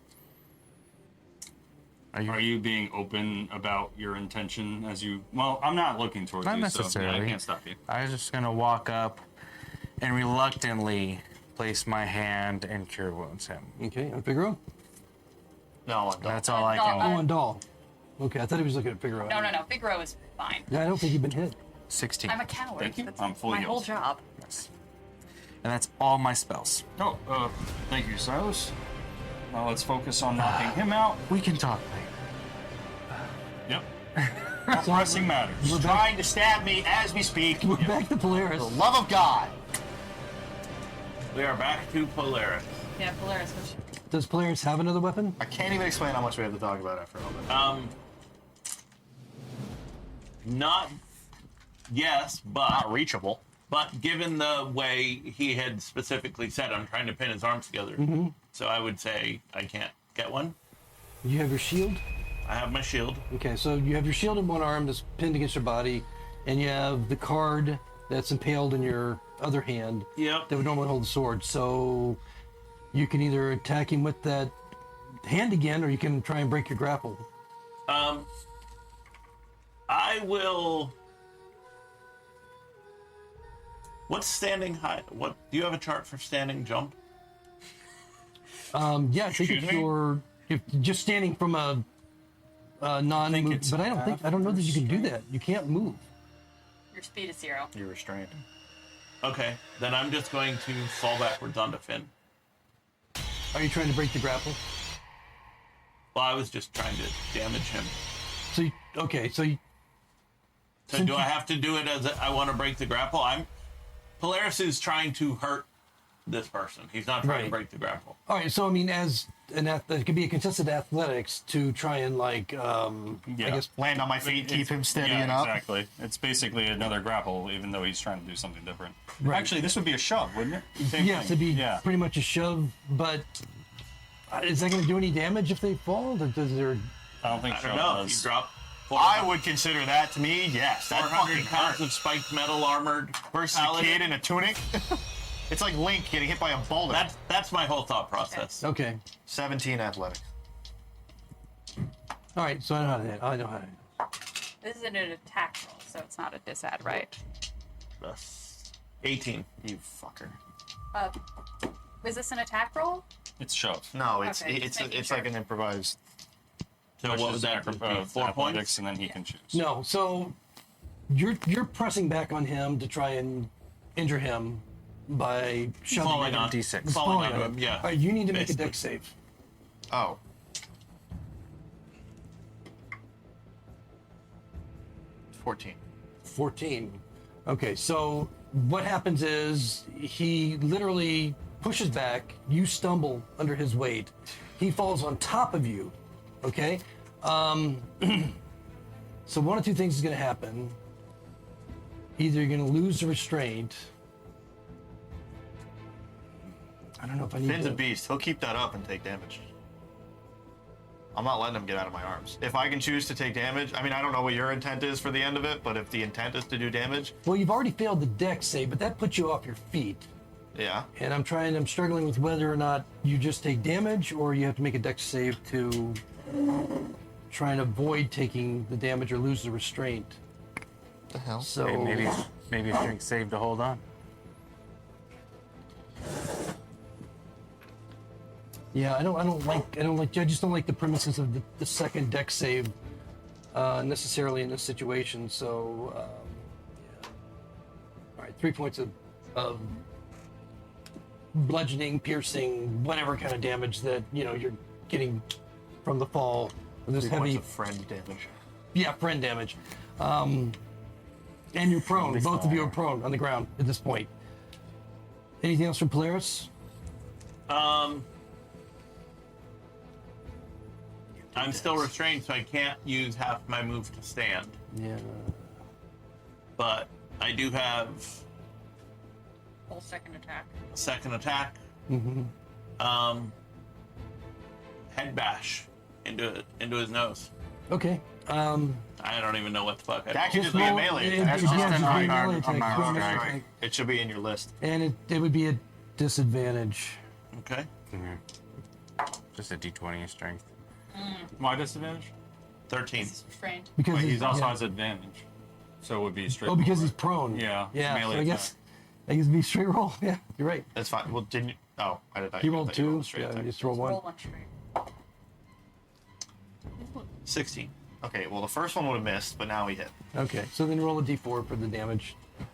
Are you being open about your intention as you? Well, I'm not looking towards Not you, so necessarily. yeah, I can't stop you. I'm just going to walk up and reluctantly place my hand and cure wounds him. Okay, on Figaro? No, I'm done. That's all I No, can Oh, do. on Doll. Okay, I thought he was looking at Figaro. No. Figaro is fine. Yeah, I don't think you've been hit. 16. I'm a coward. Thank you. That's I'm fully my whole healed. job. Yes. And that's all my spells. Oh, thank you, Silas. Now let's focus on knocking him out. We can talk later. Yep. Not pressing matters. He's trying to stab me as we speak. We're back to Polaris. For the love of God. We are back to Polaris. Yeah, Polaris. Which, Does Polaris have another weapon? I can't even explain how much we have to talk about after all that. Not yes, but Not reachable. But given the way he had specifically said, I'm trying to pin his arms together. So I would say I can't get one. You have your shield? I have my shield. Okay, so you have your shield in one arm that's pinned against your body, and you have the card that's impaled in your other hand Yep. that would normally hold the sword. So you can either attack him with that hand again, or you can try and break your grapple. I will. What's standing high? What do you have a chart for standing jump? Yeah, I think Excuse if me? you're just standing from a non-move, it's but I don't know that you can do that. You can't move. your speed is 0. You're restrained. Okay, then I'm just going to fall backwards onto Finn. Are you trying to break the grapple? Well, I was just trying to damage him. So you, So Since do I you- have to do it as I want to break the grapple? Polaris is trying to hurt this person. He's not trying to Right. break the grapple. All right, so I mean, as it could be a contested athletics to try and like, I guess. Land on my feet, keep him steady yeah, and up. Exactly. It's basically another grapple, even though he's trying to do something different. Right. Actually, this would be a shove, wouldn't it? Same Yes, thing. it'd be Yeah. pretty much a shove, but is that going to do any damage if they fall? Or does there? I don't think I shove don't know. If does. you drop I would consider that to me, yes. That 400 fucking pounds hurts. of spiked metal armored Versus a paladin. kid in a tunic. It's like Link getting hit by a boulder. That's my whole thought process. Okay. 17 athletics. All right, so I know how to hit. I know how to hit. This isn't an attack roll, so it's not a disad, right? That's 18. You fucker. Is this an attack roll? It's shove. No, it's Okay, just making it's sure. like an improvised. So Which what is was that? acro- 4 athletics, points? and then he can choose. No, so you're pressing back on him to try and injure him by shoving Falling him. on D6. Falling Falling on on him, yeah. All right, you need to make a Basically. dex save. Oh. 14. 14. Okay, so what happens is he literally pushes back, you stumble under his weight, he falls on top of you, okay? So one of two things is going to happen. Either you're going to lose the restraint. I don't know if I need Finn's to... a beast. He'll keep that up and take damage. I'm not letting him get out of my arms. If I can choose to take damage, I mean, I don't know what your intent is for the end of it, but if the intent is to do damage, Well, you've already failed the dex save, but that puts you off your feet. yeah. And I'm struggling with whether or not you just take damage or you have to make a dex save to try and avoid taking the damage or lose the restraint. The hell? So Maybe a strength save to hold on. yeah, I just don't like the premises of the second dex save necessarily in this situation. So yeah. All right, 3 points of bludgeoning, piercing, whatever kind of damage that you're getting from the fall. This 3 heavy, points of friend damage. yeah, friend damage. And you're prone. Both of you are prone on the ground at this point. Anything else from Polaris? I'm still restrained, so I can't use half my move to stand. Yeah. But I do have Full second attack. a second attack. Head bash into his nose. Okay. I don't even know what the fuck. That could just be a roll- melee it- attack. That's yeah, just just an be a unarmed- melee attack. unarmed Just a strike. melee attack. It should be in your list. And it would be a disadvantage. Okay. Just a D20 strength. Why disadvantage? 13. He's restrained. Because But he's also yeah. has advantage. So it would be straight. Oh, because roll, he's right? prone. Yeah, Yeah. melee So I guess it'd be straight roll. Yeah, you're right. That's fine. Well, didn't you? Oh, I did. He rolled thought you two. a straight Yeah, attack. you just roll Roll one. one straight. 16. Okay, well, the first one would have missed, but now he hit. Okay, so then roll a d4 for the damage. Do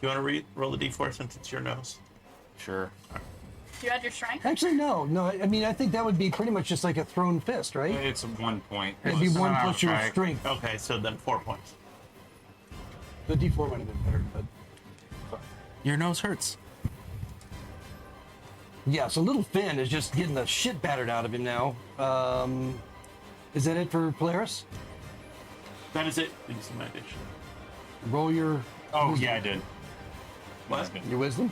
you want to roll the d4 since it's your nose? Sure. You had your strength? Actually, no. I mean, I think that would be pretty much just like a thrown fist, right? It's 1 point. It'd be It's one an plus your outright. strength. Okay, so then 4 points. The d4 might have been better, but Your nose hurts. yeah. So little Finn is just getting the shit battered out of him now. Is that it for Polaris? That is it. Did you see my addition? Roll your Oh, yeah, I did. What? your wisdom.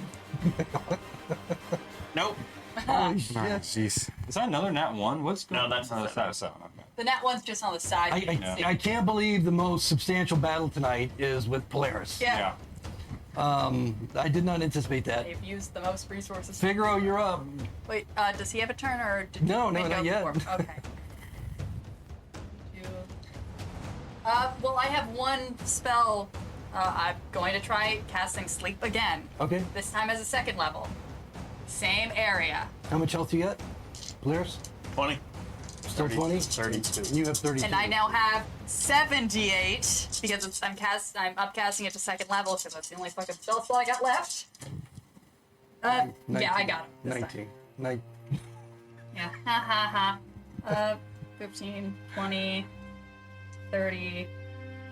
Nope. Holy shit. Jeez. Is that another nat 1? What's going on? No, that's oh, a that's 7. Okay. The net one's just on the side. I can't believe the most substantial battle tonight is with Polaris. Yeah. I did not anticipate that. They've used the most resources. Figaro, you're up. Wait, does he have a turn or did No, you no, make not go yet. before? Okay. Well, I have one spell. I'm going to try casting Sleep again. Okay. This time as a second level. Same area. How much health you got, Polaris? 20. Still 20? 32. You have 32. And I now have 7d8 because I'm upcasting it to second level because that's the only fucking spell I got left. Yeah, I got him. this time. 19. Nine. Yeah, ha ha ha. 15, 20, 30,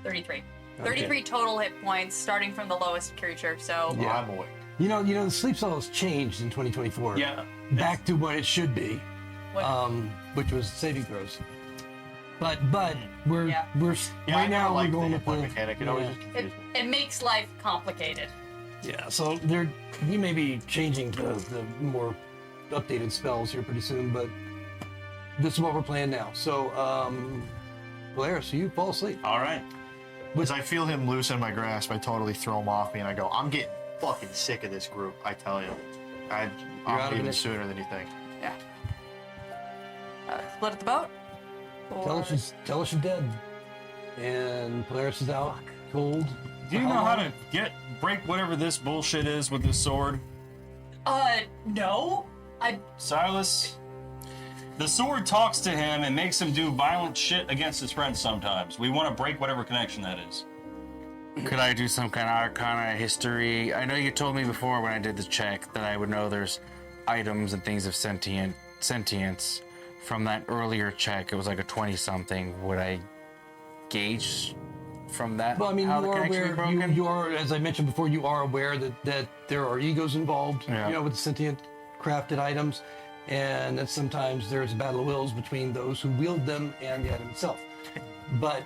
33. 33 total hit points starting from the lowest creature, so Well, I'm awake. The sleep spell has changed in 2024. Yeah. Back to what it should be, What- which was saving throws. But we're Yeah. right now we're going with the the mechanic. It always just It, confuses me. it makes life complicated. yeah. So you may be changing to the more updated spells here pretty soon, but this is what we're playing now. So, Polaris, you fall asleep. All right. As I feel him loosen my grasp, I totally throw him off me and I go, I'm getting fucking sick of this group, I tell you. out I'm of leaving it. sooner than you think. Yeah. Split at the boat? Or... Tellish is dead, and Polaris is out cold. Do you know how to break whatever this bullshit is with this sword? No. Silas, the sword talks to him and makes him do violent shit against his friends sometimes. We want to break whatever connection that is. Could I do some kind of arcana history? I know you told me before when I did the check that I would know there's items and things of sentience. From that earlier check, it was like a 20-something. Would I gauge from that Well, I mean, how you the are connection is aware. broken? You are, as I mentioned before, you are aware that there are egos involved. Yeah. With the sentient crafted items, and that sometimes there's a battle of wills between those who wield them and the item itself. But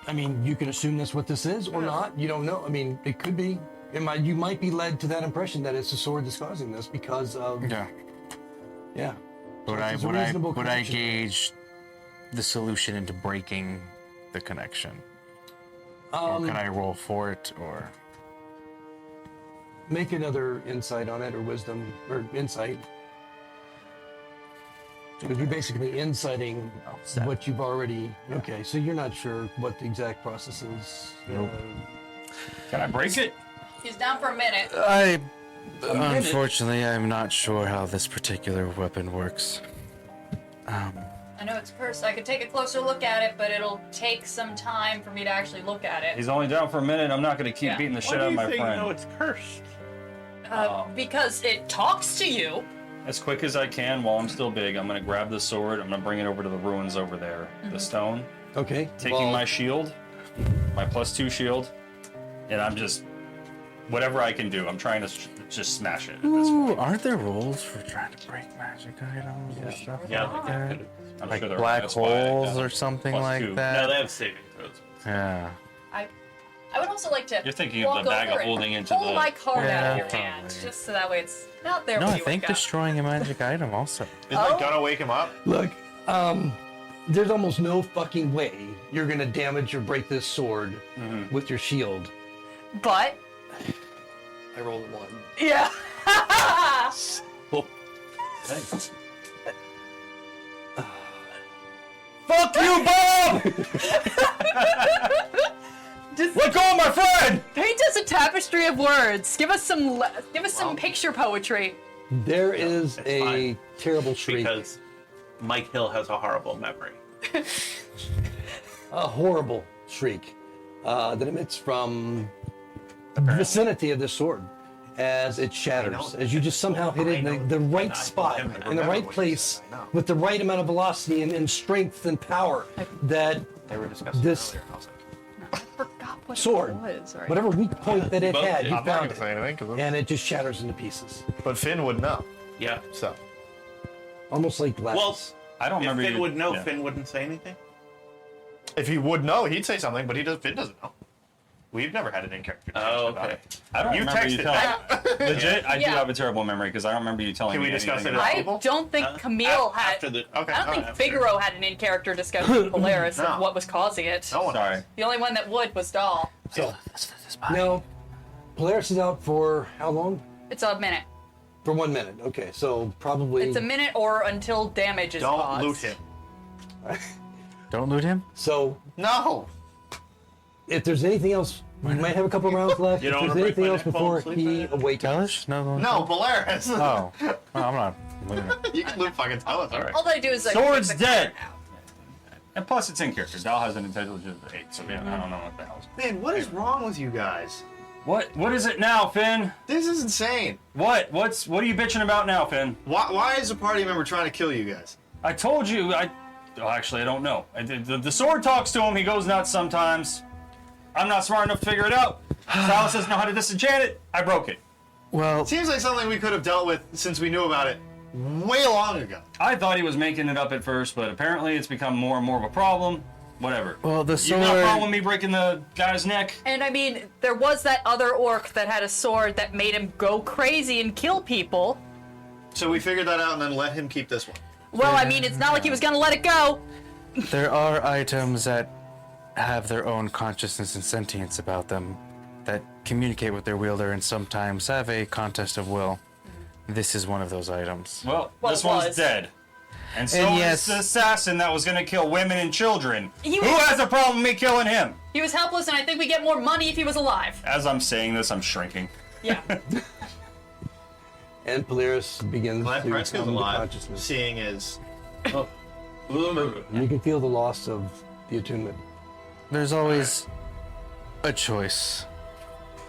I mean, you can assume that's what this is or not. You don't know. I mean, it could be. You might be led to that impression that it's the sword that's causing this because of. Yeah. Yeah. Would So I it's a reasonable would I connection. gauge the solution into breaking the connection? Or can I roll for it? Or Make another insight on it, or wisdom, or insight. Because you're basically inciting what you've already. Okay, so you're not sure what the exact process is. Nope. Can I break it? He's down for a minute. Unfortunately, I'm not sure how this particular weapon works. I know it's cursed. I could take a closer look at it, but it'll take some time for me to actually look at it. He's only down for a minute. I'm not going to keep Yeah. beating the Why shit do out of you my think friend. you know it's cursed? Because it talks to you. As quick as I can while I'm still big, I'm going to grab the sword. I'm going to bring it over to the ruins over there. The stone. Okay. Taking well, my shield, my +2 shield, and I'm just... Whatever I can do, I'm trying to just smash it at this Ooh, point. aren't there rules for trying to break magic items and stuff Yeah. like that? I'm Like sure there are. black That's why I holes got or something +2. like No, that? they have saving throws. Yeah. I would also like to. You're thinking of walk the bag over of and holding into pull the... my card out Yeah, of your hand, probably. just so that way it's not there No, when I you think wake up. destroying a magic item also. Is my gonna wake him up? Look, there's almost no fucking way you're gonna damage or break this sword with your shield. But I rolled a 1. yeah. Thanks. Fuck you, Bob! Let go of my friend! Paint us a tapestry of words. Give us some picture poetry. There is it's a fine. terrible shriek, Because Mike Hill has a horrible memory. a horrible shriek that emits from the vicinity of this sword as it shatters, as you just somehow hit it in the right spot, in the right place, with the right amount of velocity and strength and power that They were discussing This- earlier. I was like, I forgot what sword, it was. Right. whatever weak point that it Both had, did. you I'm not found gonna say it, anything, 'cause and it just shatters into pieces, but Finn would know. Yeah. So almost like glass. Well, I don't if remember Finn you... would know, yeah. Finn wouldn't say anything. if he would know, he'd say something, but Finn doesn't know. We've never had an in-character discussion Oh, about okay. it. I don't You remember you texted telling... Legit, I do Yeah. have a terrible memory because I don't remember you telling Can me we discuss anything it about- at I People? don't think Camille had. After the, Okay. I don't think after. Figaro had an in-character discussion with Polaris No. of what was causing it. No one. Sorry. The only one that would was Doll. Now, Polaris is out for how long? It's a minute. For 1 minute. Okay, so probably. It's a minute or until damage is Don't caused. loot him. Don't loot him? So No. if there's anything else, we might have a couple rounds left. You If don't there's wanna break anything my else neck before while I'm he sleeping? awakens. Tellish? No. No, Polaris. Oh. No, I'm not looting it. You can loot fucking Tellish. All right. All they do is like. Sword's take the dead. card out. And plus, it's in character. Dal has an intelligence of 8, so yeah, I don't know what the hell's... Man, what is wrong with you guys? What is it now, Finn? This is insane. What are you bitching about now, Finn? Why is a party member trying to kill you guys? I told you, actually, I don't know. The sword talks to him, he goes nuts sometimes. I'm not smart enough to figure it out. Silas doesn't know how to disenchant it. I broke it. Well, Seems like something we could have dealt with since we knew about it way long ago. I thought he was making it up at first, but apparently it's become more and more of a problem. Whatever. well, the You got a problem sword. with me breaking the guy's neck? And I mean, there was that other orc that had a sword that made him go crazy and kill people. So we figured that out and then let him keep this one. Well, I mean, it's not like he was gonna let it go. There are items that have their own consciousness and sentience about them that communicate with their wielder and sometimes have a contest of will. This is one of those items. Well, Well, this it one's was. dead. And so And is yes- the assassin that was going to kill women and children. He Who was- has a problem with me killing him? He was helpless, and I think we get more money if he was alive. As I'm saying this, I'm shrinking. Yeah. And Polaris begins Glad to Prescott's come to alive, consciousness. seeing is And you can feel the loss of the attunement. There's always a choice.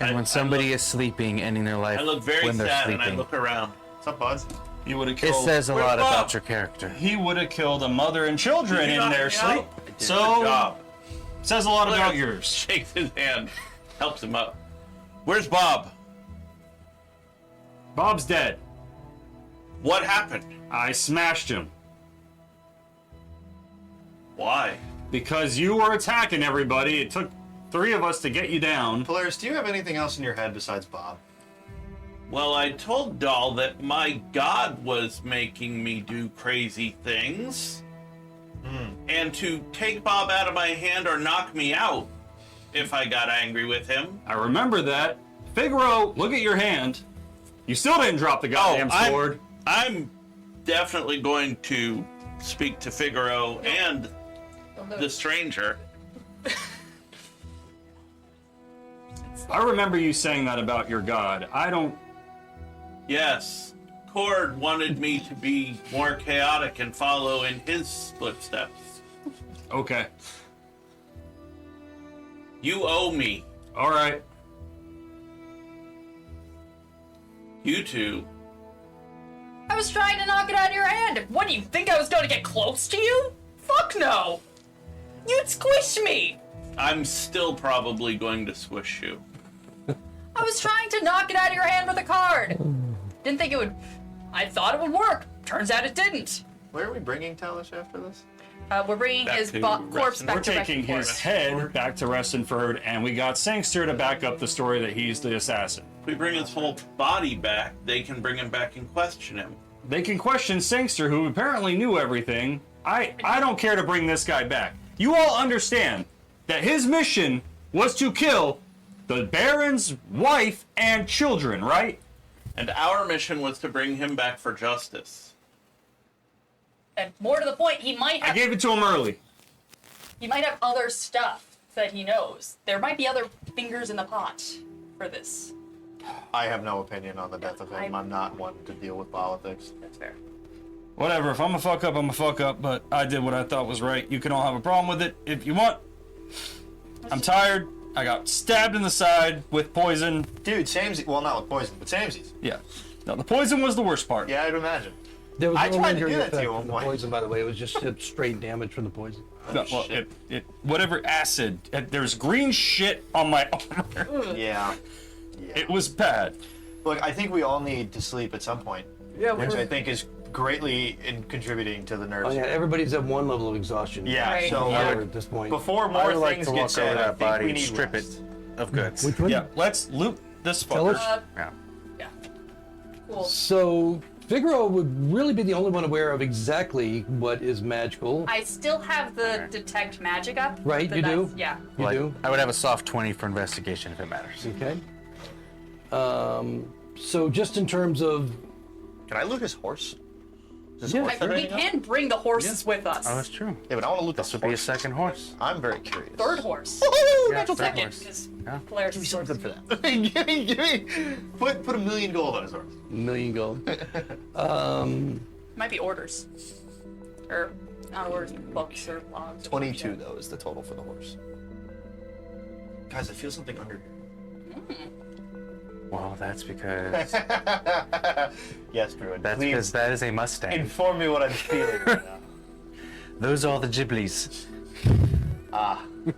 And when somebody is sleeping, ending their life I look very when they're sad and I sleeping, look around. what's up, bud? He would have it killed. says a Where's lot Bob? about your character. He would have killed a mother and children Did you in not their help me sleep. out? I did. So Good job. says a lot about Polaris yours. Shakes his hand, helps him up. Where's Bob? Bob's dead. What happened? I smashed him Why? because you were attacking everybody. It took 3 of us to get you down. Polaris, do you have anything else in your head besides Bob? Well, I told Doll that my god was making me do crazy things. And to take Bob out of my hand or knock me out if I got angry with him. I remember that. Figaro, look at your hand. You still didn't drop the goddamn sword. I'm definitely going to speak to Figaro and the stranger. I remember you saying that about your god. I don't. Yes, Cord wanted me to be more chaotic and follow in his footsteps. Okay. You owe me. All right. You two. I was trying to knock it out of your hand. What, do you think I was going to get close to you? Fuck no. You'd squish me. I'm still probably going to squish you. I was trying to knock it out of your hand with a card. Didn't think it would. I thought it would work. Turns out it didn't. Where are we bringing Tellish after this? We're bringing Back his to corpse Reston. back We're to taking his Reston. head back to Restonford, and we got Sangster to back up the story that he's the assassin. If we bring his whole body back, they can bring him back and question him. They can question Sangster, who apparently knew everything. I don't care to bring this guy back. You all understand that his mission was to kill the Baron's wife and children, right? And our mission was to bring him back for justice. And more to the point, he might I have gave it to him early. other stuff that he knows. There might be other fingers in the pot for this. I have no opinion on the death of him. I'm not one to deal with politics. That's fair. Whatever, if I'm a fuck up, I'm a fuck up, but I did what I thought was right. You can all have a problem with it if you want. I'm tired. I got stabbed in the side with poison. Dude, Samesy. Well, not with poison, but Samesies. Yeah. No, the poison was the worst part. Yeah, I'd imagine. There was I no tried to do lingering that to effect you at from one the point. poison, by the way. It was just straight damage from the poison. No, well, it whatever acid. There's green shit on my armor. Yeah. It was bad. Look, I think we all need to sleep at some point, Yeah, which I think is greatly in contributing to the nerves. Oh yeah, everybody's at one level of exhaustion. Yeah, Right. so Yeah. like, At this point. before I more would like things to get walk over said, I that think body we and need strip rest. it of goods. Which one? Yeah, let's loot this Tell fucker. us. Yeah. yeah. Cool. So Figaro would really be the only one aware of exactly what is magical. I still have the detect magic up. Right, but you do? that's- Yeah. You do? I would have a soft 20 for investigation if it matters. Okay. So just in terms of Can I loot his horse? Does Yeah. horse have We anything else? can bring the horses with us. Oh, that's true. Yeah, but I want to loot This the would be a horse. second horse. I'm very curious. Third horse. Yeah, third Second, horse. because Yeah. Polaris Give me is something for that. give me. Put $1 million gold on his horse. million gold. Might be orders. Or not orders, books or logs. 22 though is the total for the horse. Guys, I feel something under here. Well, that's because Yes, Druid. that's please because that is a Mustang. inform me what I'm feeling right now. Those are the Ghiblies. I'm gonna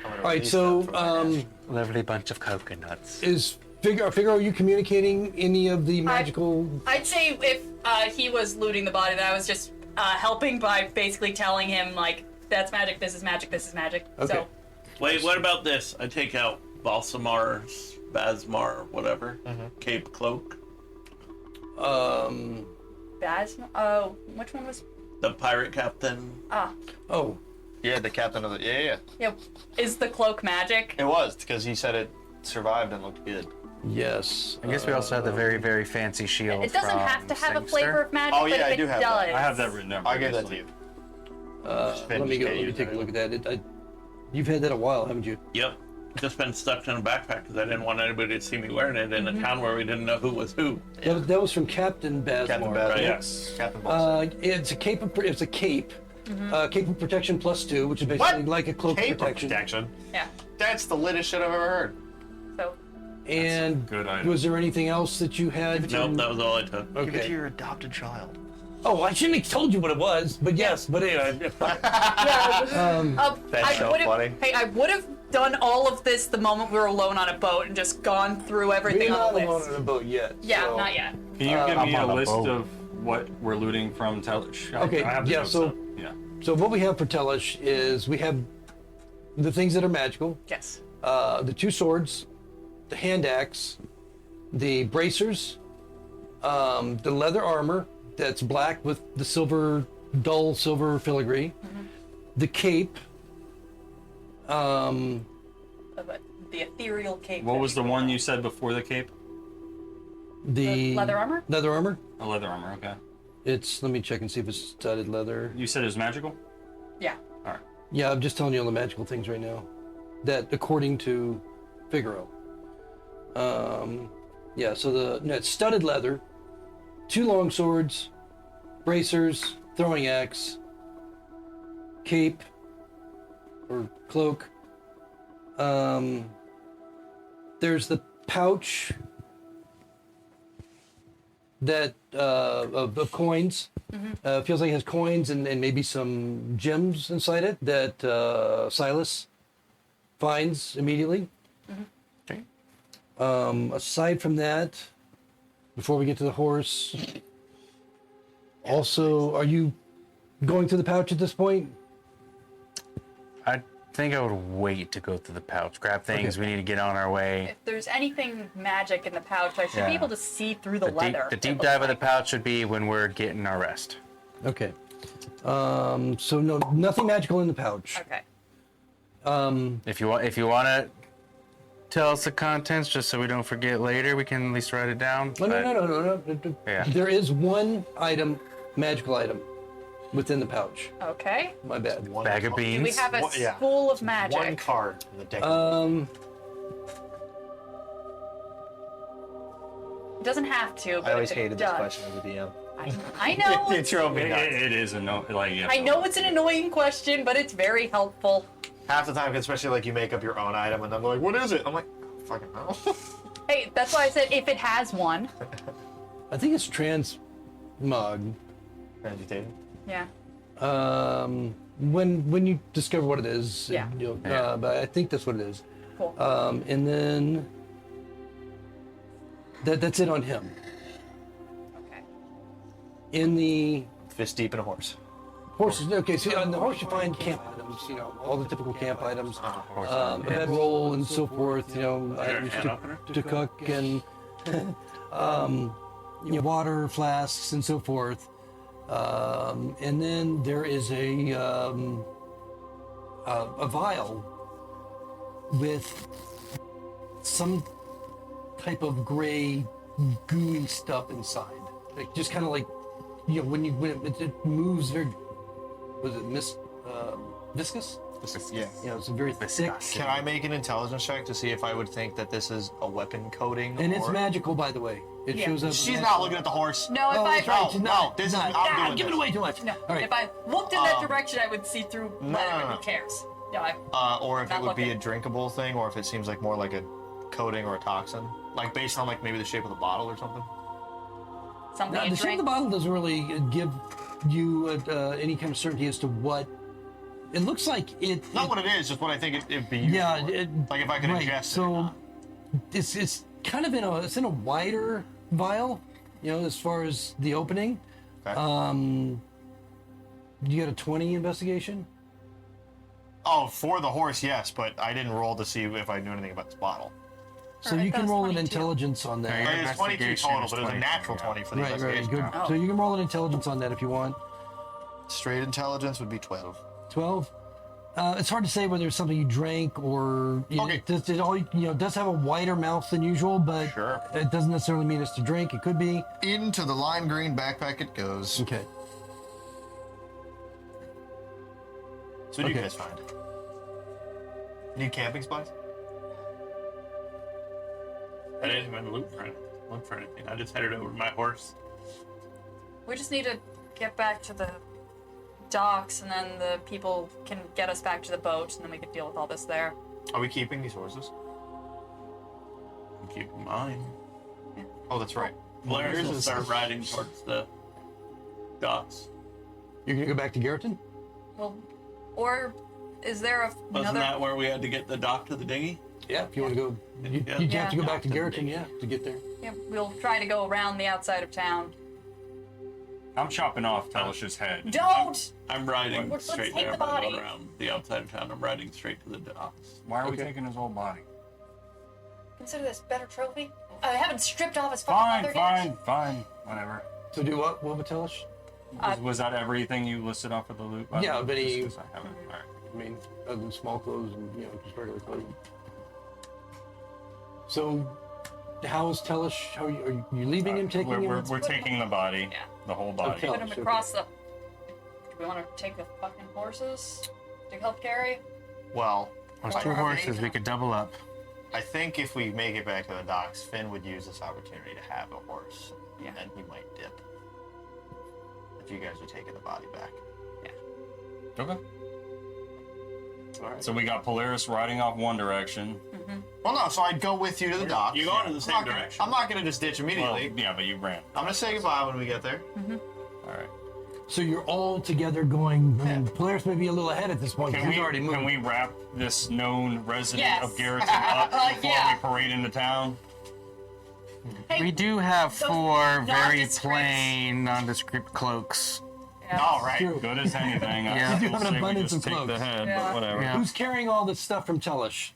All right, release so that from my ass. Lovely bunch of coconuts. is Figaro, are you communicating any of the magical? I'd say if he was looting the body, that I was just helping by basically telling him, like, that's magic, this is magic, this is magic. Okay. So, Wait, what about this? I take out Balsamar, Basmar, whatever. Cape Cloak. which one was? The pirate captain. Oh, Yeah, the captain of the. Yeah. Yeah. Is the cloak magic? It was, because he said it survived and looked good. yes. I guess we also have the very, very fancy shield. It doesn't from have to have a Singster. flavor of magic, Oh, but yeah, if I it do have does. that. I have that written down. I'll give that to previously. you. Let me go. Let me take a look at that. You've had that a while, haven't you? Yep. Just been stuck in a backpack because I didn't want anybody to see me wearing it in a town where we didn't know who was who. That was from Captain Basmar. Captain Basmar. Right. Yes. Captain Balsam. It's a cape. It's a cape. Cape of protection +2, which is basically What? like a cloak Cape protection. protection. Yeah. That's the littest shit I've ever heard. So And Good item. was there anything else that you had? Nope, that was all I took. Give it to Okay. your adopted child. Oh, I shouldn't have told you what it was, but yes. But anyway, That's so funny. Hey, I would have done all of this the moment we were alone on a boat and just gone through everything we're on not the alone list. on a boat yet. Yeah, so- not yet. Can you give me I'm a on a list boat. of what we're looting from Tellish? Okay, I have the yeah, notes so- up. Yeah. So what we have for Tellish is we have the things that are magical. Yes. The 2 swords, the hand axe, the bracers, the leather armor that's black with the silver, dull silver filigree, the cape, The ethereal cape. What that was the you one wore. you said before the cape? the leather armor? Leather armor. A leather armor. Okay. It's let me check and see if it's studded leather. You said it was magical. Yeah. All right. Yeah, I'm just telling you all the magical things right now. That according to Figaro. Yeah, so it's studded leather, 2 long swords, bracers, throwing axe, cape or cloak. There's the pouch that of coins. Feels like it has coins and maybe some gems inside it that Silas finds immediately. Okay. Aside from that, before we get to the horse, also, are you going through the pouch at this point? I think I would wait to go through the pouch, grab things. Okay. We need to get on our way. If there's anything magic in the pouch, I should be Yeah. able to see through the leather. The it deep looks dive of the like. pouch would be when we're getting our rest. Okay. So no, nothing magical in the pouch. Okay. If you want to tell us the contents, just so we don't forget later, we can at least write it down. No. Yeah. There is one item, magical item, within the pouch. Okay. My bad. One Bag of card. beans. Do we have a What- yeah. spool of magic? One card in the deck. It doesn't have to, but I always if it hated does, this question as a DM. I know. It drove me nuts. It is a no. Like yeah. I know it's an annoying question, but it's very helpful. Half the time, especially like you make up your own item, and I'm like, "What is it?" I'm like, "Fucking hell." Hey, that's why I said if it has one. I think it's transmog. Transmutated. Yeah. When you discover what it is, Yeah. but I think that's what it is. Cool. And then that's it on him. Okay. In the Fist deep in a horse. horses, okay. So on the horse you find camp items, all the typical camp items, a bedroll and so forth. Items to cook and water flasks and so forth. And then there is a vial with some type of gray gooey stuff inside, like just kind of like when it moves very, was it viscous? Yeah. It's a very thick, Can I make an intelligence check to see if I would think that this is a weapon coating? and it's or... magical, by the way. It Yeah. shows up. She's not looking at the horse. No, if Oh, I that's right. she's No, not. this is. Not. I'm doing Give it this. away too much. No, All right. if I looked in that direction, I would see through leather, no, but no. who cares? No, Or if Not it would be a looking. drinkable thing, or if it seems like more like a coating or a toxin, like based on like maybe the shape of the bottle or something. something Now, you the shape of drink. the bottle doesn't really give you any kind of certainty as to what it looks like. Not what it is, just what I think it'd be used Yeah, for. Like if I could right. ingest it or So not. it's kind of it's in a wider vial, as far as the opening. Okay. You got a 20 investigation? Oh, for the horse, yes, but I didn't roll to see if I knew anything about this bottle. So Alright, you that can was roll an 22. intelligence on that. Yeah, It was 22 investigation total, is but it was a 22, natural yeah. 20 for the Right, investigation. good. Oh. So you can roll an intelligence on that if you want. Straight intelligence would be 12. 12. It's hard to say whether it's something you drank or Okay. it does have a wider mouth than usual, but Sure. it doesn't necessarily mean it's to drink. It could be. Into the lime green backpack it goes. Okay. So what do you Okay. guys find? Need camping supplies? I didn't even look for anything. I just headed over to my horse. We just need to get back to the docks, and then the people can get us back to the boat, and then we can deal with all this there. Are we keeping these horses? And keep in mind, Oh, that's right. Polaris will start riding towards the docks. You're going to go back to Garreton? Well, or is there Wasn't another? that where we had to get the dock to the dinghy? Yeah, if you want to go. You'd Yeah. have to go Yeah. back to Garreton, yeah, to get there. Yeah, we'll try to go around the outside of town. I'm chopping off Tellish's head. Don't! I'm riding Let's straight take there. the I'm not going body. around the outside of town. I'm riding straight to the docks. Why are we Okay. taking his whole body? Consider this better trophy. I haven't stripped off his Fine, fucking leather yet. fine, whatever. So do what, Tellish? Was that everything you listed off of the loot? Yeah, but he- Just 'cause I haven't. All right. I mean, other than small clothes and, just regular clothes. So, how's Tellish? Are you leaving him, taking him? We're taking the body, Yeah. the whole body. Okay. Put him Okay. across the. Do we want to take the fucking horses to help carry? Well, There's Or 2 are they horses. We gonna- could double up. I think if we make it back to the docks, Finn would use this opportunity to have a horse. Yeah. And then he might dip. If you guys are taking the body back. Okay. All right. So we got Polaris riding off one direction. Well, no, so I'd go with you to the docks. You're going in the same I'm not gonna- direction. I'm not going to just ditch Well, immediately. yeah, but you ran. I'm going to say goodbye when we get there. All right. So you're all together going. Polaris may be a little ahead at this point. 'cause Can he's already moved. we wrap this known resident Yes. of Garreton up before Yeah. we parade into town? Hey, We do have Those 4 very nondescripts. plain, nondescript cloaks. yeah. All right. True. Good as anything. Yeah. I You do still have an say we abundance just of take the cloaks. head, Yeah. but whatever. Yeah. Who's carrying all this stuff from Tellish?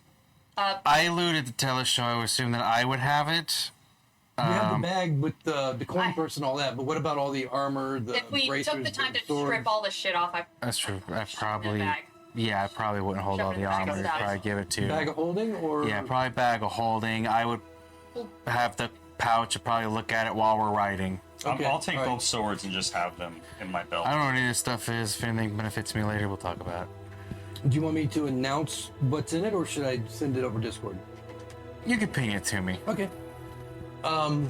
I alluded to Tellish, so I would assume that I would have it. You have the bag with the coin purse and all that, but what about all the armor, the If we bracers, took the time to swords? strip all this shit off, That's true. I Shove it in probably, the bag. yeah, I probably wouldn't hold Shove all it in the the bag armor. I'd outside. probably give it to. bag of holding, or Yeah, probably bag of holding. I would have the pouch to probably look at it while we're riding. Okay, I'll take all right. both swords and just have them in my belt. I don't know what any of this stuff is. If anything benefits me later, we'll talk about it. Do you want me to announce what's in it, or should I send it over Discord? You can ping it to me. Okay. All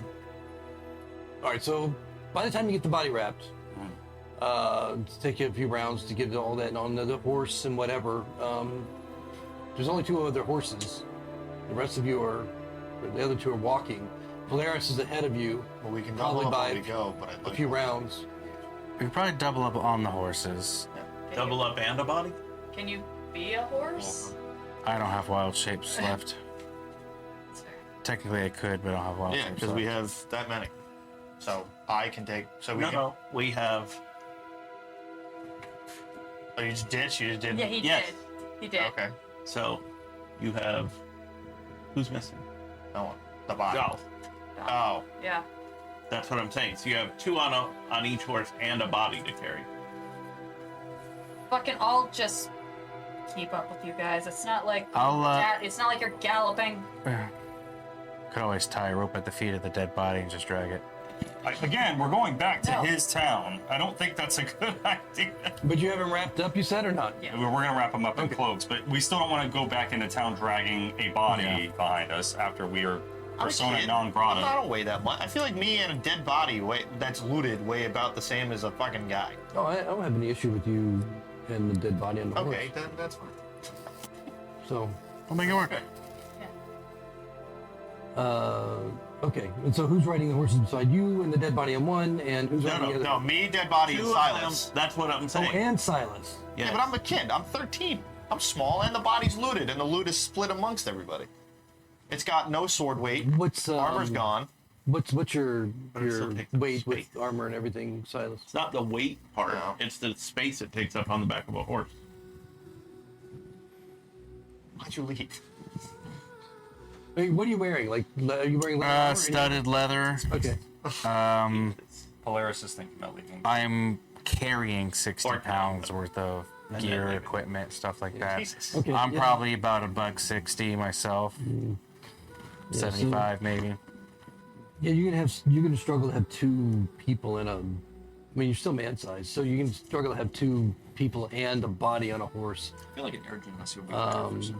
right. So by the time you get the body wrapped, it's take you a few rounds to get all that on the horse and whatever. There's only 2 other horses. The rest of you are, the other 2 are walking. Polaris is ahead of you. Well, we can Probably double up by when we go, but I'd a like few rounds. We could probably double up on the horses. Double up and a body? Can you be a horse? I don't have wild shapes left. That's fair. Technically, I could, but I don't have wild Yeah, shapes because left. we have that many. So I can take. So we No, can. no. We have. Oh, you just ditch? You just didn't? Yeah, he Yes. did. He did. Okay. So, you have. Who's missing? No one. The body. Oh, Oh. Yeah. that's what I'm saying. So you have 2 on each horse and a body to carry. Fucking, I'll just keep up with you guys. It's not like it's not like you're galloping. Could always tie a rope at the feet of the dead body and just drag it. Again, we're going back to No. his town. I don't think that's a good idea. But you haven't wrapped up, you said, or not? Yeah. We're going to wrap him up in Okay. cloaks, but we still don't want to go back into town dragging a body behind us after we are I'm a persona kid. non I grata. don't weigh that much. I feel like me and a dead body that's looted weigh about the same as a fucking guy. Oh, I don't have any issue with you and the dead body on the Okay, horse. then that's fine. So, We'll make it work. okay. And so who's riding the horses beside you and the dead body on one, and who's riding the other? No, me, dead body, and 2 of Silas. them. That's what I'm Oh, saying. and Silas. Yes. Yeah, but I'm a kid. I'm 13. I'm small, and the body's looted, and the loot is split amongst everybody. It's got no sword weight. What's Armor's gone. What's your But it still takes up weight with space. armor and everything, Silas? It's not the weight part. No. It's the space it takes up on the back of a horse. Why'd you leave? Hey, what are you wearing? Like, are you wearing leather? armor or Studded leather. anything? Okay. Polaris is thinking about leaving. I'm carrying 60 Or- pounds worth of then gear, leave it. equipment, stuff like that. Jesus. Okay. I'm yeah. probably about $160 myself. so- 75 maybe. Yeah, you're gonna struggle to have two people in a. I mean, you're still man sized, so you can struggle to have two people and a body on a horse. I feel like an urgent unless you'll be for some reason.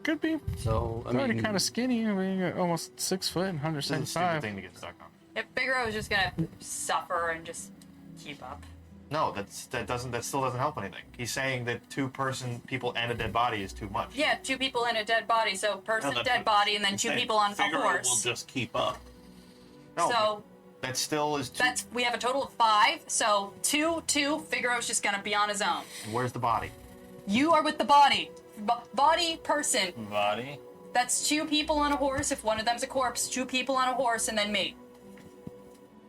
Could be. So I I'm already mean, kind of skinny. I mean, almost 6 foot, It's a stupid 175. thing to get stuck on. If Figaro is just gonna suffer and just keep up. No, that still doesn't help anything. He's saying that people and a dead body is too much. Yeah, 2 people in a dead body. So person, No, that's dead what body, and then I'm 2 saying. people on a Figaro horse. will just keep up. No, So that still is. we have a total of 5. So 2. Figaro's just gonna be on his own. Where's the body? You are with the body. Body person. Body. That's 2 people on a horse. If one of them's a corpse, 2 people on a horse, and then me.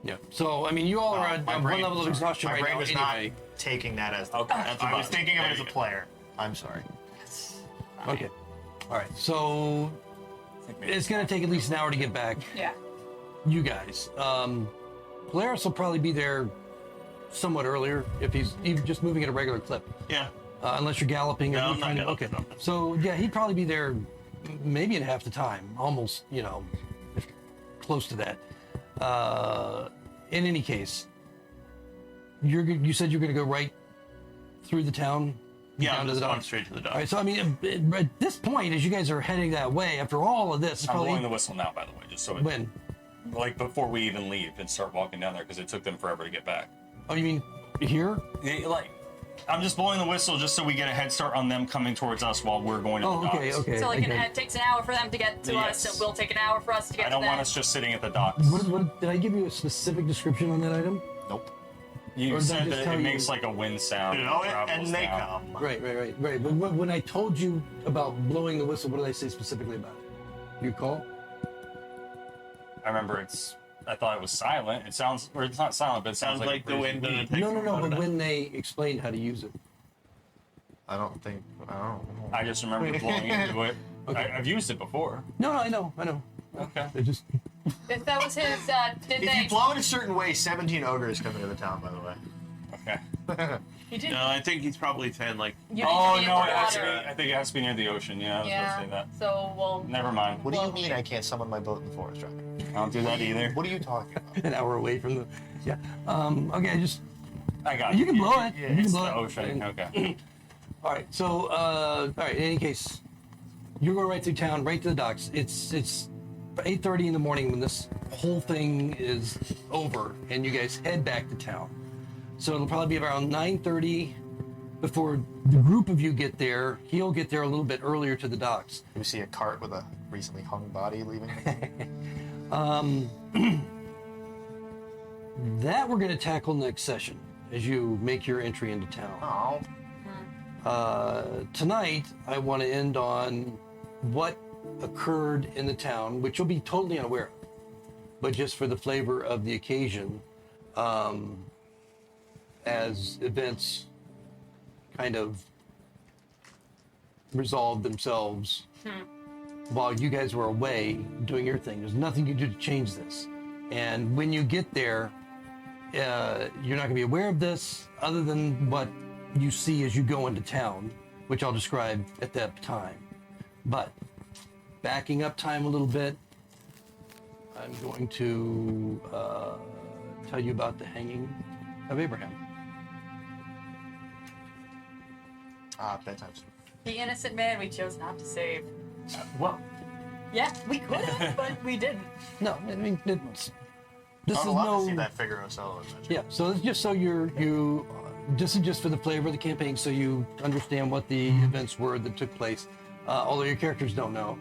yeah. So I mean, you all are at My one brain- level of exhaustion My right brain now was anyway. not taking that as. Okay. That's a I was body. thinking of it There as a you go. player. I'm sorry. Okay. All right. So it's gonna take at least an hour to get back. Yeah. You guys. Polaris will probably be there somewhat earlier if he's even just moving at a regular clip. Yeah. Unless you're galloping or No, you're I'm not trying to. galloping, Okay. no. So yeah, he'd probably be there maybe in half the time, almost, close to that. In any case, you said you're going to go right through the town. Yeah, down I'm to just the going docks. straight to the All dock. right. So I mean, at this point, as you guys are heading that way, after all of this, it's I'm probably blowing the whistle now, by the way, just so it, when. like before we even leave and start walking down there, because it took them forever to get back. Oh, you mean here? Yeah, like, I'm just blowing the whistle just so we get a head start on them coming towards us while we're going to Oh, the okay, docks. okay. So like okay. it takes an hour for them to get to us, Yes. so we'll take an hour for us to get I to don't them. want us just sitting at the docks. What did I give you a specific description on that item? Nope. You Or did I said just that tell it you- makes like a wind sound. You know it, travels and they down. come. Right. But when I told you about blowing the whistle, what did I say specifically about it? You recall? I remember I thought it was silent. It sounds, or it's not silent, but it sounds, Sounds like a the wind breeze. and it takes No. about But an when they explained how to use it. I don't know. I just remember blowing into it. Okay. I've used it before. No, I know. Okay. It just If that was his, did If they? you blow it a certain way, 17 ogres come into the town, by the way. Okay. He did. No, I think he's probably saying like, You need Oh to be no, in it the has to be. water. I think it has to be near the ocean. Yeah, I was Yeah. gonna say that. So we'll. Never mind. What do you Well, mean I can't summon my boat in the forest, Ravek? I don't do that either. What are you talking about? an hour away from the. Yeah. Okay. Just I got you can blow it. Yeah, You can it's blow the it. ocean. Okay. all right. So all right. In any case, you're going right through town, right to the docks. It's 8:30 in the morning when this whole thing is over, and you guys head back to town. So it'll probably be around 9:30 before the group of you get there. He'll get there a little bit earlier to the docks. You see a cart with a recently hung body leaving. That we're going to tackle next session as you make your entry into town. Oh. Tonight, I want to end on what occurred in the town, which you'll be totally unaware of, but just for the flavor of the occasion, as events kind of resolved themselves while you guys were away doing your thing. There's nothing you can do to change this. And when you get there, you're not going to be aware of this other than what you see as you go into town, which I'll describe at that time. But backing up time a little bit, I'm going to tell you about the hanging of Abraham. Bedtime. The innocent man we chose not to save. Well, Yeah, we could have, but we didn't. No, I mean, this I is would love no... to see that Figaro solo adventure. Yeah, so it's just so this is just for the flavor of the campaign, so you understand what the events were that took place. Although your characters don't know,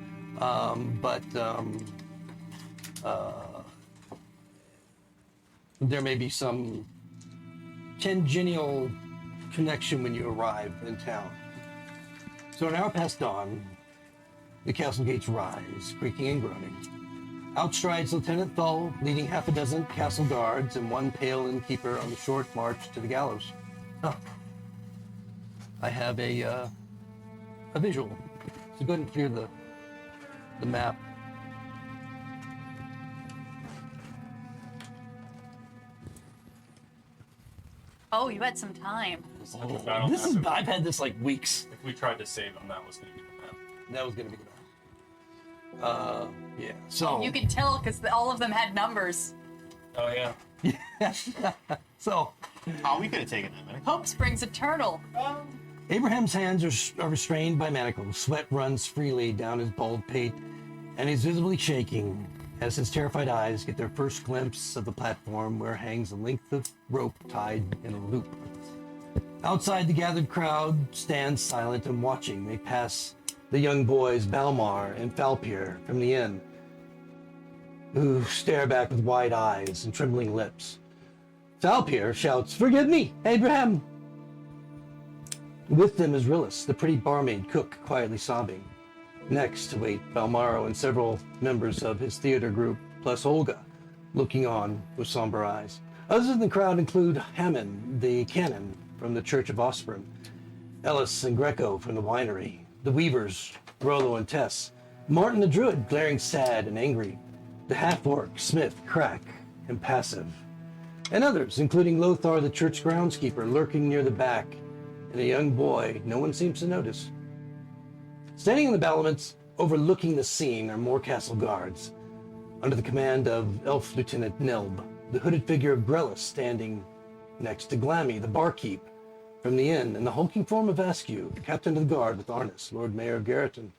there may be some tangential connection when you arrive in town. So an hour past dawn, The castle gates rise, creaking and groaning. Out strides Lieutenant Thull, leading half a dozen castle guards and one pale innkeeper on the short march to the gallows. Oh. I have a visual. So go ahead and clear the map. Oh, you had some time. I've had this like weeks. If we tried to save him, that was going to be the map. That was gonna be the map. Yeah. So You could tell because all of them had numbers. Oh, yeah. so Oh, we could have taken that minute. Hope springs eternal. Abraham's hands are restrained by manacles. Sweat runs freely down his bald pate, and he's visibly shaking as his terrified eyes get their first glimpse of the platform where hangs a length of rope tied in a loop. Outside, the gathered crowd stands silent and watching. They pass the young boys Balmar and Falpier from the inn, who stare back with wide eyes and trembling lips. Falpier shouts, "Forgive me, Abraham!" With them is Rillis, the pretty barmaid cook, quietly sobbing. Next to wait Balmaro and several members of his theater group, plus Olga, looking on with somber eyes. Others in the crowd include Hammond, the canon from the Church of Osprey, Ellis and Greco from the winery, the Weavers, Rollo and Tess, Martin the Druid, glaring sad and angry, the half-orc, Smith, Crack, impassive, and others, including Lothar the church groundskeeper, lurking near the back, and a young boy no one seems to notice. Standing in the battlements, overlooking the scene, are more castle guards, under the command of Elf Lieutenant Nelb, the hooded figure of Grellis standing next to Glammy, the barkeep from the inn, and the hulking form of Askew, the captain of the guard with Arnis, Lord Mayor of Garreton.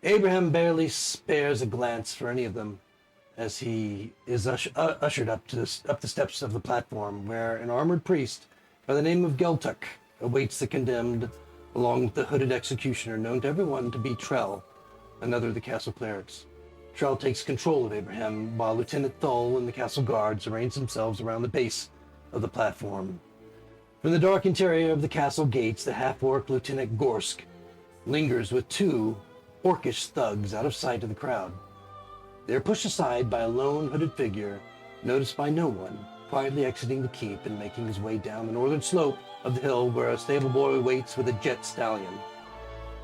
Abraham barely spares a glance for any of them as he is ushered up the steps of the platform, where an armored priest by the name of Geltuk awaits the condemned, along with the hooded executioner known to everyone to be Trell, another of the castle clerics. Trell takes control of Abraham, while Lieutenant Thull and the castle guards arrange themselves around the base of the platform. From the dark interior of the castle gates, the half-orc Lieutenant Gorsk lingers with two orcish thugs out of sight of the crowd. They are pushed aside by a lone hooded figure, noticed by no one, quietly exiting the keep and making his way down the northern slope of the hill where a stable boy waits with a jet stallion.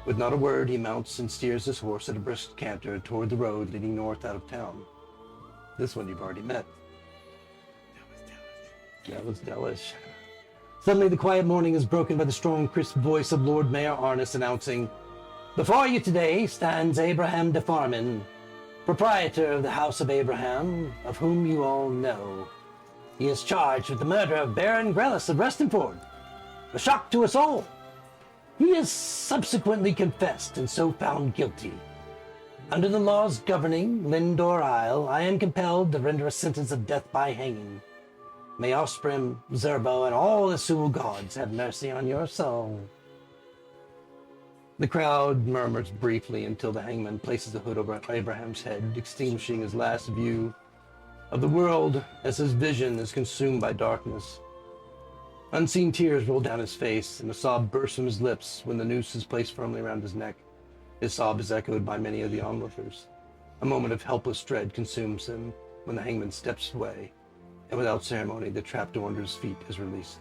With not a word, he mounts and steers his horse at a brisk canter toward the road leading north out of town. This one you've already met. That was Tellish. Suddenly, the quiet morning is broken by the strong, crisp voice of Lord Mayor Arnis announcing, "Before you today stands Abraham de Farman, proprietor of the House of Abraham, of whom you all know. He is charged with the murder of Baron Grellis of Restonford, a shock to us all. He has subsequently confessed and so found guilty. Under the laws governing Lindor Isle, I am compelled to render a sentence of death by hanging. May Osprey, Zerbo, and all the Sul gods have mercy on your soul." The crowd murmurs briefly until the hangman places the hood over Abraham's head, extinguishing his last view of the world as his vision is consumed by darkness. Unseen tears roll down his face, and a sob bursts from his lips when the noose is placed firmly around his neck. His sob is echoed by many of the onlookers. A moment of helpless dread consumes him when the hangman steps away, and without ceremony, the trapdoor under his feet is released.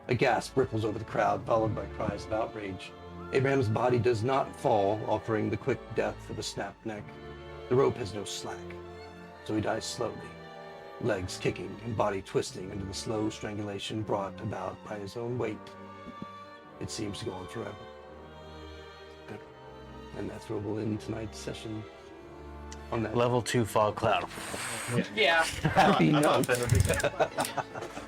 A gasp ripples over the crowd, followed by cries of outrage. Abraham's body does not fall, offering the quick death of a snapped neck. The rope has no slack, so he dies slowly, legs kicking and body twisting under the slow strangulation brought about by his own weight. It seems to go on forever. And that's where we'll end tonight's session. On that Level 2 fog cloud. Yeah. happy note.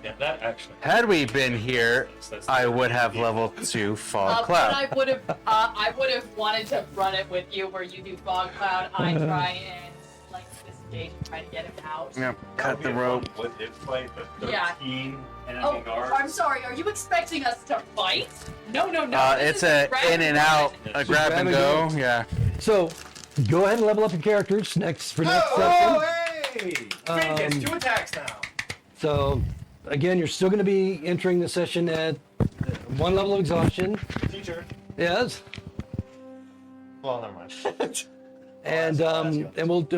Yeah, that actually. Had we been here, I would have level 2 fog But cloud. I would have wanted to run it with you, where you do fog cloud, I try and like this gate, try to get him out. Yep, cut the rope. What did fight the 13 Yeah. enemy Oh, guards? I'm sorry. Are you expecting us to fight? No. This It's is a grab in and out, a grab and go. go. Yeah. So, go ahead and level up your characters next for next Oh, session. hey! Finn gets 2 attacks now. So, again, you're still going to be entering the session at 1 level of exhaustion. Teacher. Yes. Well, never mind. And I'll ask you.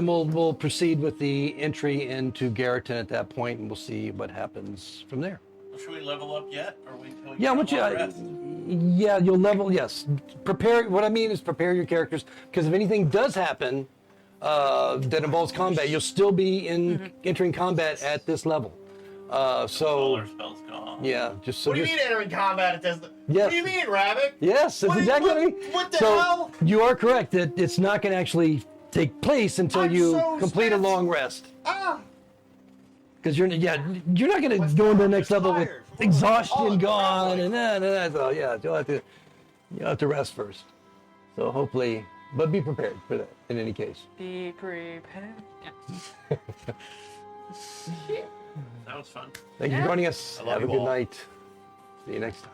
we'll proceed with the entry into Garreton at that point, and we'll see what happens from there. Should we level up yet, or wait until we Yeah, get once you, long rest? yeah, you'll level. Yes, prepare. What I mean is prepare your characters, because if anything does happen that involves combat, you'll still be entering combat at this level. All So our spells gone. yeah, just so What do you just, mean entering combat at this? Yes. What do you mean, Ravek? Yes, that's What- exactly what I what- mean. what the so hell? you are correct that it's not going to actually take place until I'm you so complete a stressed. long rest. Ah! Because you're not going to What's go into the wrong? next Just level with tired. exhaustion Oh, gone traveling. and so yeah, you'll have to rest first. So hopefully, but be prepared for that in any case. Be prepared. Yeah. That was fun. Thank you for joining us. I love Have a you good all. night. See you next time.